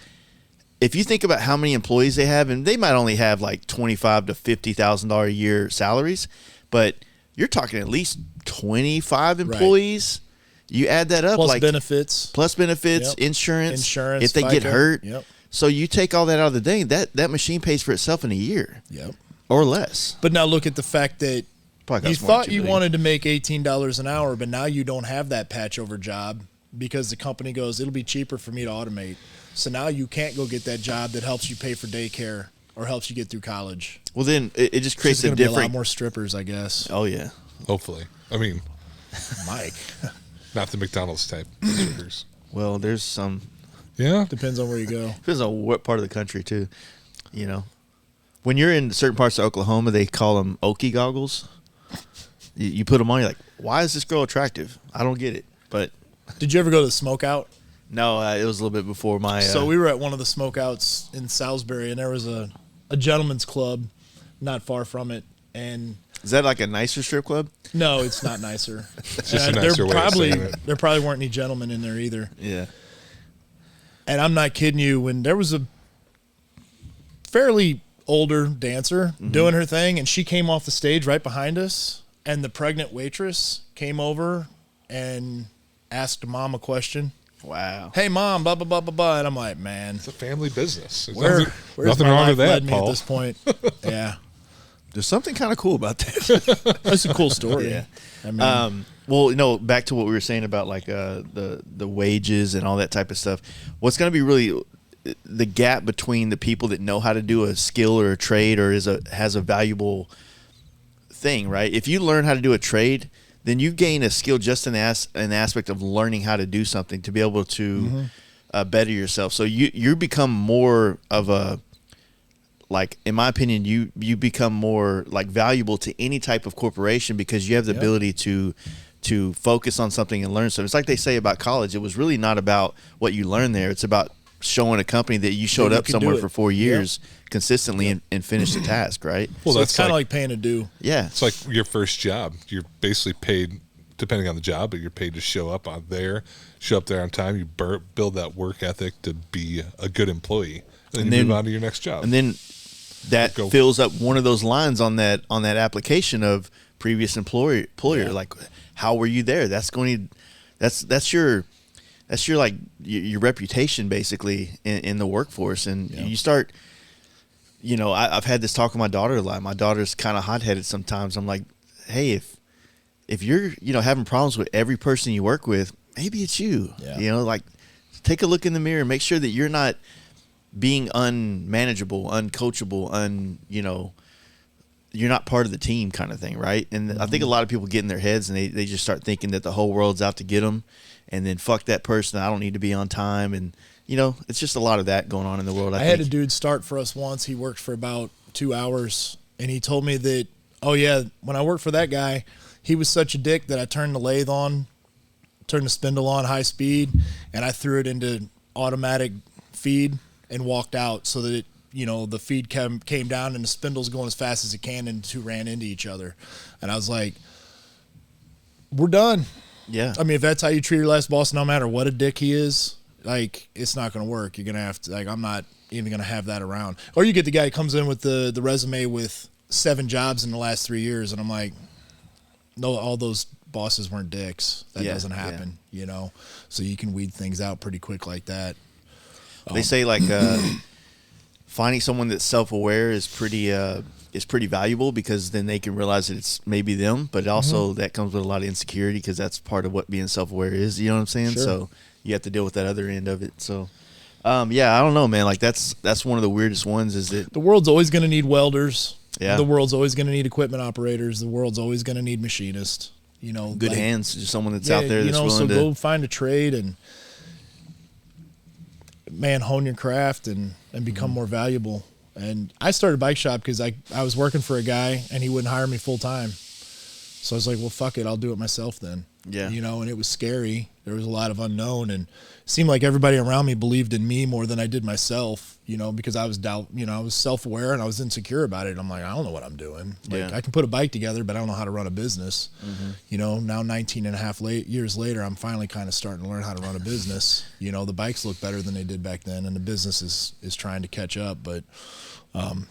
If you think about how many employees they have, and they might only have like $25,000 to $50,000 a year salaries, but you're talking at least 25 employees. Right. You add that up, plus benefits, insurance. If they get hurt, so you take all that out of the thing, that machine pays for itself in a year, or less. But now look at the fact that you thought you wanted to make $18 an hour, but now you don't have that patch over job because the company goes, it'll be cheaper for me to automate. So now you can't go get that job that helps you pay for daycare or helps you get through college. Well, then it just creates a different. Be a lot more strippers, I guess. Oh yeah, hopefully. I mean, Mike, not the McDonald's type strippers. Well, there's some. Yeah, depends on where you go. Depends on what part of the country too. When you're in certain parts of Oklahoma, they call them Okie goggles. You put them on, you're like, why is this girl attractive? I don't get it. But Did you ever go to the smokeout? no, it was a little bit before my. So we were at one of the smokeouts in Salisbury, and there was a gentleman's club not far from it. And is that like a nicer strip club? no, it's not nicer. It's just a nicer way of saying it. There probably weren't any gentlemen in there either. Yeah. And I'm not kidding you. When there was a fairly older dancer doing her thing, and she came off the stage right behind us, and the pregnant waitress came over and asked mom a question. Wow. Hey, mom, blah, blah, blah, blah, blah. And I'm like, man, It's a family business. where's nothing my wrong life with that, led me at Paul. this point? Yeah. There's something kind of cool about that. That's a cool story. Yeah. I mean, Well, back to what we were saying about like the wages and all that type of stuff. What's going to be really the gap between the people that know how to do a skill or a trade or has a valuable thing, right? If you learn how to do a trade, then you gain a skill just in an aspect of learning how to do something to be able to better yourself. So you become more of a, like, in my opinion, you become more like valuable to any type of corporation because you have the ability to focus on something and learn something. It's like they say about college. It was really not about what you learned there. It's about showing a company that you showed up somewhere for 4 years consistently and finished the task, right? well, so it's kind of like paying a due. Yeah. It's like your first job. You're basically paid, depending on the job, but you're paid to show up show up there on time. You build that work ethic to be a good employee, and then you move on to your next job. And then that fills up one of those lines on that application of previous employer. Like, how were you there? That's your like your reputation basically in the workforce. And you start, I've had this talk with my daughter a lot. My daughter's kind of hot-headed sometimes. I'm like, hey, if you're having problems with every person you work with, maybe it's you. Like, take a look in the mirror and make sure that you're not being unmanageable, uncoachable, you're not part of the team kind of thing, right? And I think a lot of people get in their heads and they just start thinking that the whole world's out to get them, and then fuck that person, I don't need to be on time. And, it's just a lot of that going on in the world. I had a dude start for us once. He worked for about 2 hours, and he told me that, oh, yeah, when I worked for that guy, he was such a dick that I turned the spindle on high speed, and I threw it into automatic feed and walked out so that the feed came down and the spindle's going as fast as it can, and the two ran into each other. And I was like, we're done. Yeah. I mean, if that's how you treat your last boss, no matter what a dick he is, like, it's not going to work. You're going to have to, like, I'm not even going to have that around. Or you get the guy who comes in with the resume with 7 jobs in the last 3 years, and I'm like, no, all those bosses weren't dicks. That doesn't happen, So you can weed things out pretty quick like that. They say, like, finding someone that's self-aware is pretty valuable, because then they can realize that it's maybe them, but also that comes with a lot of insecurity, because that's part of what being self-aware is. You know what I'm saying? Sure. So you have to deal with that other end of it. So, I don't know, man. Like, that's one of the weirdest ones, is that the world's always going to need welders. Yeah. The world's always going to need equipment operators. The world's always going to need machinists. Good hands, just someone that's out there that's willing so to go find a trade and, man, hone your craft and become more valuable. And I started a bike shop because I was working for a guy and he wouldn't hire me full time. So I was like, well, fuck it, I'll do it myself then. Yeah. And it was scary. There was a lot of unknown, and it seemed like everybody around me believed in me more than I did myself, because I was I was self-aware and I was insecure about it. I'm like, I don't know what I'm doing. Like, I can put a bike together, but I don't know how to run a business. Now 19 and a half years later, I'm finally kind of starting to learn how to run a business. The bikes look better than they did back then, and the business is trying to catch up, but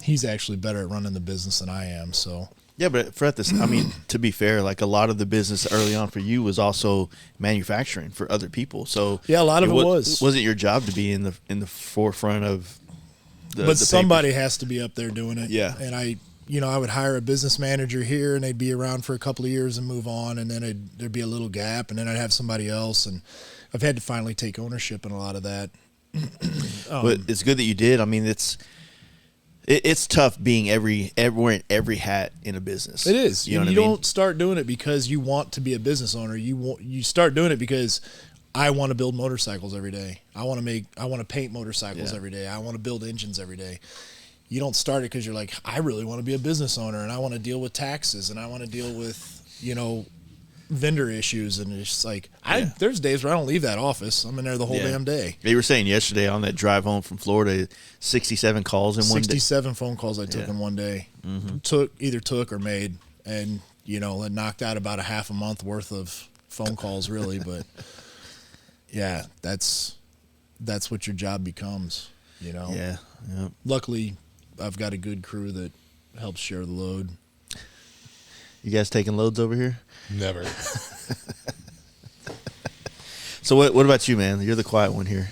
he's actually better at running the business than I am, so. Yeah, but to be fair, like, a lot of the business early on for you was also manufacturing for other people. So yeah, a lot of it was. It wasn't your job to be in the forefront of but somebody has to be up there doing it. Yeah. And I would hire a business manager here, and they'd be around for a couple of years and move on, and then there'd be a little gap, and then I'd have somebody else, and I've had to finally take ownership in a lot of that. But it's good that you did. I mean, it's tough being wearing every hat in a business. It is. You don't start doing it because you want to be a business owner. You start doing it because I want to build motorcycles every day. I want to paint motorcycles every day. I want to build engines every day. you don't start it because you're like, I really want to be a business owner and I want to deal with taxes and I want to deal with, vendor issues. And it's just like, there's days where I don't leave that office. I'm in there the whole damn day. They were saying yesterday on that drive home from Florida, 67 calls in one day. 67 phone calls I took in one day. Either took or made. And, it knocked out about a half a month worth of phone calls really. But yeah, that's what your job becomes, Yeah. Luckily, I've got a good crew that helps share the load. You guys taking loads over here? Never. So what about you, man? You're the quiet one here.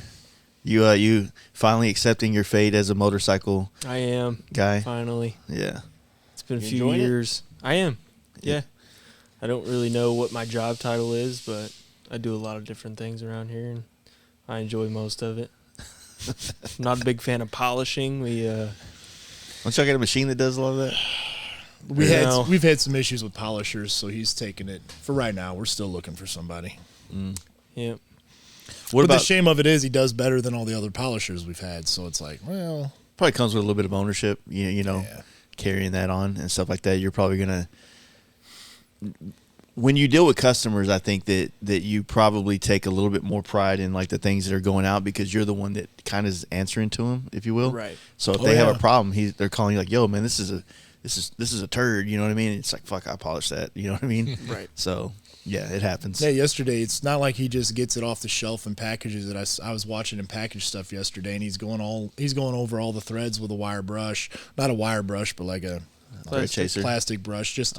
You finally accepting your fate as a motorcycle I am. guy? Finally. Yeah. It's been a few years. I am. Yeah. I don't really know what my job title is, but I do a lot of different things around here, and I enjoy most of it. I'm not a big fan of polishing. Don't y'all get a machine that does a lot of that? We've had some issues with polishers, so he's taking it. For right now, we're still looking for somebody. Yeah. But the shame of it is he does better than all the other polishers we've had, so it's like, well. Probably comes with a little bit of ownership, carrying that on and stuff like that. You're probably going to. When you deal with customers, I think that you probably take a little bit more pride in like the things that are going out because you're the one that kind of is answering to them, if you will. Right. So if they have a problem, they're calling you like, "Yo, man, this is a turd." You know what I mean? It's like, "Fuck, I polished that." You know what I mean? Right. So yeah, it happens. Yeah. Yesterday, it's not like he just gets it off the shelf and packages it. I was watching him package stuff yesterday, and he's going over all the threads with a wire brush, not a wire brush, but like a plastic brush, just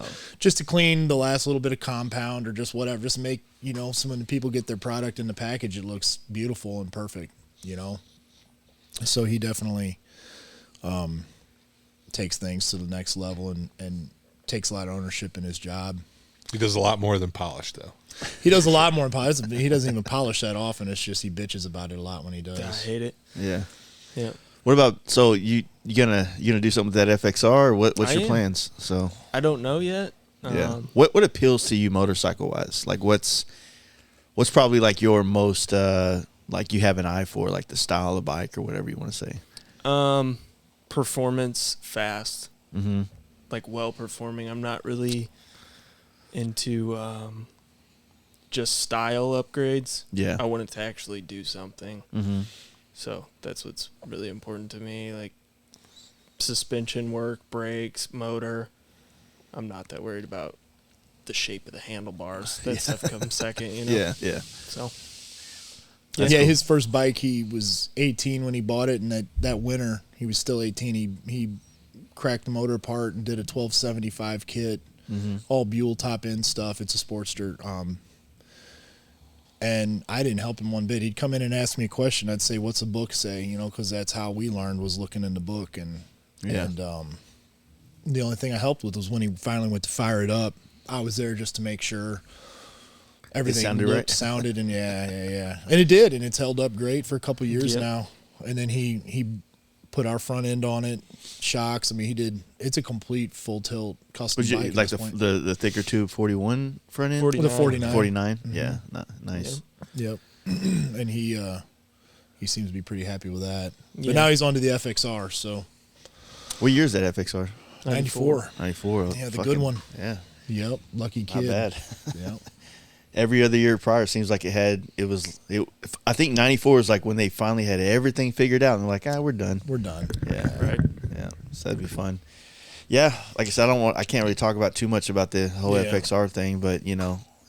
to clean the last little bit of compound or just whatever, just make so when people get their product in the package, it looks beautiful and perfect. So he definitely takes things to the next level and takes a lot of ownership in his job. He does a lot more than polish, though. He does a lot more than polish. He doesn't even polish that often. It's just he bitches about it a lot when he does. I hate it. Yeah. Yeah. What about you gonna do something with that FXR? Or what's your plans? So I don't know yet. Yeah. What appeals to you motorcycle wise? Like what's probably like your most like you have an eye for, like the style of bike or whatever you want to say? Performance, fast. Mm-hmm. Like well performing. I'm not really into just style upgrades. Yeah. I want it to actually do something. Mm-hmm. So that's what's really important to me, like suspension work, brakes, motor. I'm not that worried about the shape of the handlebars. That stuff comes second, Yeah, yeah. So, yeah, his first bike, he was 18 when he bought it, and that winter, he was still 18. He cracked the motor apart and did a 1275 kit, all Buell top end stuff. It's a Sportster. And I didn't help him one bit. He'd come in and ask me a question. I'd say, "What's the book say?" Because that's how we learned, was looking in the book. And the only thing I helped with was when he finally went to fire it up. I was there just to make sure everything sounded, and yeah, and it did, and it's held up great for a couple of years now. And then he put our front end on it, shocks. I mean, he did. It's a complete full tilt custom bike. Like the thicker tube 41 front end? 49. The 49. 49? Mm-hmm. Yeah, nice. Yep. And he seems to be pretty happy with that. But now he's on to the FXR, so. What year is that FXR? 94. 94. Yeah, the good one. Yeah. Yep, lucky kid. Not bad. Yep. Every other year prior, it seems like I think 94 was like when they finally had everything figured out, and they're like, we're done. We're done. Yeah. Right. Yeah. So that'd be fun. Yeah. Like I said, I can't really talk about too much about the whole FXR thing, but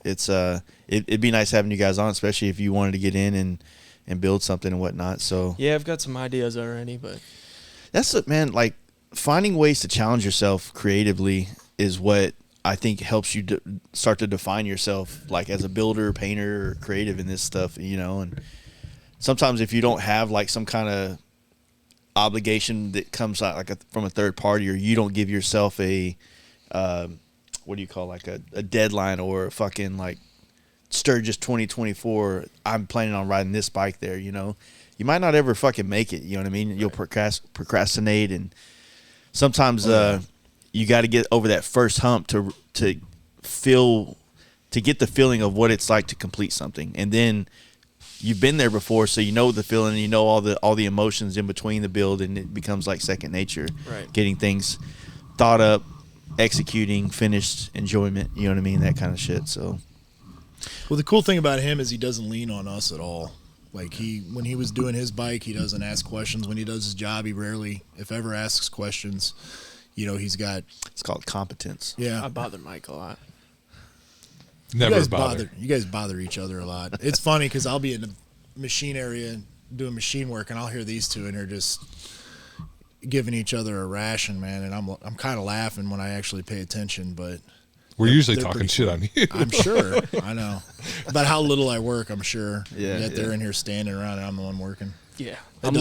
it's it'd be nice having you guys on, especially if you wanted to get in and build something and whatnot. So yeah, I've got some ideas already, but that's it, man. Like finding ways to challenge yourself creatively is what I think helps you start to define yourself, like as a builder, painter, or creative in this stuff, and sometimes if you don't have like some kind of obligation that comes out like from a third party, or you don't give yourself a what do you call, like a deadline or a fucking like Sturgis 2024, I'm planning on riding this bike there, you might not ever fucking make it. You know what I mean? You'll procrastinate, and sometimes you got to get over that first hump to get the feeling of what it's like to complete something, and then you've been there before, so you know the feeling, and you know all the emotions in between the build, and it becomes like second nature. Right. Getting things thought up, executing, finished, enjoyment. You know what I mean? That kind of shit. So. Well, the cool thing about him is he doesn't lean on us at all. Like when he was doing his bike, he doesn't ask questions. When he does his job, he rarely, if ever, asks questions. You know, he's got. It's called competence. Yeah. I bother Mike a lot. Never bother. You guys bother each other a lot. It's funny because I'll be in the machine area doing machine work, and I'll hear these two, and they're just giving each other a ration, man. And I'm kind of laughing when I actually pay attention, but. We're usually they're talking pretty shit on you. I'm sure. I know. About how little I work, I'm sure. Yeah, Yet they're yeah. in here standing around and I'm the one working. Yeah. That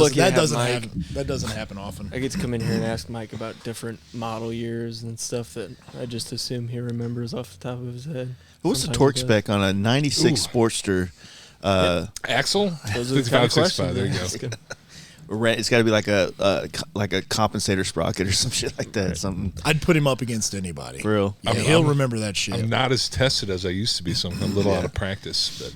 doesn't happen often. I get to come in here and ask Mike about different model years and stuff that I just assume he remembers off the top of his head. What's the Sometimes torque he does. spec on a 96 Sportster? Axle? Those are the kind of 55, 65. questions There you I go. ask him. It's got to be like a compensator sprocket or some shit like that. Something I'd put him up against anybody. for real. Yeah, he'll remember that shit. I'm not as tested as I used to be, so I'm a little out of practice. But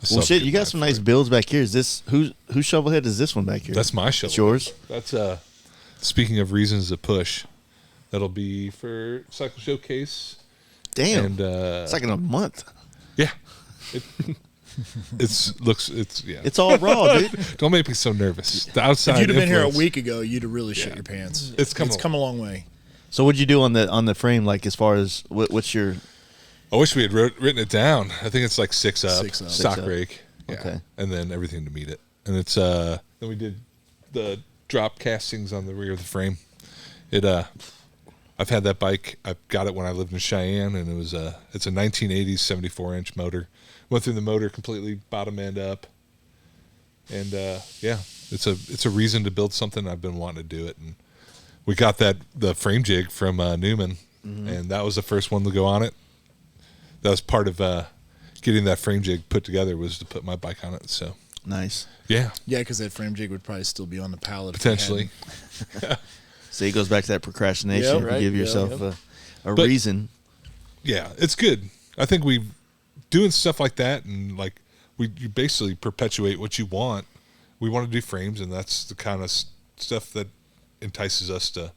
I still Well, have shit, a you good got eye some for nice it. builds back here. Is this whose shovelhead is this one back here? That's my shovel. It's yours. That's speaking of reasons to push, that'll be for Cycle Showcase. Damn, And it's like in a month. yeah, it's yeah. It's all raw, dude. Don't make me so nervous. The outside. If you'd have been here a influence- week ago, you'd have really shit your pants. It's come a long way. So what'd you do on the frame? Like as far as what's your? I wish we had written it down. I think it's like 6 up, 6 up. stock 6 up. rake, yeah. Okay. And then everything to meet it. And it's then we did the drop castings on the rear of the frame. I've had that bike. I got it when I lived in Cheyenne, and it's a 1980s 74-inch motor. Went through the motor completely bottom end up, and yeah, it's a reason to build something. I've been wanting to do it, and we got the frame jig from Newman, and that was the first one to go on it. That was part of getting that frame jig put together, was to put my bike on it. So Nice. yeah, Yeah, because that frame jig would probably still be on the pallet. if we potentially. hadn't. So it goes back to that procrastination. Yeah, You right. give Yeah, yourself yeah. a But- reason. Yeah, it's good. I think we doing stuff like that, and like you basically perpetuate what you want. We want to do frames, and that's the kind of stuff that entices us to,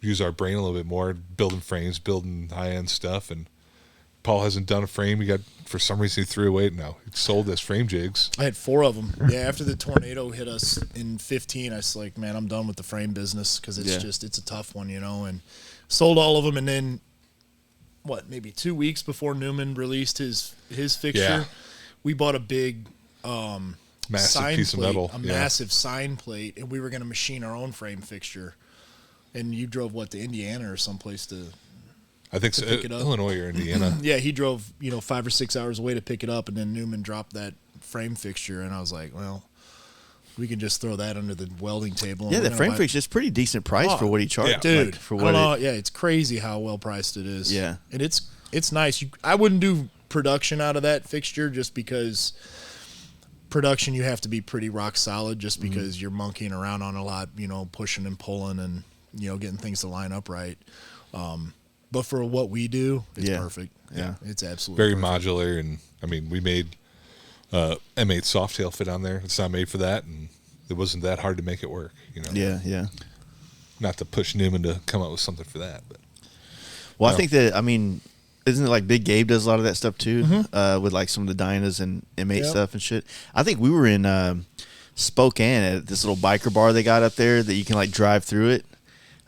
use our brain a little bit more, building frames, building high-end stuff. And Paul hasn't done a frame. For some reason, he threw away. No, he sold us frame jigs. I had 4 of them. Yeah, after the tornado hit us in 15, I was like, man, I'm done with the frame business because it's a tough one, and sold all of them. And then, maybe 2 weeks before Newman released his fixture, Yeah. we bought a big Massive sign piece plate, of metal. a massive sign plate, and we were going to machine our own frame fixture. And you drove, to Indiana or someplace to... I think so. pick it up. Illinois or Indiana. Yeah, he drove, 5 or 6 hours away to pick it up, and then Newman dropped that frame fixture, and I was like, well, we can just throw that under the welding table. Yeah, and the we're gonna frame buy- fixture is pretty decent price Oh, for what he charged. yeah. Dude, like, for I what don't know. it, Yeah, it's crazy how well priced it is. Yeah. And it's nice. I wouldn't do production out of that fixture just because production you have to be pretty rock solid just because you're monkeying around on a lot, pushing and pulling and, getting things to line up right. But for what we do, it's Yeah. perfect. Yeah. It's absolutely Very perfect. modular, and I mean, we made M8 Softail fit on there. It's not made for that, and it wasn't that hard to make it work. yeah. Not to push Newman to come up with something for that, but Well, No. I think that, isn't it like Big Gabe does a lot of that stuff too, with like some of the Dynas and M8 Yep. stuff and shit. I think we were in Spokane at this little biker bar they got up there that you can like drive through it.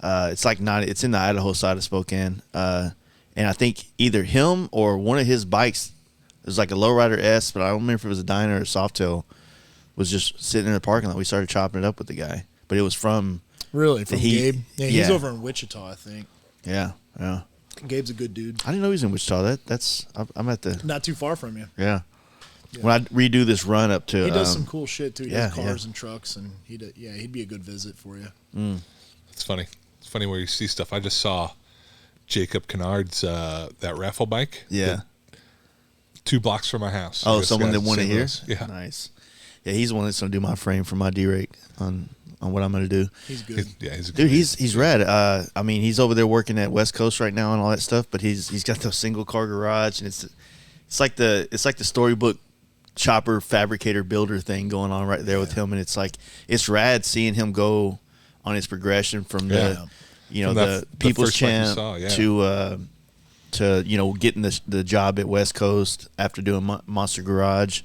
It's in the Idaho side of Spokane. And I think either him or one of his bikes, it was like a Lowrider S, but I don't remember if it was a Dyna or a Softail, was just sitting in the parking lot. We started chopping it up with the guy, but it was from Really, from He- Gabe? Yeah, he's yeah. over in Wichita, I think. yeah. Gabe's a good dude. I didn't know he was in Wichita. I'm at the Not too far from you. yeah. When I redo this run up to He does some cool shit too. He yeah, does cars yeah. and trucks, and he'd be a good visit for you. it's funny. It's funny where you see stuff. I just saw Jacob Kennard's that raffle bike. yeah. 2 blocks from my house. Oh, This someone guy's that won it St. here? Louis. Yeah. Nice. Yeah, he's the one that's gonna do my frame for my D-rake on what I'm gonna do. He's good. He's a good Dude, he's rad. He's over there working at West Coast right now and all that stuff, but he's got the single car garage, and it's like the storybook chopper fabricator builder thing going on right there with him, and it's like it's rad seeing him go on his progression from the the People's Champ to getting the job at West Coast after doing Monster Garage,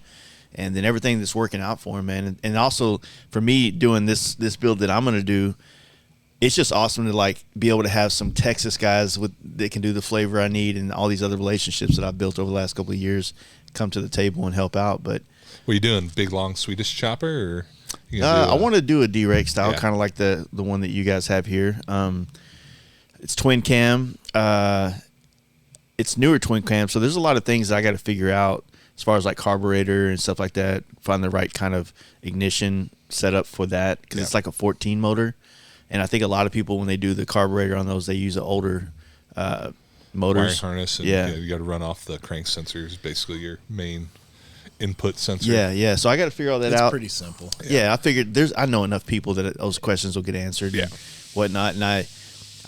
and then everything that's working out for him, man. And also for me doing this build that I'm going to do, it's just awesome to like be able to have some Texas guys that can do the flavor I need, and all these other relationships that I've built over the last couple of years come to the table and help out. But what are you doing? Big long Swedish chopper, or I want to do a D-rake style, kind of like the one that you guys have here. It's twin cam. It's newer twin cam, so there's a lot of things that I got to figure out as far as like carburetor and stuff like that. Find the right kind of ignition setup for that, because it's like a 14 motor. And I think a lot of people, when they do the carburetor on those, they use an older motors. Wiring harness. And, you got to run off the crank sensor is basically your main input sensor. Yeah. So I got to figure all that out. It's pretty simple. Yeah, I figured I know enough people that those questions will get answered and whatnot. And I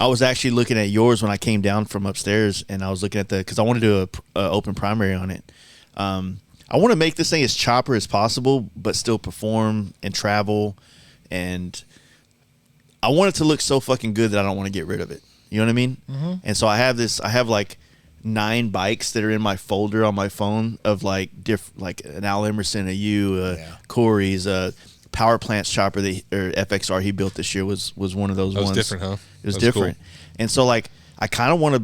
was actually looking at yours when I came down from upstairs, and I was looking at because I want to do a open primary on it. I want to make this thing as chopper as possible, but still perform and travel, and I want it to look so fucking good that I don't want to get rid of it. You know what I mean? Mm-hmm. And so I have like 9 bikes that are in my folder on my phone of like like an Al Emerson, a Corey's, Power Plants chopper or FXR he built this year was one of those ones. That was different, huh? It was different. Cool. And so like I kind of want to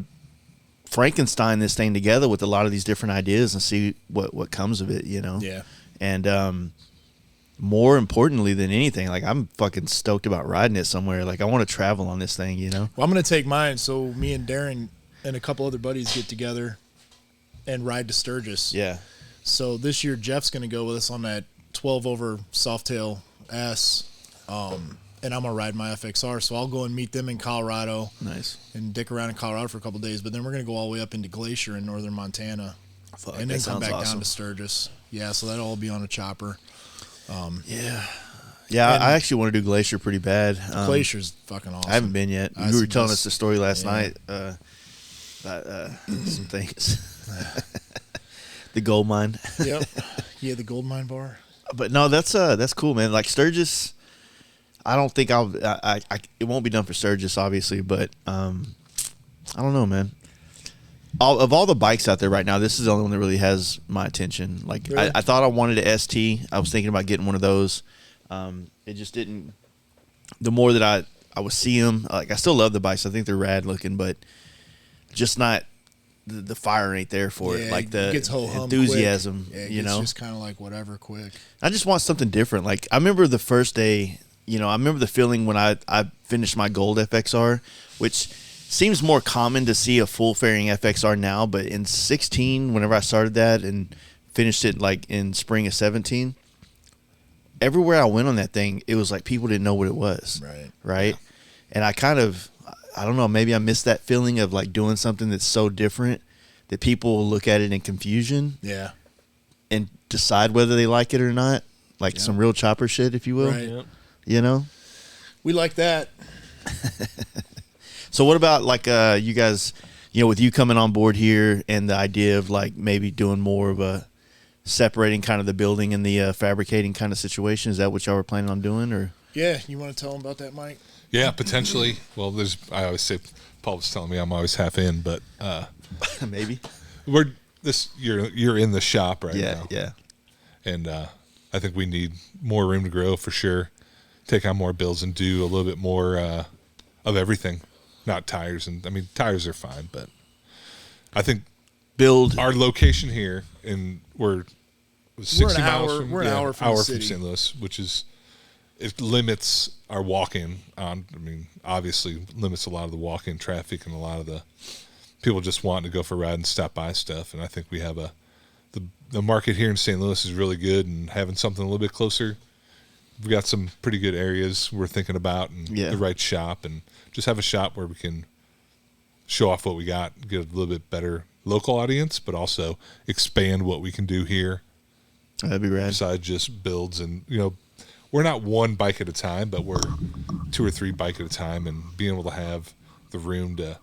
Frankenstein this thing together with a lot of these different ideas and see what comes of it, Yeah. And more importantly than anything, like I'm fucking stoked about riding it somewhere. Like I want to travel on this thing, Well, I'm going to take mine. So me and Darren and a couple other buddies get together and ride to Sturgis. Yeah. So this year Jeff's going to go with us on that 12 over Softail S. And I'm going to ride my FXR. So I'll go and meet them in Colorado. Nice. And dick around in Colorado for a couple of days. But then we're going to go all the way up into Glacier in northern Montana. And then come back down to Sturgis. Yeah, so that'll all be on a chopper. I actually want to do Glacier pretty bad. Glacier's fucking awesome. I haven't been yet. You were telling us the story last night about some things. The gold mine. Yep. Yeah, the gold mine bar. But no, that's cool, man. Like Sturgis, I don't think it won't be done for Sturgis, obviously, but I don't know, man. Of all the bikes out there right now, this is the only one that really has my attention. Like really? I thought I wanted a ST. I was thinking about getting one of those. It just didn't. The more that I would see them, like I still love the bikes. I think they're rad looking, but just not the fire ain't there for it. Like the enthusiasm, quick. Yeah, it's just kind of like whatever, quick. I just want something different. Like I remember the first day. I remember the feeling when I finished my gold FXR, which seems more common to see a full fairing FXR now, but in 16, whenever I started that and finished it like in spring of 17, everywhere I went on that thing, it was like people didn't know what it was. Right. And I don't know, maybe I missed that feeling of like doing something that's so different that people will look at it in confusion. Yeah. And decide whether they like it or not. Like some real chopper shit, if you will. Right. We like that. So what about like you guys, with you coming on board here and the idea of like maybe doing more of a separating kind of the building and the fabricating kind of situation? Is that what y'all were planning on doing, or? Yeah, you want to tell them about that, Mike? Yeah, potentially. Well, I always say, Paul was telling me I'm always half in, but maybe you're in the shop right now. Yeah. And I think we need more room to grow for sure. Take on more builds and do a little bit more of everything. Not tires, and I mean tires are fine, but I think build our location here, and we're 60 miles from an hour from St. Louis, which is it limits our walk-in on. I mean, obviously limits a lot of the walk-in traffic and a lot of the people just wanting to go for a ride and stop by stuff. And I think we have the market here in St. Louis is really good, and having something a little bit closer. We've got some pretty good areas we're thinking about, and the right shop, and just have a shop where we can show off what we got, get a little bit better local audience, but also expand what we can do here. That'd be rad. Besides just builds, and we're not one bike at a time, but we're 2 or 3 bike at a time, and being able to have the room to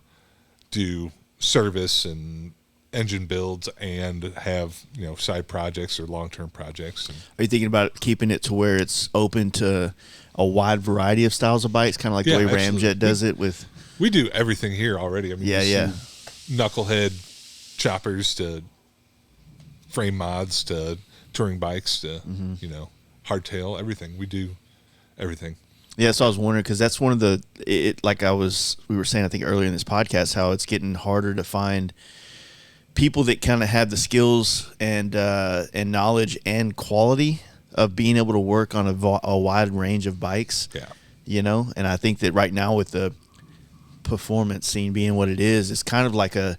do service and engine builds and have, side projects or long-term projects. Are you thinking about keeping it to where it's open to a wide variety of styles of bikes, kind of like the way Ramjet does it with? We do everything here already. I mean, knucklehead choppers to frame mods to touring bikes to, hardtail, everything. We do everything. Yeah, so I was wondering, because that's one of the, we were saying, I think earlier in this podcast, how it's getting harder to find people that kind of have the skills and knowledge and quality of being able to work on a wide range of bikes. Yeah. And I think that right now with the performance scene being what it is, it's kind of like an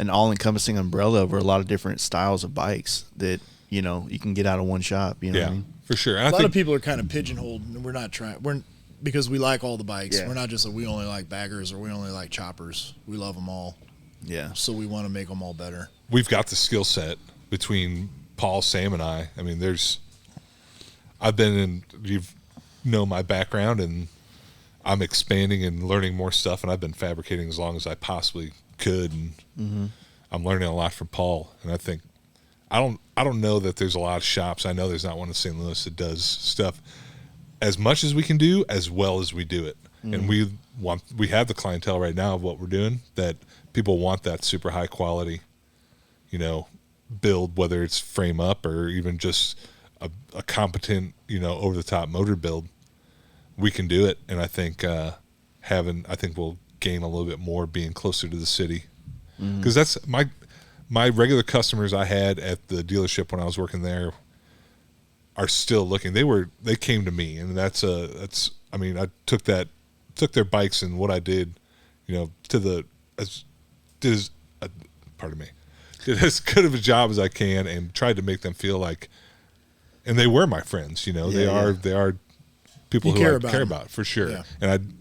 all-encompassing umbrella over a lot of different styles of bikes that, you can get out of one shop. You know what I mean? For sure. And a lot of people are kind of pigeonholed, and we're not trying. Because we like all the bikes. Yeah. We're not just we only like baggers or we only like choppers. We love them all. Yeah. So we want to make them all better. We've got the skill set between Paul, Sam, and I. I mean, you know my background, and I'm expanding and learning more stuff, and I've been fabricating as long as I possibly could, and I'm learning a lot from Paul. And I think I don't know that there's a lot of shops. I know there's not one in St. Louis that does stuff as much as we can do, as well as we do it. And we have the clientele right now of what we're doing, that people want that super high quality, build, whether it's frame up or even just a competent, over the top motor build. We can do it. And I think, we'll gain a little bit more being closer to the city. Cause that's my regular customers I had at the dealership when I was working there are still looking. They came to me, and I took their bikes, and what I did, did as good of a job as I can, and tried to make them feel like, and they were my friends, they are people who I care about for sure. Yeah. And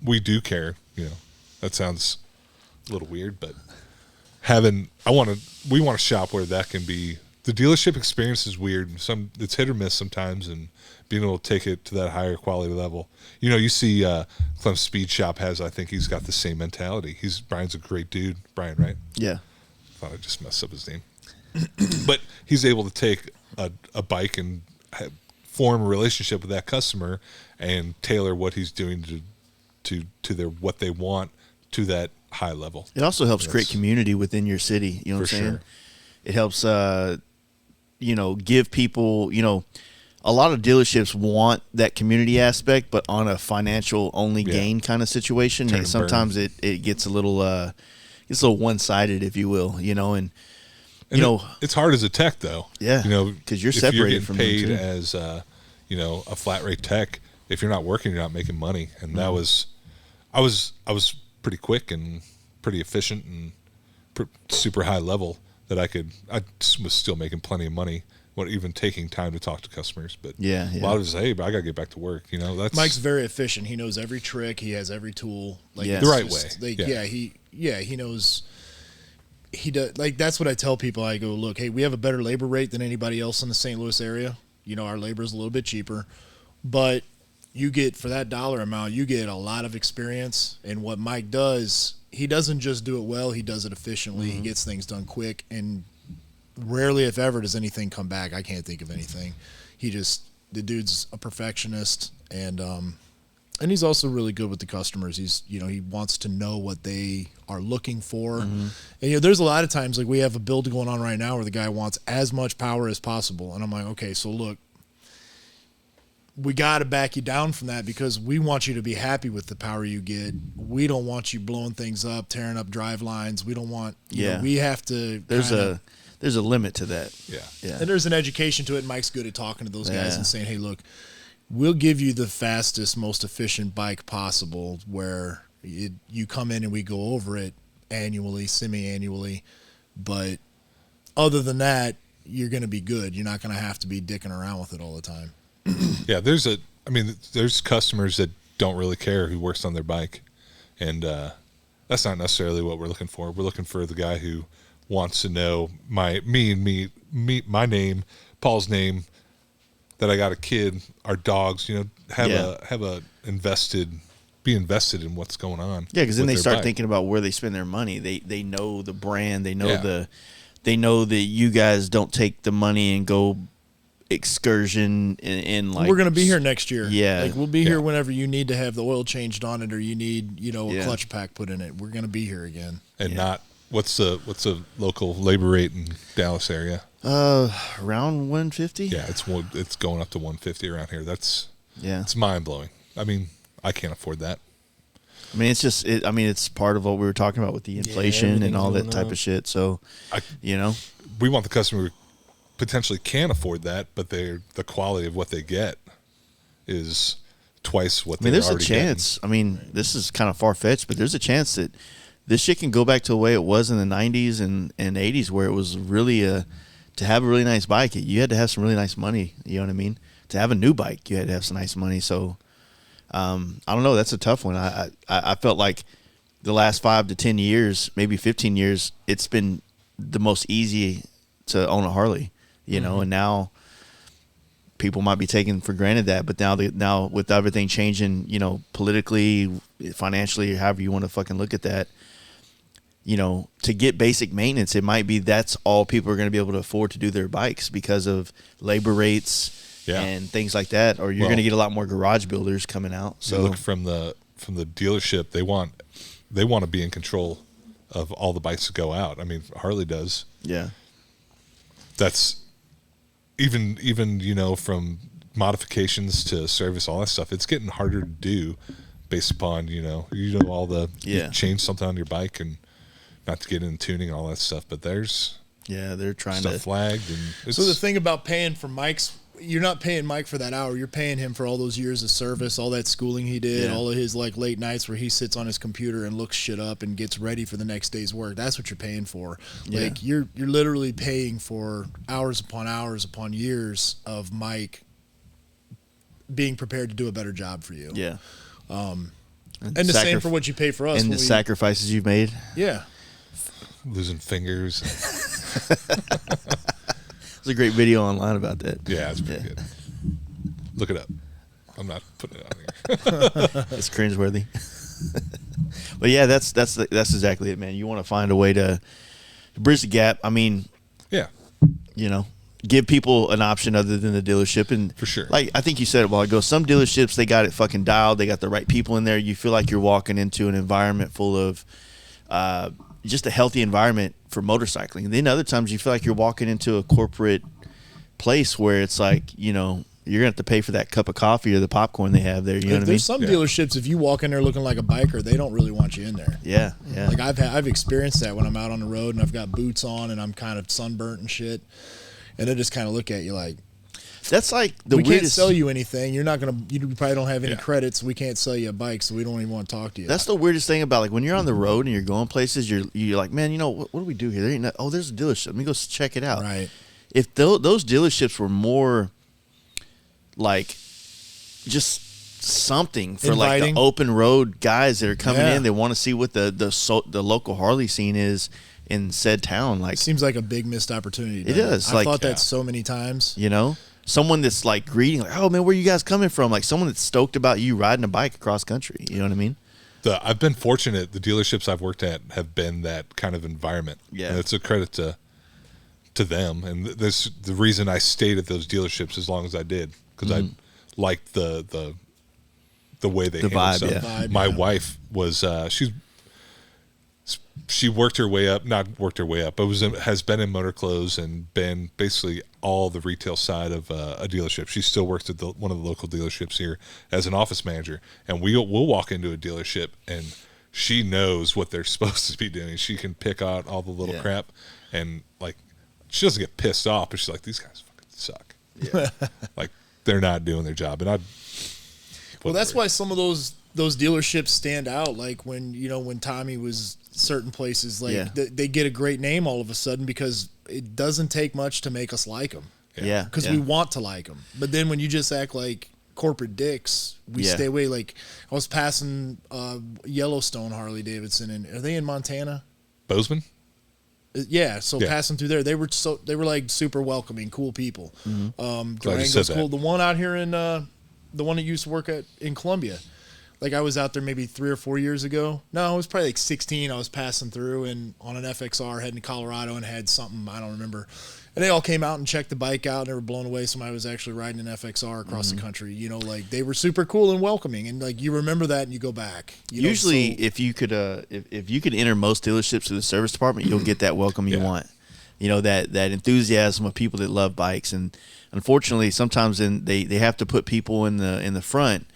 we do care, that sounds a little weird, but we want to shop where that can be. The dealership experience is weird. It's hit or miss sometimes, and being able to take it to that higher quality level. You see Clem's Speed Shop I think he's got the same mentality. Brian's a great dude. Brian, right? Yeah. I thought I just messed up his name. But he's able to take a bike and form a relationship with that customer and tailor what he's doing to what they want to that high level. It also helps create community within your city. You know what I'm saying? Sure. It helps give people, a lot of dealerships want that community aspect, but on a financial only gain kind of situation. And sometimes it gets a little one-sided, if you will, and it's hard as a tech though. Yeah. Because you're separated from them too. Paid as a flat rate tech. If you're not working, you're not making money. And that was, I was pretty quick and pretty efficient and super high level that I was still making plenty of money, even taking time to talk to customers. But a lot of us say, hey, but I got to get back to work. That's Mike's very efficient. He knows every trick. He has every tool. The right way. He knows. He does. That's what I tell people. I go, look, hey, we have a better labor rate than anybody else in the St. Louis area. Our labor is a little bit cheaper, but you get, for that dollar amount, you get a lot of experience. And what Mike does, he doesn't just do it well, he does it efficiently. He gets things done quick, and rarely, if ever, does anything come back. I can't think of anything. The dude's a perfectionist, and he's also really good with the customers. He wants to know what they are looking for. And there's a lot of times, we have a build going on right now where the guy wants as much power as possible, and I'm like, okay, so look, we got to back you down from that, because we want you to be happy with the power you get. We don't want you blowing things up, tearing up drive lines. We don't want, we have to. There's a limit to that. Yeah. And there's an education to it. Mike's good at talking to those guys and saying, hey, look, we'll give you the fastest, most efficient bike possible, where you come in and we go over it annually, semi-annually. But other than that, you're going to be good. You're not going to have to be dicking around with it all the time. Yeah, there's customers that don't really care who works on their bike, and that's not necessarily what we're looking for. We're looking for the guy who wants to know my name, Paul's name, that I got a kid, our dogs, have a invested be invested in what's going on. Yeah, because then they start bike. thinking about where they spend their money. They know the brand. They know Yeah. they know that you guys don't take the money and go excursion in like. We're gonna be here next year. Yeah. like we'll be here whenever you need to have the oil changed on it, or you need a Yeah. clutch pack put in it. We're gonna be here again. And not what's the local labor rate in Dallas area? Around 150. Yeah, it's going up to 150 around here. It's mind blowing. I mean, I can't afford that. I mean, it's just. It's part of what we were talking about with the inflation and all that everything's type going of shit. So, We want the customer who potentially can afford that, but the quality of what they get is twice what I mean, they're there's a already chance. I mean, this is kind of far fetched, but there's a chance that this shit can go back to the way it was in the 90s and 80s, where it was really to have a really nice bike, you had to have some really nice money. You know what I mean? To have a new bike, you had to have some nice money. So, I don't know. That's a tough one. I felt like the last 5 to 10 years, maybe 15 years, it's been the most easy to own a Harley, and now people might be taking for granted that, but now with everything changing, politically, financially, however you want to fucking look at that, to get basic maintenance, it might be that's all people are going to be able to afford to do their bikes because of labor rates and things like that, or you're going to get a lot more garage builders coming out. So look from the dealership, they want to be in control of all the bikes that go out. I mean, Harley does. Yeah. That's even from modifications to service, all that stuff. It's getting harder to do based upon all the you change something on your bike, and not to get into tuning and all that stuff. But there's they're trying stuff to flagged. And So the thing about paying for Mike's, you're not paying Mike for that hour. You're paying him for all those years of service, all that schooling he did, all of his like late nights where he sits on his computer and looks shit up and gets ready for the next day's work. That's what you're paying for. Like you're literally paying for hours upon years of Mike being prepared to do a better job for you. Yeah. And the same for what you pay for us. And the sacrifices you've made. Yeah. losing fingers. There's a great video online about that. Yeah, it's pretty good. Look it up. I'm not putting it on here. It's cringeworthy. But yeah, that's exactly it, man. You want to find a way to bridge the gap. I mean, Yeah. Give people an option other than the dealership. And For sure. Like I think you said it a while ago, some dealerships, they got it fucking dialed. They got the right people in there. You feel like you're walking into an environment full of just a healthy environment for motorcycling. And then other times you feel like you're walking into a corporate place where it's like, you're going to have to pay for that cup of coffee or the popcorn they have there. You know what I mean? There's some dealerships, if you walk in there looking like a biker, they don't really want you in there. Yeah, yeah. Like I've experienced that when I'm out on the road and I've got boots on and I'm kind of sunburnt and shit. And they just kind of look at you like, that's like the we weirdest. can't sell you anything. You probably don't have any credits. We can't sell you a bike, so we don't even want to talk to you. That's the weirdest thing about, like, when you're on the road and you're going places, you're like, man, what do we do here? There ain't there's a dealership. Let me go check it out. Right. If those dealerships were more like just something for Inviting. like the open road guys that are coming Yeah. in, they want to see what the local Harley scene is in said town. Like, Seems like a big missed opportunity. It doesn't is, I've like- thought that so many times. someone that's like greeting, like, oh man, where you guys coming from? Like someone that's stoked about you riding a bike across country. You know what I mean? I've been fortunate. The dealerships I've worked at have been that kind of environment. Yeah. And it's a credit to them. And this the reason I stayed at those dealerships as long as I did, because I liked the way they The handled vibe, stuff. yeah. Vibe, My yeah. wife was she worked her way up, not worked her way up, but has been in motor clothes and been basically all the retail side of a dealership. She still works at one of the local dealerships here as an office manager, and we'll walk into a dealership and she knows what they're supposed to be doing. She can pick out all the little crap, and like she doesn't get pissed off, but she's like, these guys fucking suck. Yeah. Like they're not doing their job, and Well, that's why some of those dealerships stand out. Like when Tommy was certain places, like they get a great name all of a sudden because it doesn't take much to make us like them. Yeah. Because we want to like them. But then when you just act like corporate dicks, we stay away. Like I was passing Yellowstone Harley Davidson, and are they in Montana? Bozeman. Yeah, so passing through there, they were like super welcoming, cool people. Glad you Durango's said that. cool. The one out here in the one that used to work in Columbia, like I was out there maybe 3 or 4 years ago. No, it was probably like 16. I was passing through and on an FXR heading to Colorado and had something, I don't remember. And they all came out and checked the bike out and they were blown away. Somebody was actually riding an FXR across the country. You know, like they were super cool and welcoming. And like you remember that and you go back. Usually if you could if you could enter most dealerships through the service department, you'll get that welcome you want. You know, that enthusiasm of people that love bikes. And unfortunately sometimes they have to put people in the front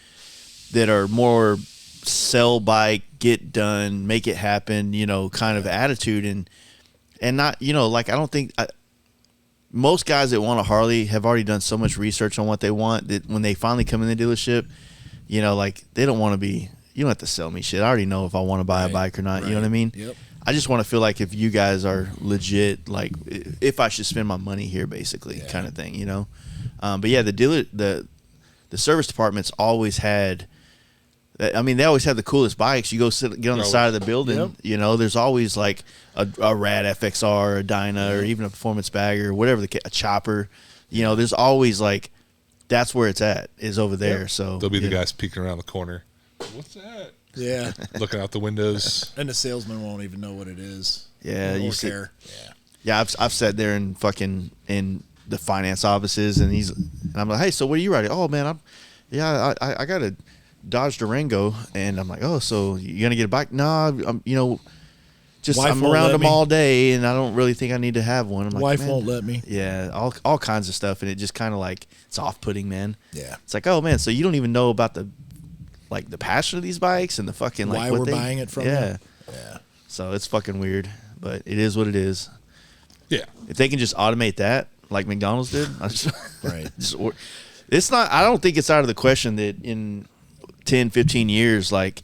that are more sell bike, get done, make it happen, you know, kind of attitude and not, you know, like I don't think most guys that want a Harley have already done so much research on what they want that when they finally come in the dealership, you know, like they don't want to be, you don't have to sell me shit. I already know if I want to buy a bike or not. You know what I mean? Yep. I just want to feel like if you guys are legit, like if I should spend my money here, basically, kind of thing, you know? But yeah, the service department's always had, I mean, they always have the coolest bikes. You go get on the side of the building, you know, there's always like a rad FXR, a Dyna, or even a performance bagger, or whatever, a chopper. You know, there's always like, that's where it's at, is over there. So they'll be the guys peeking around the corner. What's that? Yeah. Looking out the windows. And the salesman won't even know what it is. Yeah. You care. Yeah. I've sat there and fucking in the finance offices and I'm like, hey, so what are you riding? Oh man, I got a Dodge Durango, and I'm like, oh, so you gonna get a bike? No, I'm, you know, just I'm around them all day, and I don't really think I need to have one. I'm like, wife won't let me. Yeah, all kinds of stuff, and it just kind of like it's off-putting, man. Yeah, it's like, oh man, so you don't even know about the passion of these bikes and the fucking like why we're buying it from them. Yeah. So it's fucking weird, but it is what it is. Yeah, if they can just automate that like McDonald's did, right. It's not. I don't think it's out of the question that in 10, 15 years, like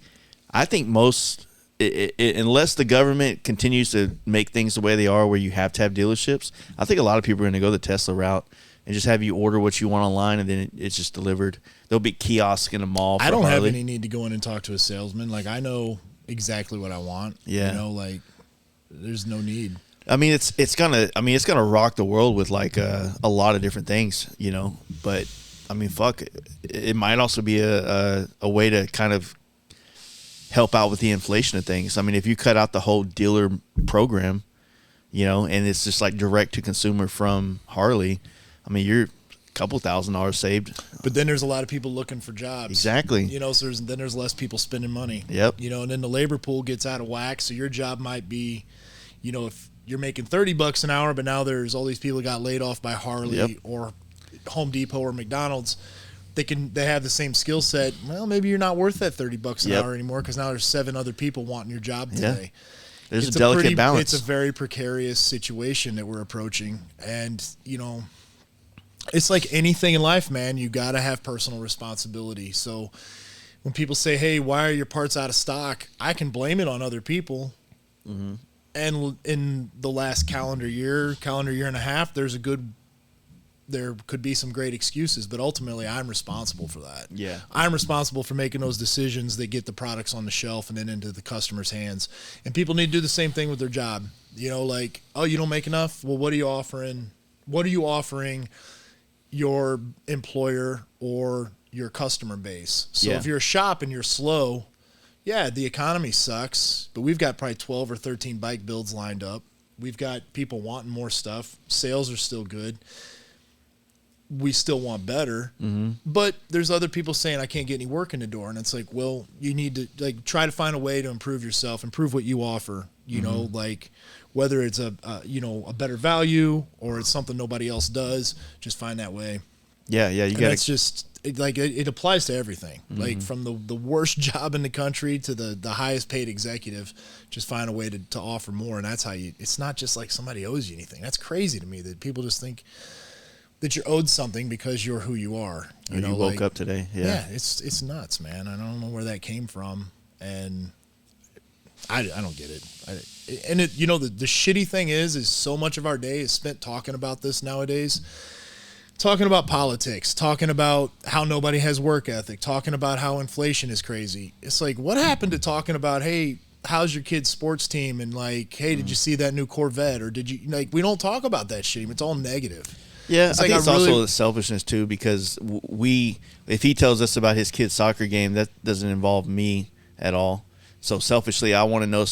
I think most, unless the government continues to make things the way they are where you have to have dealerships, I think a lot of people are going to go the Tesla route and just have you order what you want online and then it's just delivered. There'll be kiosks in a mall for I don't Harley. have any need to go in and talk to a salesman. Like I know exactly what I want. Yeah. You know, like there's no need. I mean, it's gonna rock the world with like a lot of different things, you know, but I mean, fuck, it might also be a way to kind of help out with the inflation of things. I mean, if you cut out the whole dealer program, you know, and it's just like direct to consumer from Harley, I mean, you're a couple $1,000 saved. But then there's a lot of people looking for jobs. Exactly. You know, so there's less people spending money. Yep. You know, and then the labor pool gets out of whack. So your job might be, you know, if you're making $30 an hour, but now there's all these people got laid off by Harley or Home Depot or McDonald's, they have the same skill set. Well, maybe you're not worth that $30 an hour anymore because now there's 7 other people wanting your job today. There's a delicate balance. It's a very precarious situation that we're approaching, and you know, it's like anything in life, man. You got to have personal responsibility. So when people say, "Hey, why are your parts out of stock?" I can blame it on other people. Mm-hmm. And in the last calendar year and a half, there could be some great excuses, but ultimately I'm responsible for that. Yeah. I'm responsible for making those decisions that get the products on the shelf and then into the customer's hands. And people need to do the same thing with their job. You know, like, oh, you don't make enough? Well, what are you offering? What are you offering your employer or your customer base? So if you're a shop and you're slow, the economy sucks, but we've got probably 12 or 13 bike builds lined up. We've got people wanting more stuff. Sales are still good. We still want better, but there's other people saying I can't get any work in the door, and it's like, well, you need to like try to find a way to improve yourself, improve what you offer. You know, like whether it's a better value or it's something nobody else does, just find that way. Yeah, you got. It's just like it applies to everything, like from the worst job in the country to the highest paid executive. Just find a way to offer more, and that's how you. It's not just like somebody owes you anything. That's crazy to me that people just think that you're owed something because you're who you are. You know, woke up today. Yeah, it's nuts, man. I don't know where that came from, and I don't get it. And it, you know, the shitty thing is so much of our day is spent talking about this nowadays. Talking about politics, talking about how nobody has work ethic, talking about how inflation is crazy. It's like, what happened to talking about, hey, how's your kid's sports team? And like, hey, did you see that new Corvette? Or did you, like, we don't talk about that shit. It's all negative. Yeah, It's I like think it's also the selfishness too, because if he tells us about his kid's soccer game, that doesn't involve me at all. So selfishly, I want to know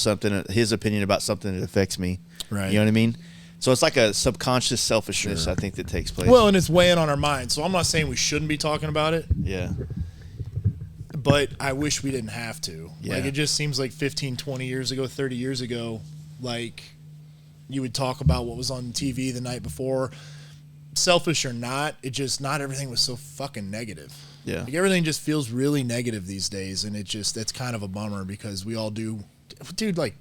his opinion about something that affects me. Right. You know what I mean? So it's like a subconscious selfishness, I think, that takes place. Well, and it's weighing on our minds. So I'm not saying we shouldn't be talking about it. Yeah. But I wish we didn't have to. Yeah. Like, it just seems like 15, 20 years ago, 30 years ago, like, you would talk about what was on TV the night before. Selfish or not, not everything was so fucking negative. Yeah. Like, everything just feels really negative these days, and that's kind of a bummer because we all do. Dude, like,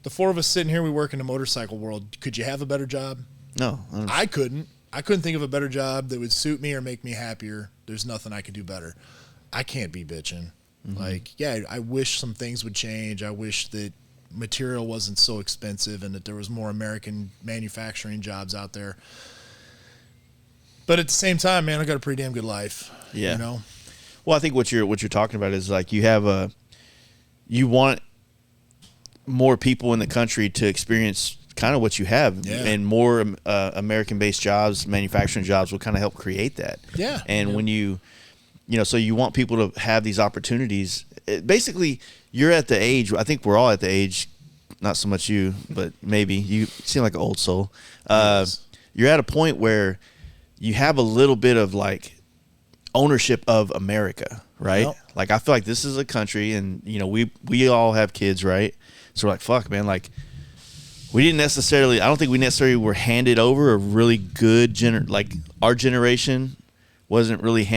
the four of us sitting here, we work in the motorcycle world. Could you have a better job? No. I couldn't. I couldn't think of a better job that would suit me or make me happier. There's nothing I could do better. I can't be bitching. Mm-hmm. Like, yeah, I wish some things would change. I wish that material wasn't so expensive and that there was more American manufacturing jobs out there. But at the same time, man, I got a pretty damn good life. Yeah. You know? Well, I think what you're talking about is like you want more people in the country to experience kind of what you have, and more American-based jobs, manufacturing jobs will kind of help create that. Yeah. And when so you want people to have these opportunities. Basically, you're at the age. I think we're all at the age. Not so much you, but maybe you seem like an old soul. Yes. You're at a point where you have a little bit of like ownership of America, right? Yep. Like, I feel like this is a country, and we all have kids, right? So we're like, fuck, man, like I don't think we necessarily were handed over a really good like our generation wasn't really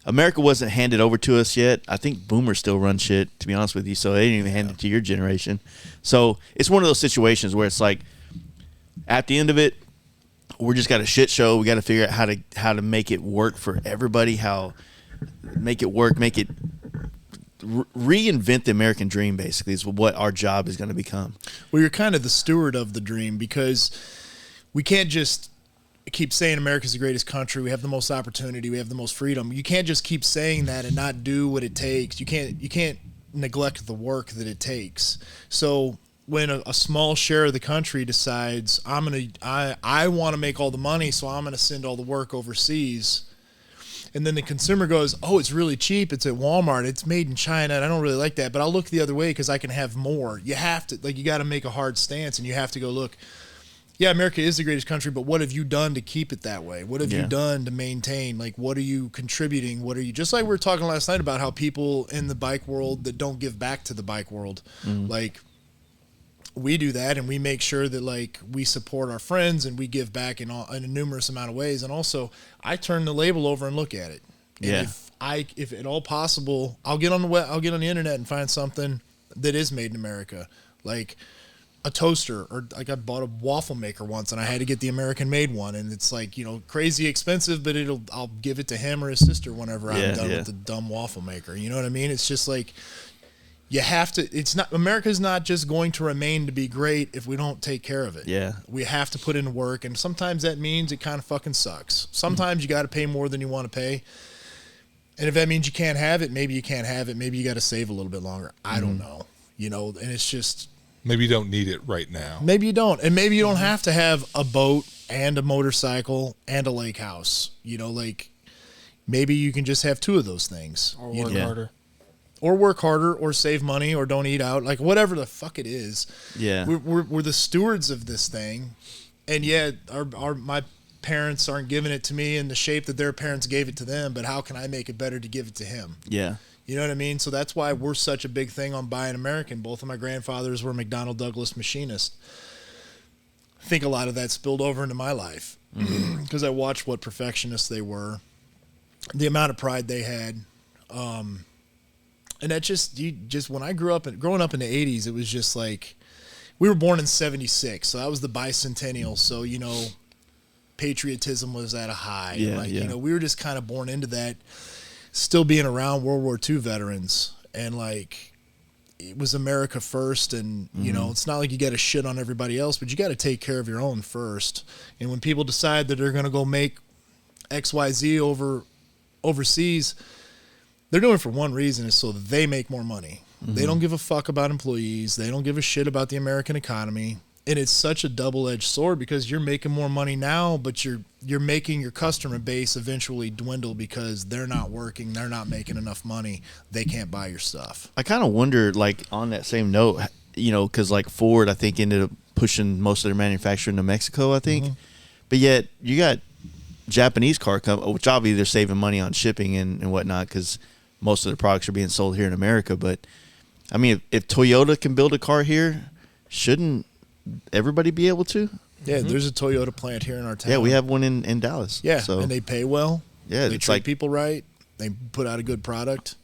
America wasn't handed over to us yet. I think boomers still run shit, to be honest with you. So they didn't even hand it to your generation. So it's one of those situations where it's like, at the end of it, we're just got a shit show. We got to figure out how to make it work for everybody. Make it reinvent the American dream. Basically, is what our job is going to become. Well, you're kind of the steward of the dream, because we can't just keep saying America's the greatest country. We have the most opportunity. We have the most freedom. You can't just keep saying that and not do what it takes. You can't neglect the work that it takes. So when a small share of the country decides I want to make all the money, so I'm going to send all the work overseas, and then the consumer goes, oh, it's really cheap, it's at Walmart, it's made in China, and I don't really like that, but I'll look the other way because I can have more. You have to, you got to make a hard stance, and you have to go, look, yeah, America is the greatest country, but what have you done to keep it that way? What have you done to maintain? Like, what are you contributing? What are you, just like we were talking last night about how people in the bike world that don't give back to the bike world, like, we do that, and we make sure that, like, we support our friends and we give back in a numerous amount of ways. And also, I turn the label over and look at it. And if at all possible, I'll get on the internet and find something that is made in America, like a toaster, or like I bought a waffle maker once and I had to get the American made one, and it's like, crazy expensive, but I'll give it to him or his sister whenever I'm done with the dumb waffle maker. You know what I mean? It's just like, you have to, America's not just going to remain to be great if we don't take care of it. Yeah. We have to put in work, and sometimes that means it kind of fucking sucks. Sometimes you got to pay more than you want to pay. And if that means you can't have it, maybe you can't have it. Maybe you got to save a little bit longer. I don't know. And it's just, maybe you don't need it right now. Maybe you don't. And maybe you don't have to have a boat and a motorcycle and a lake house. Like, maybe you can just have two of those things. Or work harder. Or work harder, or save money, or don't eat out, like whatever the fuck it is. Yeah, we're the stewards of this thing, and yet my parents aren't giving it to me in the shape that their parents gave it to them. But how can I make it better to give it to him? Yeah, you know what I mean. So that's why we're such a big thing on buying American. Both of my grandfathers were McDonnell Douglas machinists. I think a lot of that spilled over into my life because I watched what perfectionists they were, the amount of pride they had. And that just when I growing up in the 80s, it was just like, we were born in 76, so that was the bicentennial. So, patriotism was at a high. We were just kind of born into that, still being around World War II veterans, and like, it was America first. And, it's not like you got to shit on everybody else, but you got to take care of your own first. And when people decide that they're going to go make XYZ overseas, they're doing it for one reason, is so that they make more money. They don't give a fuck about employees. They don't give a shit about the American economy. And it's such a double-edged sword because you're making more money now, but you're making your customer base eventually dwindle because they're not working, they're not making enough money, they can't buy your stuff. I kind of wonder, like, on that same note, you know, because like Ford, I think, ended up pushing most of their manufacturing to Mexico, I think. But yet you got Japanese car companies, which obviously they're saving money on shipping and whatnot because most of the products are being sold here in America. But I mean, if Toyota can build a car here, shouldn't everybody be able to? Yeah, there's a Toyota plant here in our town. Yeah, we have one in Dallas. Yeah, so, and they pay well. Yeah, they it's treat like people right. They put out a good product.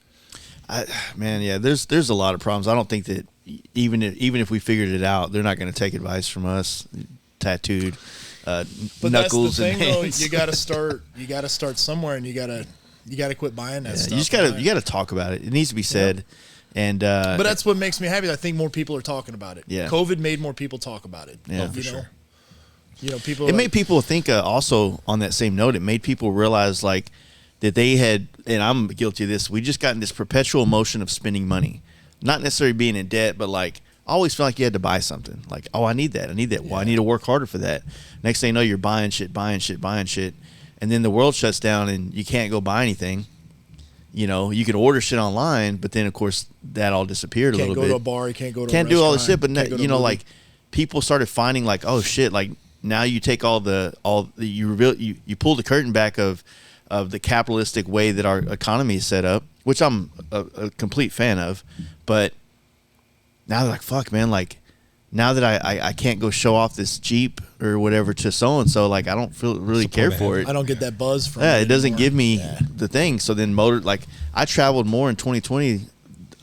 There's a lot of problems. I don't think that even if we figured it out, they're not going to take advice from us, tattooed but knuckles that's the thing, and hands. though, you got to start somewhere, and you got to quit buying that stuff. You got to talk about it. It needs to be said. And but that's what makes me happy. I think more people are talking about it. Yeah. COVID made more people talk about it. Yeah, for sure. You know, people. It made people think. Also, on that same note, it made people realize like that they had, and I'm guilty of this. We just got in this perpetual motion of spending money, not necessarily being in debt, but like I always felt like you had to buy something. Like, oh, I need that. Well, I need to work harder for that. Next thing you know, you're buying shit, and then the world shuts down and you can't go buy anything. You know, you can order shit online, but then of course that all disappeared a little bit. Can't go to a bar. You can't go to. Can't a do all this shit, restaurant, but you know, like people started finding like, oh shit, like now you take you pull the curtain back of the capitalistic way that our economy is set up, which I'm a complete fan of, but now they're like, fuck, man, like now that I can't go show off this Jeep or whatever to so and so, like I don't really care for it. I don't get that buzz from it it doesn't anymore. give me the thing. So then I traveled more in 2020,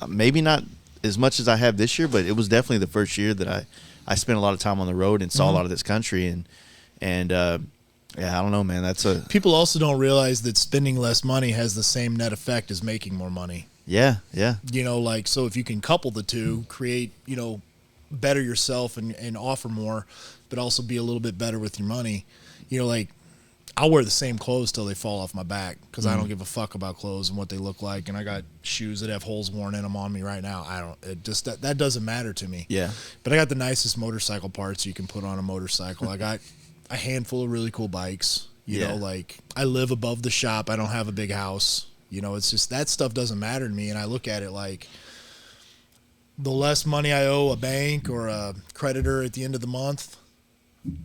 maybe not as much as I have this year, but it was definitely the first year that I spent a lot of time on the road and saw a lot of this country and I don't know, man. People also don't realize that spending less money has the same net effect as making more money. Yeah. You know, like, so if you can couple the two, create, you know, better yourself and offer more, but also be a little bit better with your money. You know, like, I'll wear the same clothes till they fall off my back because I don't give a fuck about clothes and what they look like. And I got shoes that have holes worn in them on me right now. That doesn't matter to me. Yeah. But I got the nicest motorcycle parts you can put on a motorcycle. I got a handful of really cool bikes. You know, like I live above the shop. I don't have a big house. You know, it's just that stuff doesn't matter to me. And I look at it like the less money I owe a bank or a creditor at the end of the month,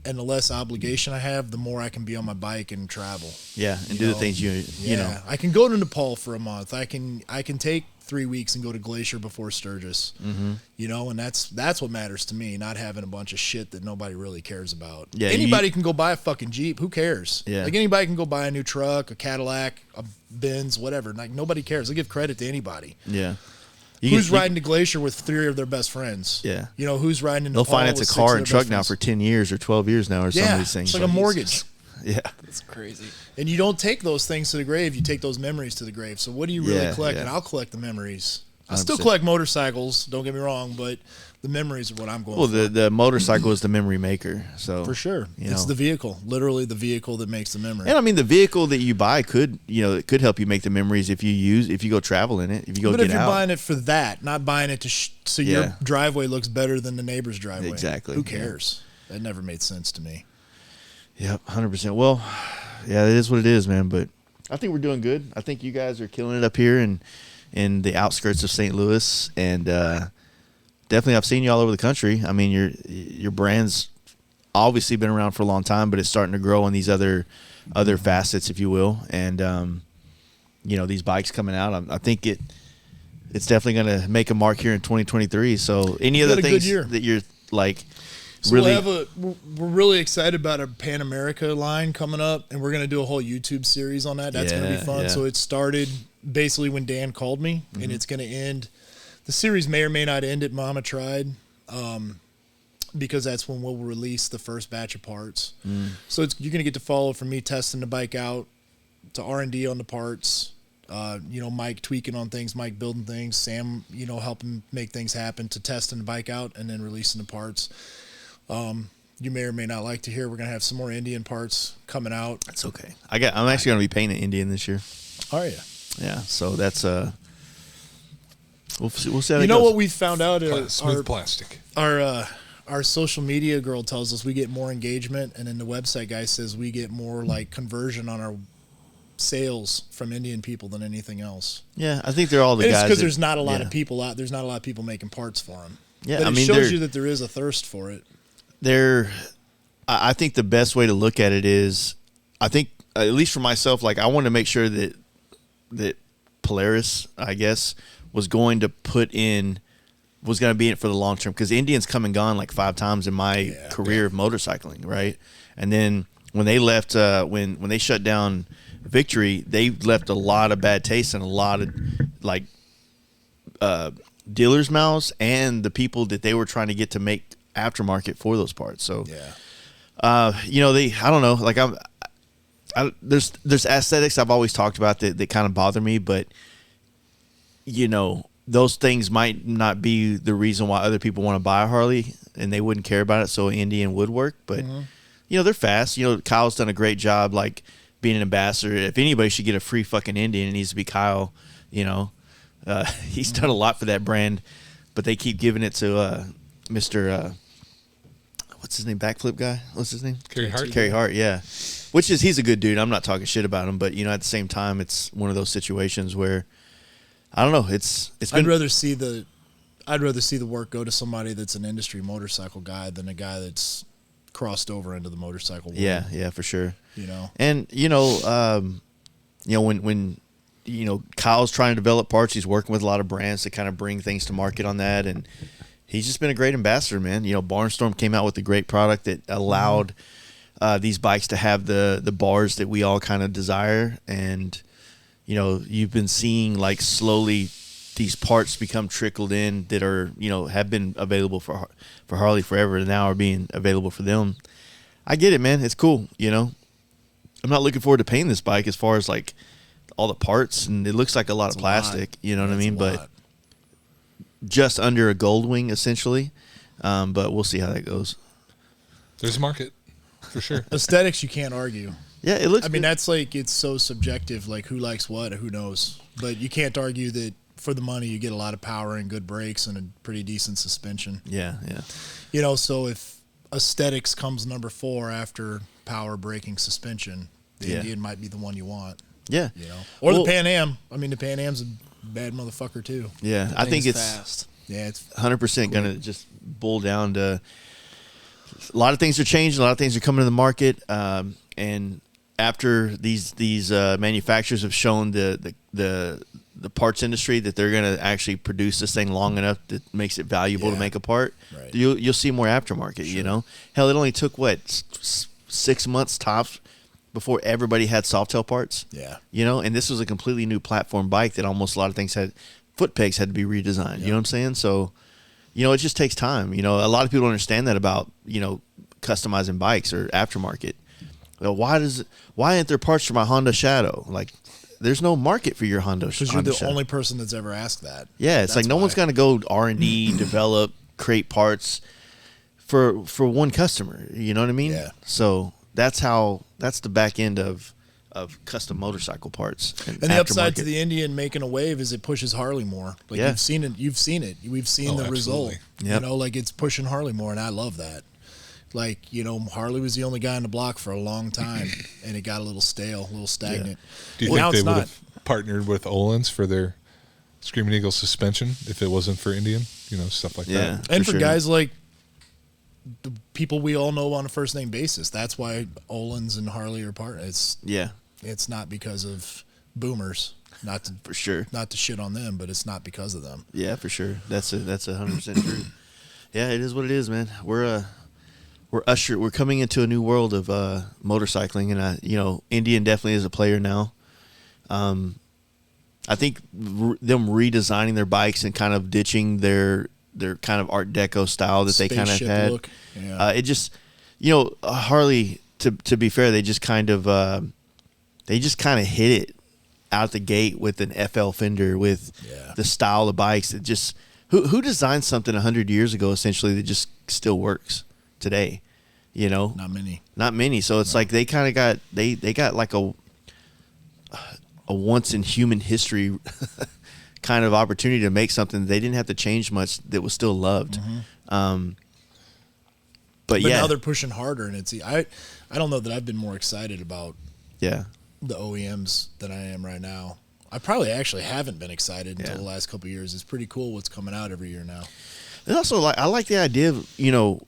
and the less obligation I have, the more I can be on my bike and travel. Yeah, and do the things you know. I can go to Nepal for a month. I can take 3 weeks and go to Glacier before Sturgis. You know, and that's what matters to me, not having a bunch of shit that nobody really cares about. Yeah, anybody can go buy a fucking Jeep. Who cares? Yeah. Like anybody can go buy a new truck, a Cadillac, a Benz, whatever. Like nobody cares. I give credit to anybody. Yeah. Who's riding to Glacier with 3 of their best friends? Yeah. You know, who's riding in Nepal? They'll finance a car and truck now for 10 years or 12 years now or some of these things. It's like a mortgage. Yeah. That's crazy. And you don't take those things to the grave. You take those memories to the grave. So what do you really collect? And I'll collect the memories. I still collect motorcycles, don't get me wrong, but the memories are what I'm going for. Well, the motorcycle is the memory maker. So for sure. It's the vehicle, literally the vehicle that makes the memory. And I mean, the vehicle that you buy it could help you make the memories if you go travel in it, if you go but get out. But if you're buying it for that, not buying it so your driveway looks better than the neighbor's driveway. Exactly. Who cares? That never made sense to me. Yep, 100%. Well, yeah, it is what it is, man. But I think we're doing good. I think you guys are killing it up here in the outskirts of St. Louis, and definitely I've seen you all over the country. I mean, your brand's obviously been around for a long time, but it's starting to grow in these other facets, if you will. And these bikes coming out, I think it's definitely going to make a mark here in 2023. So any other things that you're like? So we're really excited about our Pan America line coming up, and we're going to do a whole YouTube series on that. That's going to be fun. Yeah. So it started basically when Dan called me, and it's going to end. The series may or may not end at Mama Tried, because that's when we'll release the first batch of parts. So you're going to get to follow from me testing the bike out to R&D on the parts. Mike tweaking on things, Mike building things, Sam, helping make things happen, to testing the bike out and then releasing the parts. You may or may not like to hear we're going to have some more Indian parts coming out. That's okay. I'm actually going to be painting Indian this year. Are you? Yeah. So that's we'll see how you know goes. What we found out? Smooth plastic. Our our social media girl tells us we get more engagement, and then the website guy says we get more like conversion on our sales from Indian people than anything else. Yeah, I think they're all the And guys. it's because there's not a lot yeah. of people out. There's not a lot of people making parts for them. Yeah, but I it mean, shows you that there is a thirst for it. I think the best way to look at it is, I think at least for myself, like I want to make sure that Polaris, I guess, was going to be in it for the long term, because Indian's come and gone like 5 times in my career of motorcycling, right? And then when they left, when they shut down Victory, they left a lot of bad taste in a lot of like dealers' mouths and the people that they were trying to get to make aftermarket for those parts. So you know, I don't know, like there's aesthetics I've always talked about that kind of bother me, but you know, those things might not be the reason why other people want to buy a Harley and they wouldn't care about it. So Indian would work, but you know, they're fast. You know, Kyle's done a great job, like being an ambassador. If anybody should get a free fucking Indian, it needs to be Kyle. You know, he's done a lot for that brand, but they keep giving it to Mr. What's his name? Backflip guy. What's his name? Kerry Hart. Kerry Hart. Yeah, he's a good dude. I'm not talking shit about him, but you know, at the same time, it's one of those situations where I don't know. It's been. I'd rather see the work go to somebody that's an industry motorcycle guy than a guy that's crossed over into the motorcycle world. Yeah, for sure. You know, and you know, when you know Kyle's trying to develop parts, he's working with a lot of brands to kind of bring things to market on that, and he's just been a great ambassador, man. You know, Barnstorm came out with a great product that allowed these bikes to have the bars that we all kind of desire, and you know, you've been seeing like slowly these parts become trickled in that are, you know, have been available for Harley forever and now are being available for them. I get it, man. It's cool. You know, I'm not looking forward to painting this bike as far as like all the parts, and it looks like a lot of plastic, you know what I mean? But just under a gold wing essentially. But we'll see how that goes. There's a market for sure. Aesthetics, you can't argue. Yeah, it looks. I mean, that's like, it's so subjective. Like, who likes what? Who knows? But you can't argue that for the money you get a lot of power and good brakes and a pretty decent suspension. Yeah. You know, so if aesthetics comes number 4 after power, braking, suspension, the Indian might be the one you want. Yeah. You know, or the Pan Am. I mean, the Pan Am's a bad motherfucker too. Yeah, I think it's fast. Yeah, it's 100% going to just boil down to a lot of things are changing. A lot of things are coming to the market, and after these manufacturers have shown the parts industry that they're going to actually produce this thing long enough that makes it valuable to make a part, right. you'll see more aftermarket. Sure. You know, hell, it only took 6 months tops before everybody had Softail parts. Yeah, you know, and this was a completely new platform bike that almost a lot of things had foot pegs had to be redesigned. Yep. You know what I'm saying? So, you know, it just takes time. You know, a lot of people don't understand that about, you know, customizing bikes or aftermarket. Why aren't there parts for my Honda Shadow? Like, there's no market for your Honda Shadow. Because you're the only person that's ever asked that. Yeah, it's like no one's going to go R&D, develop, create parts for one customer. You know what I mean? Yeah. So that's the back end of custom motorcycle parts. And the upside to the Indian making a wave is it pushes Harley more. Like you've seen it. We've seen the result. Yep. You know, like it's pushing Harley more, and I love that. Like, you know, Harley was the only guy on the block for a long time, and it got a little stale, a little stagnant. Yeah. Do you think they would have partnered with Öhlins for their Screaming Eagle suspension if it wasn't for Indian? You know, stuff like that. And for guys like the people we all know on a first name basis, that's why Öhlins and Harley are partners. It's not because of boomers. Not to, for sure. Not to shit on them, but it's not because of them. Yeah, for sure. That's 100% true. Yeah, it is what it is, man. We're coming into a new world of motorcycling, and you know, Indian definitely is a player now. I think them redesigning their bikes and kind of ditching their kind of Art Deco style that they kind of had. Look. Yeah. It just, you know, Harley. To be fair, they just kind of hit it out the gate with an FL fender with the style of bikes that just who designed something 100 years ago essentially that just still works today, you know? Not many. So it's like they kind of got they got like a once in human history kind of opportunity to make something they didn't have to change much that was still loved. Mm-hmm. But now they're pushing harder, and I don't know that I've been more excited about the OEMs than I am right now. I probably actually haven't been excited until the last couple of years. It's pretty cool what's coming out every year now. And also, I like the idea of, you know,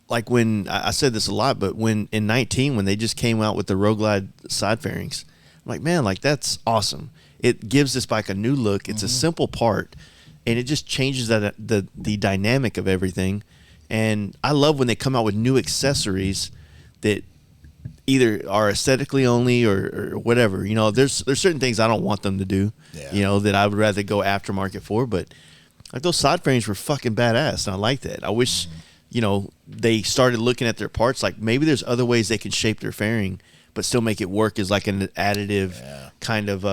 like when I said this a lot, but when in 19 when they just came out with the Road Glide side fairings, I'm like, man, like that's awesome. It gives this bike a new look. It's a simple part, and it just changes the dynamic of everything. And I love when they come out with new accessories that either are aesthetically only or whatever. You know, there's certain things I don't want them to do, you know, that I would rather go aftermarket for. But like those side fairings were fucking badass, and I like that. I wish, you know, they started looking at their parts like maybe there's other ways they can shape their fairing but still make it work as like an additive kind of,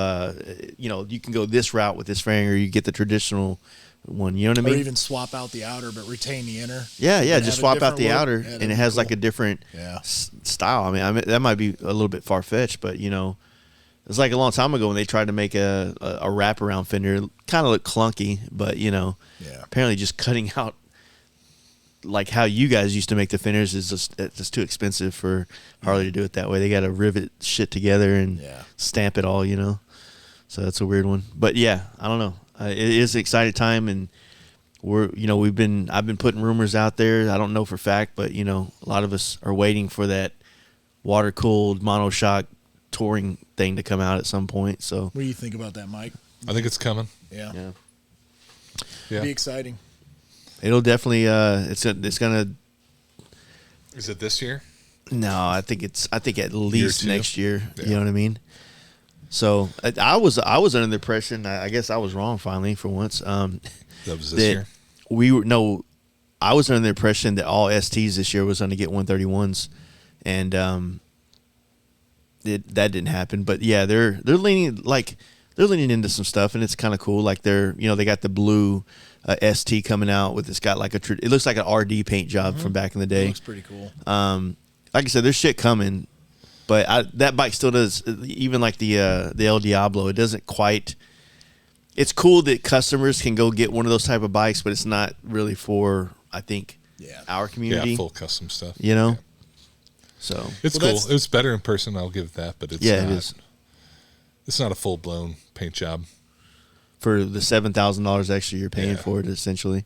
you know, you can go this route with this fairing, or you get the traditional one, you know what I mean? Or even swap out the outer but retain the inner. Yeah, just swap out the look. outer, Yeah, and it has like a different style. I mean, that might be a little bit far-fetched, but, you know, it's like a long time ago when they tried to make a wraparound fender. Kind of looked clunky, but, you know, apparently just cutting out like how you guys used to make the fenders is just too expensive for Harley to do it that way. They got to rivet shit together and stamp it all, you know. So that's a weird one. But yeah, I don't know. It is an exciting time, and I've been putting rumors out there. I don't know for fact, but, you know, a lot of us are waiting for that water-cooled monoshock touring thing to come out at some point. So what do you think about that, Mike? I think it's coming. Yeah. Be exciting. It'll definitely it's gonna. Is it this year? No, I think at least next year. Yeah. You know what I mean? So I was under the impression, I guess I was wrong finally for once. That was this year? I was under the impression that all STs this year was going to get 131s, and that didn't happen. But yeah, they're leaning into some stuff, and it's kind of cool. Like they got the blue ST coming out with, it's got like it looks like an RD paint job from back in the day. It looks pretty cool. Like I said, there's shit coming. But that bike still does, even like the El Diablo, it doesn't quite. It's cool that customers can go get one of those type of bikes, but it's not really for, I think, our community. Yeah, full custom stuff. You know? Yeah. So it's cool. It was better in person, I'll give it that, but it's not, it is. It's not a full blown paint job. For the $7,000 extra you're paying for it, essentially.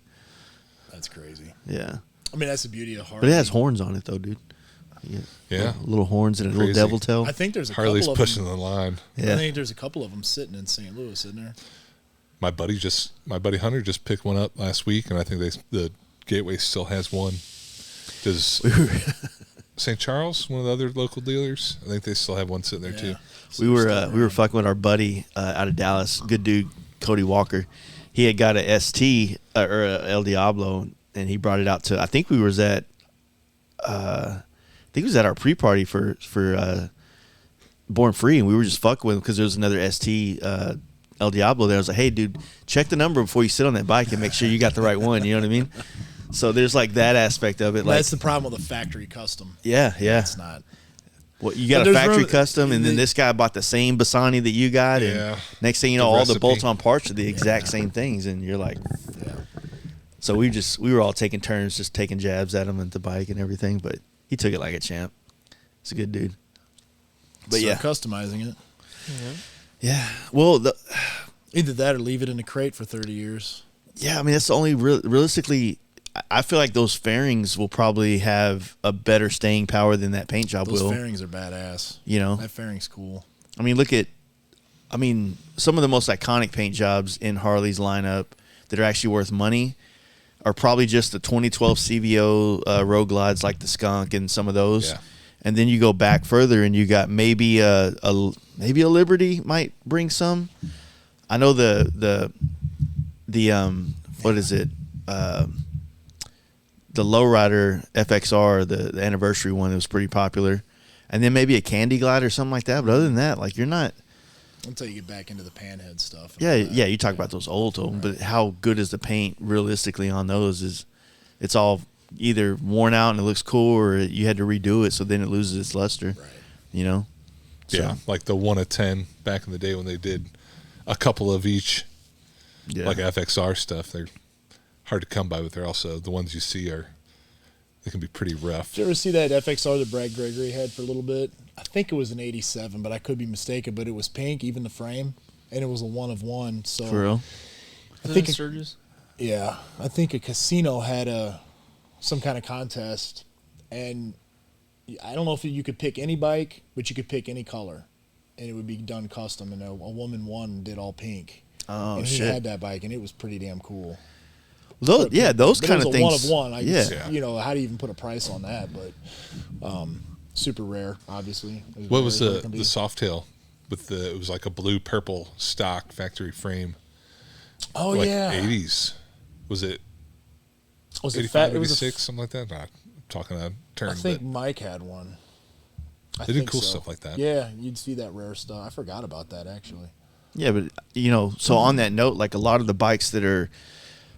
That's crazy. Yeah. I mean, that's the beauty of Harley. But it has horns on it, though, dude. Yeah. Little horns and a little devil tail. I think there's a Harley's couple of pushing them. the line. Yeah. I think there's a couple of them sitting in St. Louis, isn't there? My buddy Hunter just picked one up last week, and I think the Gateway still has one. Does St. Charles, one of the other local dealers, I think they still have one sitting there too. So we were fucking with our buddy out of Dallas, good dude, Cody Walker. He had got a ST or a El Diablo, and he brought it out to. I think we was at. I think it was at our pre-party for Born Free, and we were just fucking with him because there was another ST El Diablo there. I was like, hey, dude, check the number before you sit on that bike and make sure you got the right one. You know what I mean? So there's like that aspect of it. Well, that's the problem with a factory custom. Yeah. It's not. Well, you got a factory custom, and then this guy bought the same Bassani that you got, and next thing you know, all the bolt-on parts are the exact same things, and you're like, So we were all taking turns, just taking jabs at him at the bike and everything, but he took it like a champ. He's a good dude. But customizing it. Yeah. Well, either that or leave it in a crate for 30 years. Yeah, I mean, that's the only realistically. I feel like those fairings will probably have a better staying power than that paint job will. Those fairings are badass. You know, that fairing's cool. I mean, some of the most iconic paint jobs in Harley's lineup that are actually worth money are probably just the 2012 CVO Road Glides, like the Skunk and some of those. Yeah. And then you go back further, and you got maybe a Liberty might bring some. I know the what is it? The Lowrider FXR, the anniversary one, that was pretty popular, and then maybe a Candy Glide or something like that. But other than that, like, you're not. Until you get back into the panhead stuff. Yeah. You talk about those old ones, but how good is the paint realistically on those? It's all either worn out and it looks cool, or you had to redo it, so then it loses its luster. Right. You know. Yeah, like the 1 of 10 back in the day when they did a couple of each, like FXR stuff. They're hard to come by, but they're also the ones you see are They can be pretty rough. Did you ever see that FXR that Brad Gregory had for a little bit? I think it was an 87, but I could be mistaken. But it was pink, even the frame, and it was a 1 of 1. So For real? I think Sturgis. Yeah, I think a casino had some kind of contest, and I don't know if you could pick any bike, but you could pick any color, and it would be done custom. And a woman won and did all pink. Oh, and he shit. had that bike, and it was pretty damn cool. Those kind of It was things. a 1 of 1. I yeah. just, how do you even put a price on that? But super rare, obviously. What was the Softail with it was like a blue purple stock factory frame? Oh, like yeah. 80s. Was it? Was it 85, fat? It was 86, something like that. Not talking a term. I think but Mike had one. they did cool stuff like that. Yeah, you'd see that rare stuff. I forgot about that, actually. Yeah, but so on that note, like a lot of the bikes that are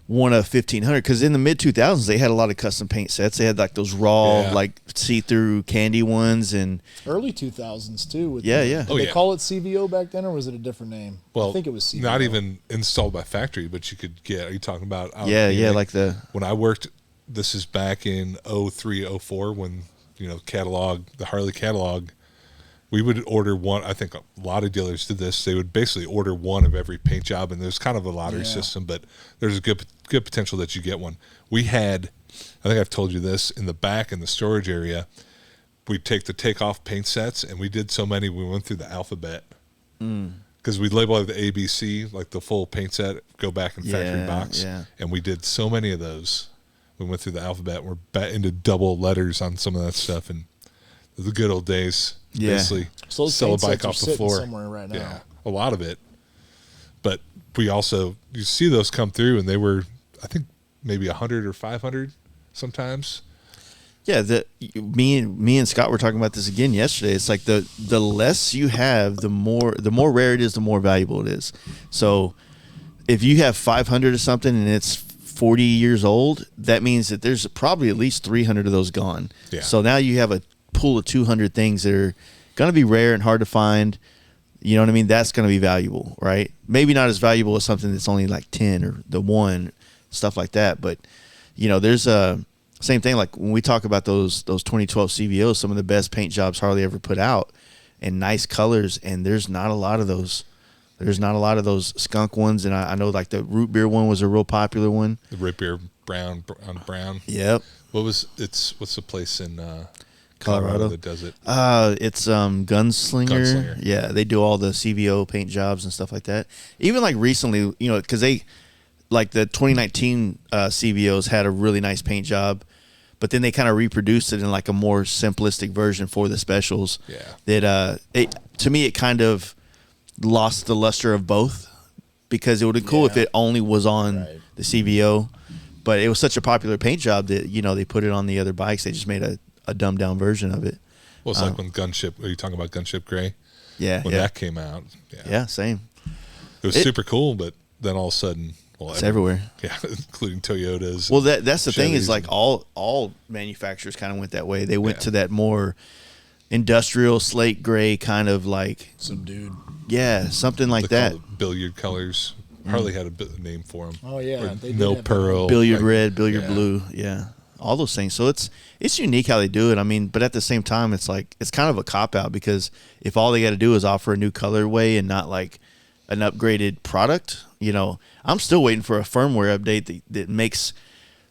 one of 1,500, because in the mid 2000s they had a lot of custom paint sets. They had like those raw, like see-through candy ones, and early 2000s too. With yeah. Did they call it CVO back then, or was it a different name? Well, I think it was CVO. Not even installed by factory, but you could get. Are you talking about? like the when I worked. This is back in 03, 04 when catalog, the Harley catalog. We would order one. I think a lot of dealers did this. They would basically order one of every paint job, and there's kind of a lottery system, but there's a good potential that you get one. We had, I think I've told you this, in the back in the storage area, we'd take the takeoff paint sets, and we did so many, we went through the alphabet. Because we labeled the ABC, like the full paint set, go back in factory box. Yeah. And we did so many of those. We went through the alphabet. We're into double letters on some of that stuff, and the good old days. Yeah. Basically, So those sell a paint bike sets are off the sitting floor. somewhere right now. Yeah, a lot of it. But we also, you see those come through, and they were, I think, maybe 100 or 500 sometimes. Yeah, me and Scott were talking about this again yesterday. It's like the less you have, the more rare it is, the more valuable it is. So if you have 500 or something and it's 40 years old, that means that there's probably at least 300 of those gone. Yeah. So now you have a pool of 200 things that are going to be rare and hard to find. You know what I mean? That's going to be valuable, right? Maybe not as valuable as something that's only like 10 or the 1, stuff like that. But, there's a same thing. Like when we talk about those 2012 CVOs, some of the best paint jobs Harley ever put out, and nice colors. And there's not a lot of those. There's not a lot of those skunk ones. And I know like the root beer one was a real popular one. The root beer brown on brown. Yep. What's the place in Colorado that does it? It's Gunslinger. Yeah, they do all the CVO paint jobs and stuff like that. Even like recently, because they like the 2019 CVOs had a really nice paint job, but then they kind of reproduced it in like a more simplistic version for the specials. Yeah. That to me it kind of lost the luster of both, because it would have been cool if it only was on the CVO, but it was such a popular paint job that they put it on the other bikes. They just made a dumbed down version of it. Well, it's like when Gunship. Are you talking about Gunship Gray? Yeah. When that came out. Yeah, same. It was super cool, but then all of a sudden, it's everywhere. Yeah, including Toyotas. Well, that's the thing is like Chevys all manufacturers kind of went that way. They went to that more industrial slate gray kind of like subdued. Yeah, something like they that. call it billiard colors. Harley had a name for them. Oh yeah, they no did pearl, billiard red, billiard blue. Yeah, all those things. So it's unique how they do it. I mean, but at the same time, it's like it's kind of a cop out, because if all they got to do is offer a new colorway and not like an upgraded product, I'm still waiting for a firmware update that makes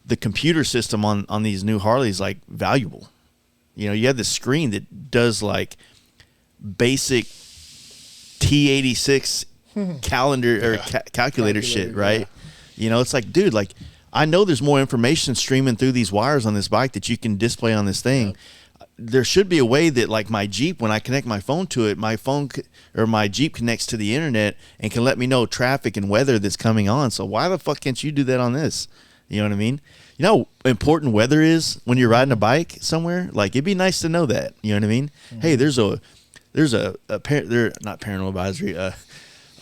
the computer system on these new Harleys like valuable. You have this screen that does like basic T86 calendar or calculator shit, right? It's like, dude, like I know there's more information streaming through these wires on this bike that you can display on this thing. There should be a way that like my Jeep, when I connect my phone to it, my phone or my Jeep connects to the internet and can let me know traffic and weather that's coming on. So why the fuck can't you do that on this? You know what I mean? You know how important weather is when you're riding a bike somewhere? Like it'd be nice to know that. You know what I mean? Mm-hmm. Hey, there's a not parental advisory, a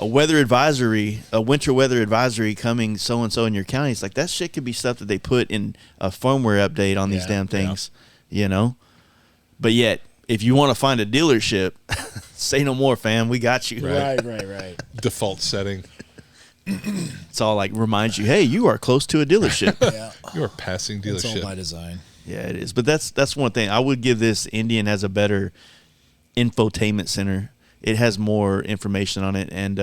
weather advisory, a winter weather advisory coming so and so in your county. It's like that shit could be stuff that they put in a firmware update on these damn things, But yet, if you want to find a dealership, say no more, fam. We got you. Right. Default setting. It's all like reminds you, hey, you are close to a dealership. You are passing dealership. It's all by design. Yeah, it is. But that's one thing. I would give this Indian has a better infotainment center. It has more information on it. And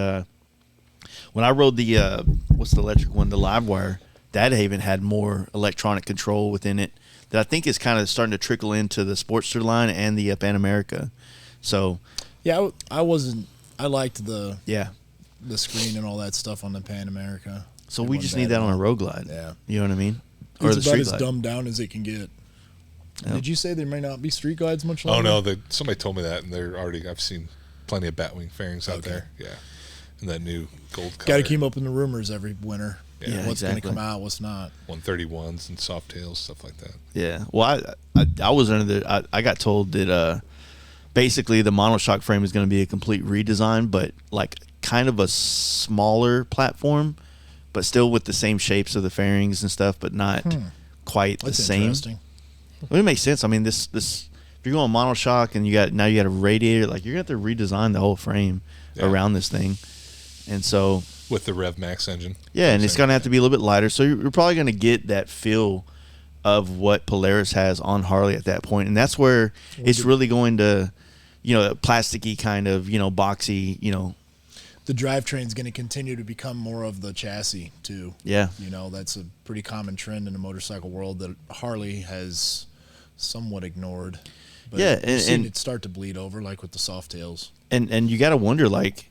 when I rode the what's the electric one, the Livewire, that even had more electronic control within it that I think is kind of starting to trickle into the Sportster line and the Pan America. So yeah, I liked the yeah, the screen and all that stuff on the Pan America. So we just need that on a road glide. Yeah. You know what I mean? Or It's the about street as glide. dumbed down as it can get. Yep. Did you say there may not be street glides much Oh longer? no, somebody told me that, and they're already. I've seen plenty of Batwing fairings out there. Yeah, and that new gold color. Got to keep up in the rumors every winter. Yeah, what's exactly. going to come out, what's not. 131s and soft tails, stuff like that. Yeah. Well, I was under the. I got told that basically the monoshock frame is going to be a complete redesign, but like kind of a smaller platform, but still with the same shapes of the fairings and stuff, but not quite That's the same. interesting. Well, it makes sense. I mean, this if you're going monoshock and you got a radiator, like you're going to have to redesign the whole frame around this thing, and so with the Rev Max engine. yeah, and it's going to have to be a little bit lighter. So you're probably going to get that feel of what Polaris has on Harley at that point, and that's where it's really going to, plasticky kind of, boxy, The drivetrain's going to continue to become more of the chassis too. Yeah. That's a pretty common trend in the motorcycle world that Harley has somewhat ignored. But Yeah, you've seen and it start to bleed over, like with the soft tails. And you got to wonder, like,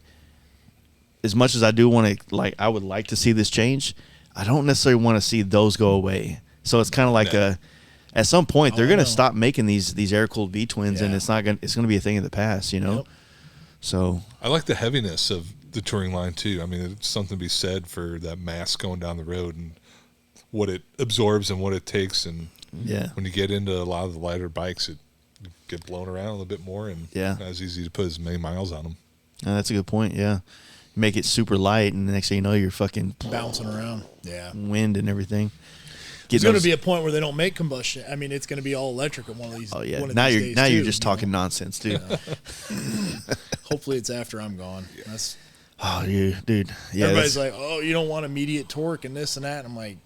as much as I do want to, like, I would like to see this change, I don't necessarily want to see those go away. So it's kind of like at some point they're going to stop making these air cooled V twins, and it's going to be a thing of the past, Yep. So I like the heaviness of the touring line too. I mean, it's something to be said for that mass going down the road and what it absorbs and what it takes. And yeah, when you get into a lot of the lighter bikes, it get blown around a little bit more, and not as easy to put as many miles on them. That's a good point. Yeah, make it super light, and the next thing you know, you're fucking Bouncing around. Yeah. wind and everything. There's going to be a point where they don't make combustion. I mean, it's going to be all electric at one of these. Oh yeah, one of now these you're days, you're too, just talking nonsense, dude. Hopefully, it's after I'm gone. That's Oh, dude. Yeah, everybody's like, "Oh, you don't want immediate torque and this and that." And I'm like,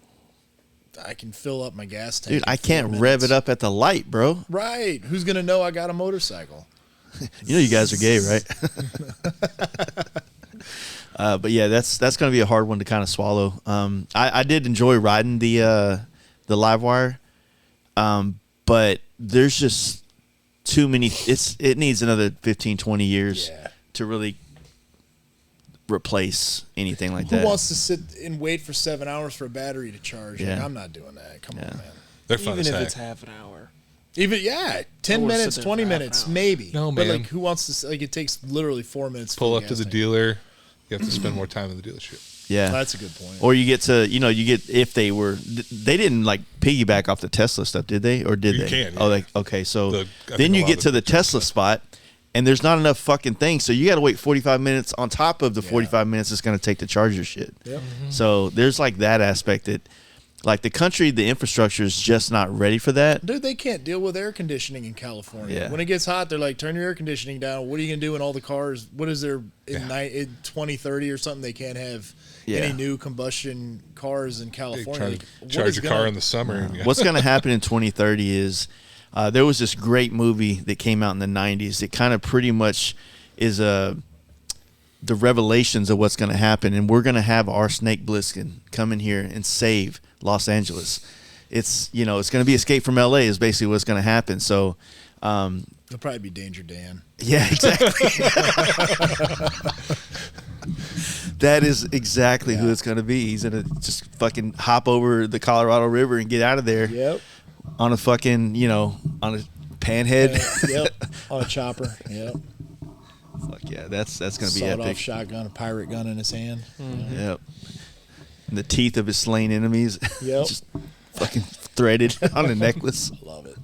I can fill up my gas tank. dude, in I 4 can't minutes. rev it up at the light, bro. Right? Who's going to know I got a motorcycle? You guys are gay, right? But yeah, that's going to be a hard one to kind of swallow. I did enjoy riding the Livewire, but there's just too many. It needs another 15, 20 years to really replace anything like that. Who wants to sit and wait for 7 hours for a battery to charge? Yeah. Like, I'm not doing that. Come on, man. They're fun Even as if heck. it's half an hour. Even 10 Or minutes, sit there 20 for half an minutes, hour. maybe. No, But man. like, who wants to? Like, it takes literally 4 minutes. Pull for up to gas the tank. dealer. You have to spend more time in the dealership. Yeah, That's a good point. or you get to if they didn't like piggyback off the Tesla stuff, did they? Or did You they? can, Oh, yeah. okay. So I then think you a lot get of to the people Tesla spot, and there's not enough fucking things, so you got to wait 45 minutes on top of the 45 minutes it's going to take to charge your shit. Yep. So there's like that aspect that, like the country, the infrastructure is just not ready for that. Dude, they can't deal with air conditioning in California. Yeah. When it gets hot, they're like, turn your air conditioning down. What are you going to do in all the cars? What is there in 2030 or something? They can't have any new combustion cars in California. Charge your car in the summer. And What's going to happen in 2030 is there was this great movie that came out in the 90s. It kind of pretty much is the revelations of what's going to happen, and we're going to have our Snake Plissken come in here and save Los Angeles. It's it's going to be Escape from LA is basically what's going to happen. So It'll probably be Danger Dan. yeah, exactly. That is exactly who it's going to be. He's going to just fucking hop over the Colorado River and get out of there Yep. on a fucking, on a panhead. Yep. On a chopper. Yep. Fuck yeah, that's going to be Sawed-off epic. shotgun, a pirate gun in his hand. Yep. And the teeth of his slain enemies. Yep. Just fucking threaded on a necklace. I love it.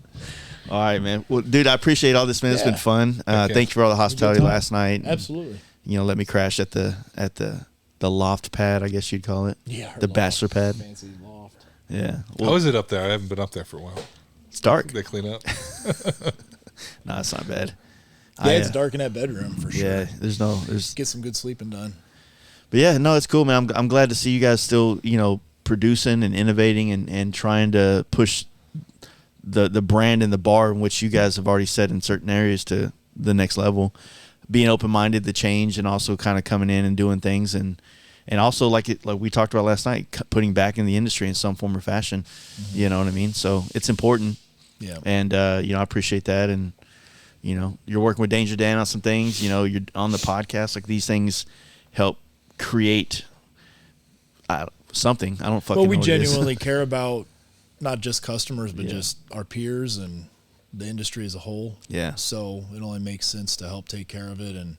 All right, man. Well, dude, I appreciate all this, man. It's been fun. Thank you for all the hospitality time. last night. Absolutely. Let me crash at the loft pad, I guess you'd call it. Yeah. her The loft. bachelor pad. Fancy loft. Yeah. How is it up there? I haven't been up there for a while. It's dark. They clean up. No, it's not bad. Yeah, it's dark in that bedroom for sure. Yeah, there's Get some good sleeping done. But yeah, no, it's cool, man. I'm glad to see you guys still, producing and innovating and trying to push the brand and the bar in which you guys have already set in certain areas to the next level. Being open-minded to change and also kind of coming in and doing things and also like we talked about last night, putting back in the industry in some form or fashion. Mm-hmm. You know what I mean? So it's important. Yeah. And I appreciate that. And you're working with Danger Dan on some things. You're on the podcast. Like these things help create something. I don't fucking know. Well, we what genuinely care about not just customers, but just our peers and the industry as a whole. Yeah. So it only makes sense to help take care of it and,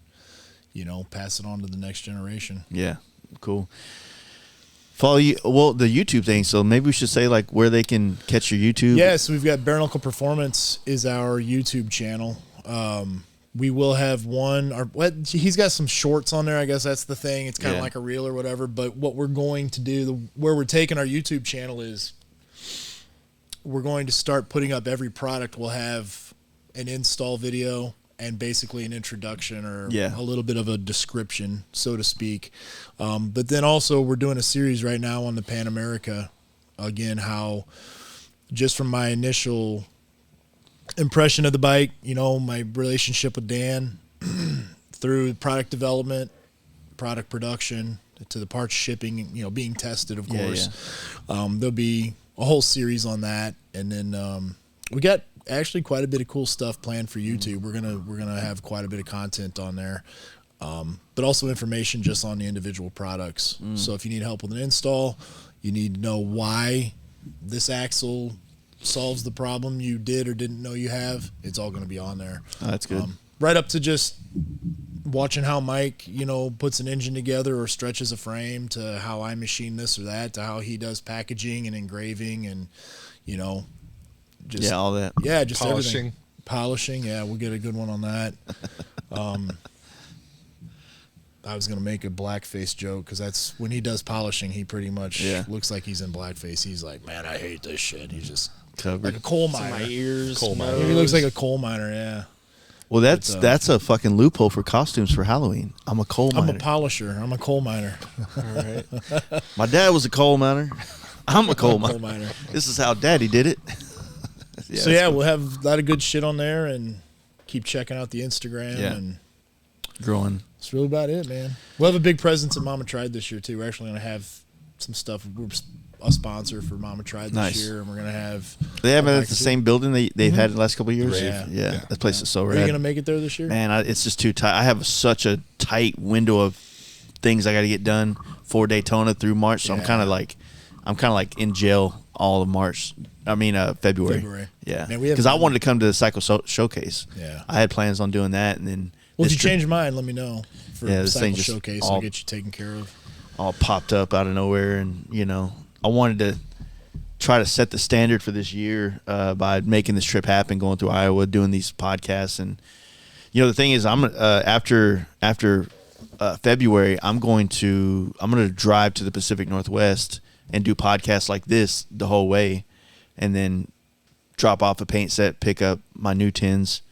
pass it on to the next generation. Yeah. Cool. Follow you. Well, the YouTube thing. So maybe we should say like where they can catch your YouTube. Yes, we've got Bare Knuckle Performance is our YouTube channel. We will have he's got some shorts on there. I guess that's the thing. It's kind of like a reel or whatever. But what we're going to do, where we're taking our YouTube channel is we're going to start putting up every product. We'll have an install video and basically an introduction or a little bit of a description, so to speak. But then also we're doing a series right now on the Pan America. Again, how just from my initial impression of the bike, my relationship with Dan through product development, product production, to the parts shipping, being tested, of course. There'll be a whole series on that. And then we got actually quite a bit of cool stuff planned for YouTube. We're gonna have quite a bit of content on there, but also information just on the individual products. So if you need help with an install, you need to know why this axle solves the problem you did or didn't know you have, it's all going to be on there. Oh, that's good. Right up to just watching how Mike, puts an engine together or stretches a frame, to how I machine this or that, to how he does packaging and engraving and, just all that. Yeah, just polishing. Everything. Polishing, yeah, we'll get a good one on that. I was going to make a blackface joke because that's when he does polishing, he pretty much looks like he's in blackface. He's like, man, I hate this shit. He's just covered. Like a coal miner. My ears. Coal miner. He looks like a coal miner, yeah. Well, that's a fucking loophole for costumes for Halloween. I'm a coal miner. I'm a polisher. I'm a coal miner. All right. My dad was a coal miner. I'm a coal miner. Coal miner. This is how Daddy did it. So we'll have a lot of good shit on there, and keep checking out the Instagram and growing. That's really about it, man. We'll have a big presence at Mama Tried this year too. We're actually going to have some stuff. We're a sponsor for Mama Tried this year, and we're going to have. They have it at the same building they've had the last couple of years. Yeah. That place is so rad. Are you going to make it there this year? Man, it's just too tight. I have such a tight window of things I got to get done for Daytona through March. So I'm kind of like in jail all of March. I mean, February. Yeah, because I wanted to come to the Cycle Showcase. Yeah, I had plans on doing that, and then. Well, if you change your mind, let me know. For this Cycle thing just Showcase, I'll get you taken care of. All popped up out of nowhere, and I wanted to try to set the standard for this year by making this trip happen, going through Iowa, doing these podcasts, and the thing is, I'm after February, I'm going to drive to the Pacific Northwest and do podcasts like this the whole way, and then drop off a paint set, pick up my new tins.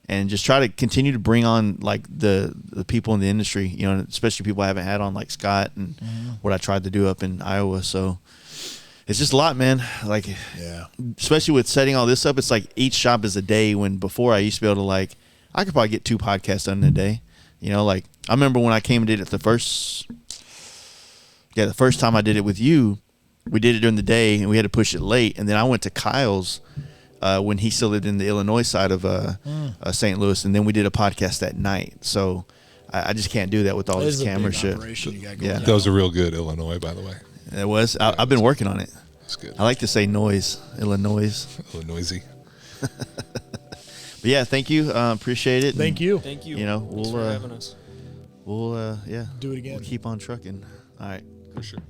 And just try to continue to bring on like the people in the industry, especially people I haven't had on, like Scott and what I tried to do up in Iowa. So it's just a lot, man. Like, especially with setting all this up, it's like each shop is a day. When before I used to be able to I could probably get 2 podcasts done in a day. Like I remember when I came and did it the first time I did it with you, we did it during the day and we had to push it late. And then I went to Kyle's. When he still lived in the Illinois side of St. Louis, and then we did a podcast that night. So I just can't do that with all this camera shit. That was a real good Illinois, by the way. It was. I've been working on it. That's good. I like to say noise, Illinois. Illinoisy. But yeah, thank you. Appreciate it. Thank you. Thank you. We'll Thanks for having us. We'll do it again. We'll keep on trucking. All right. For sure.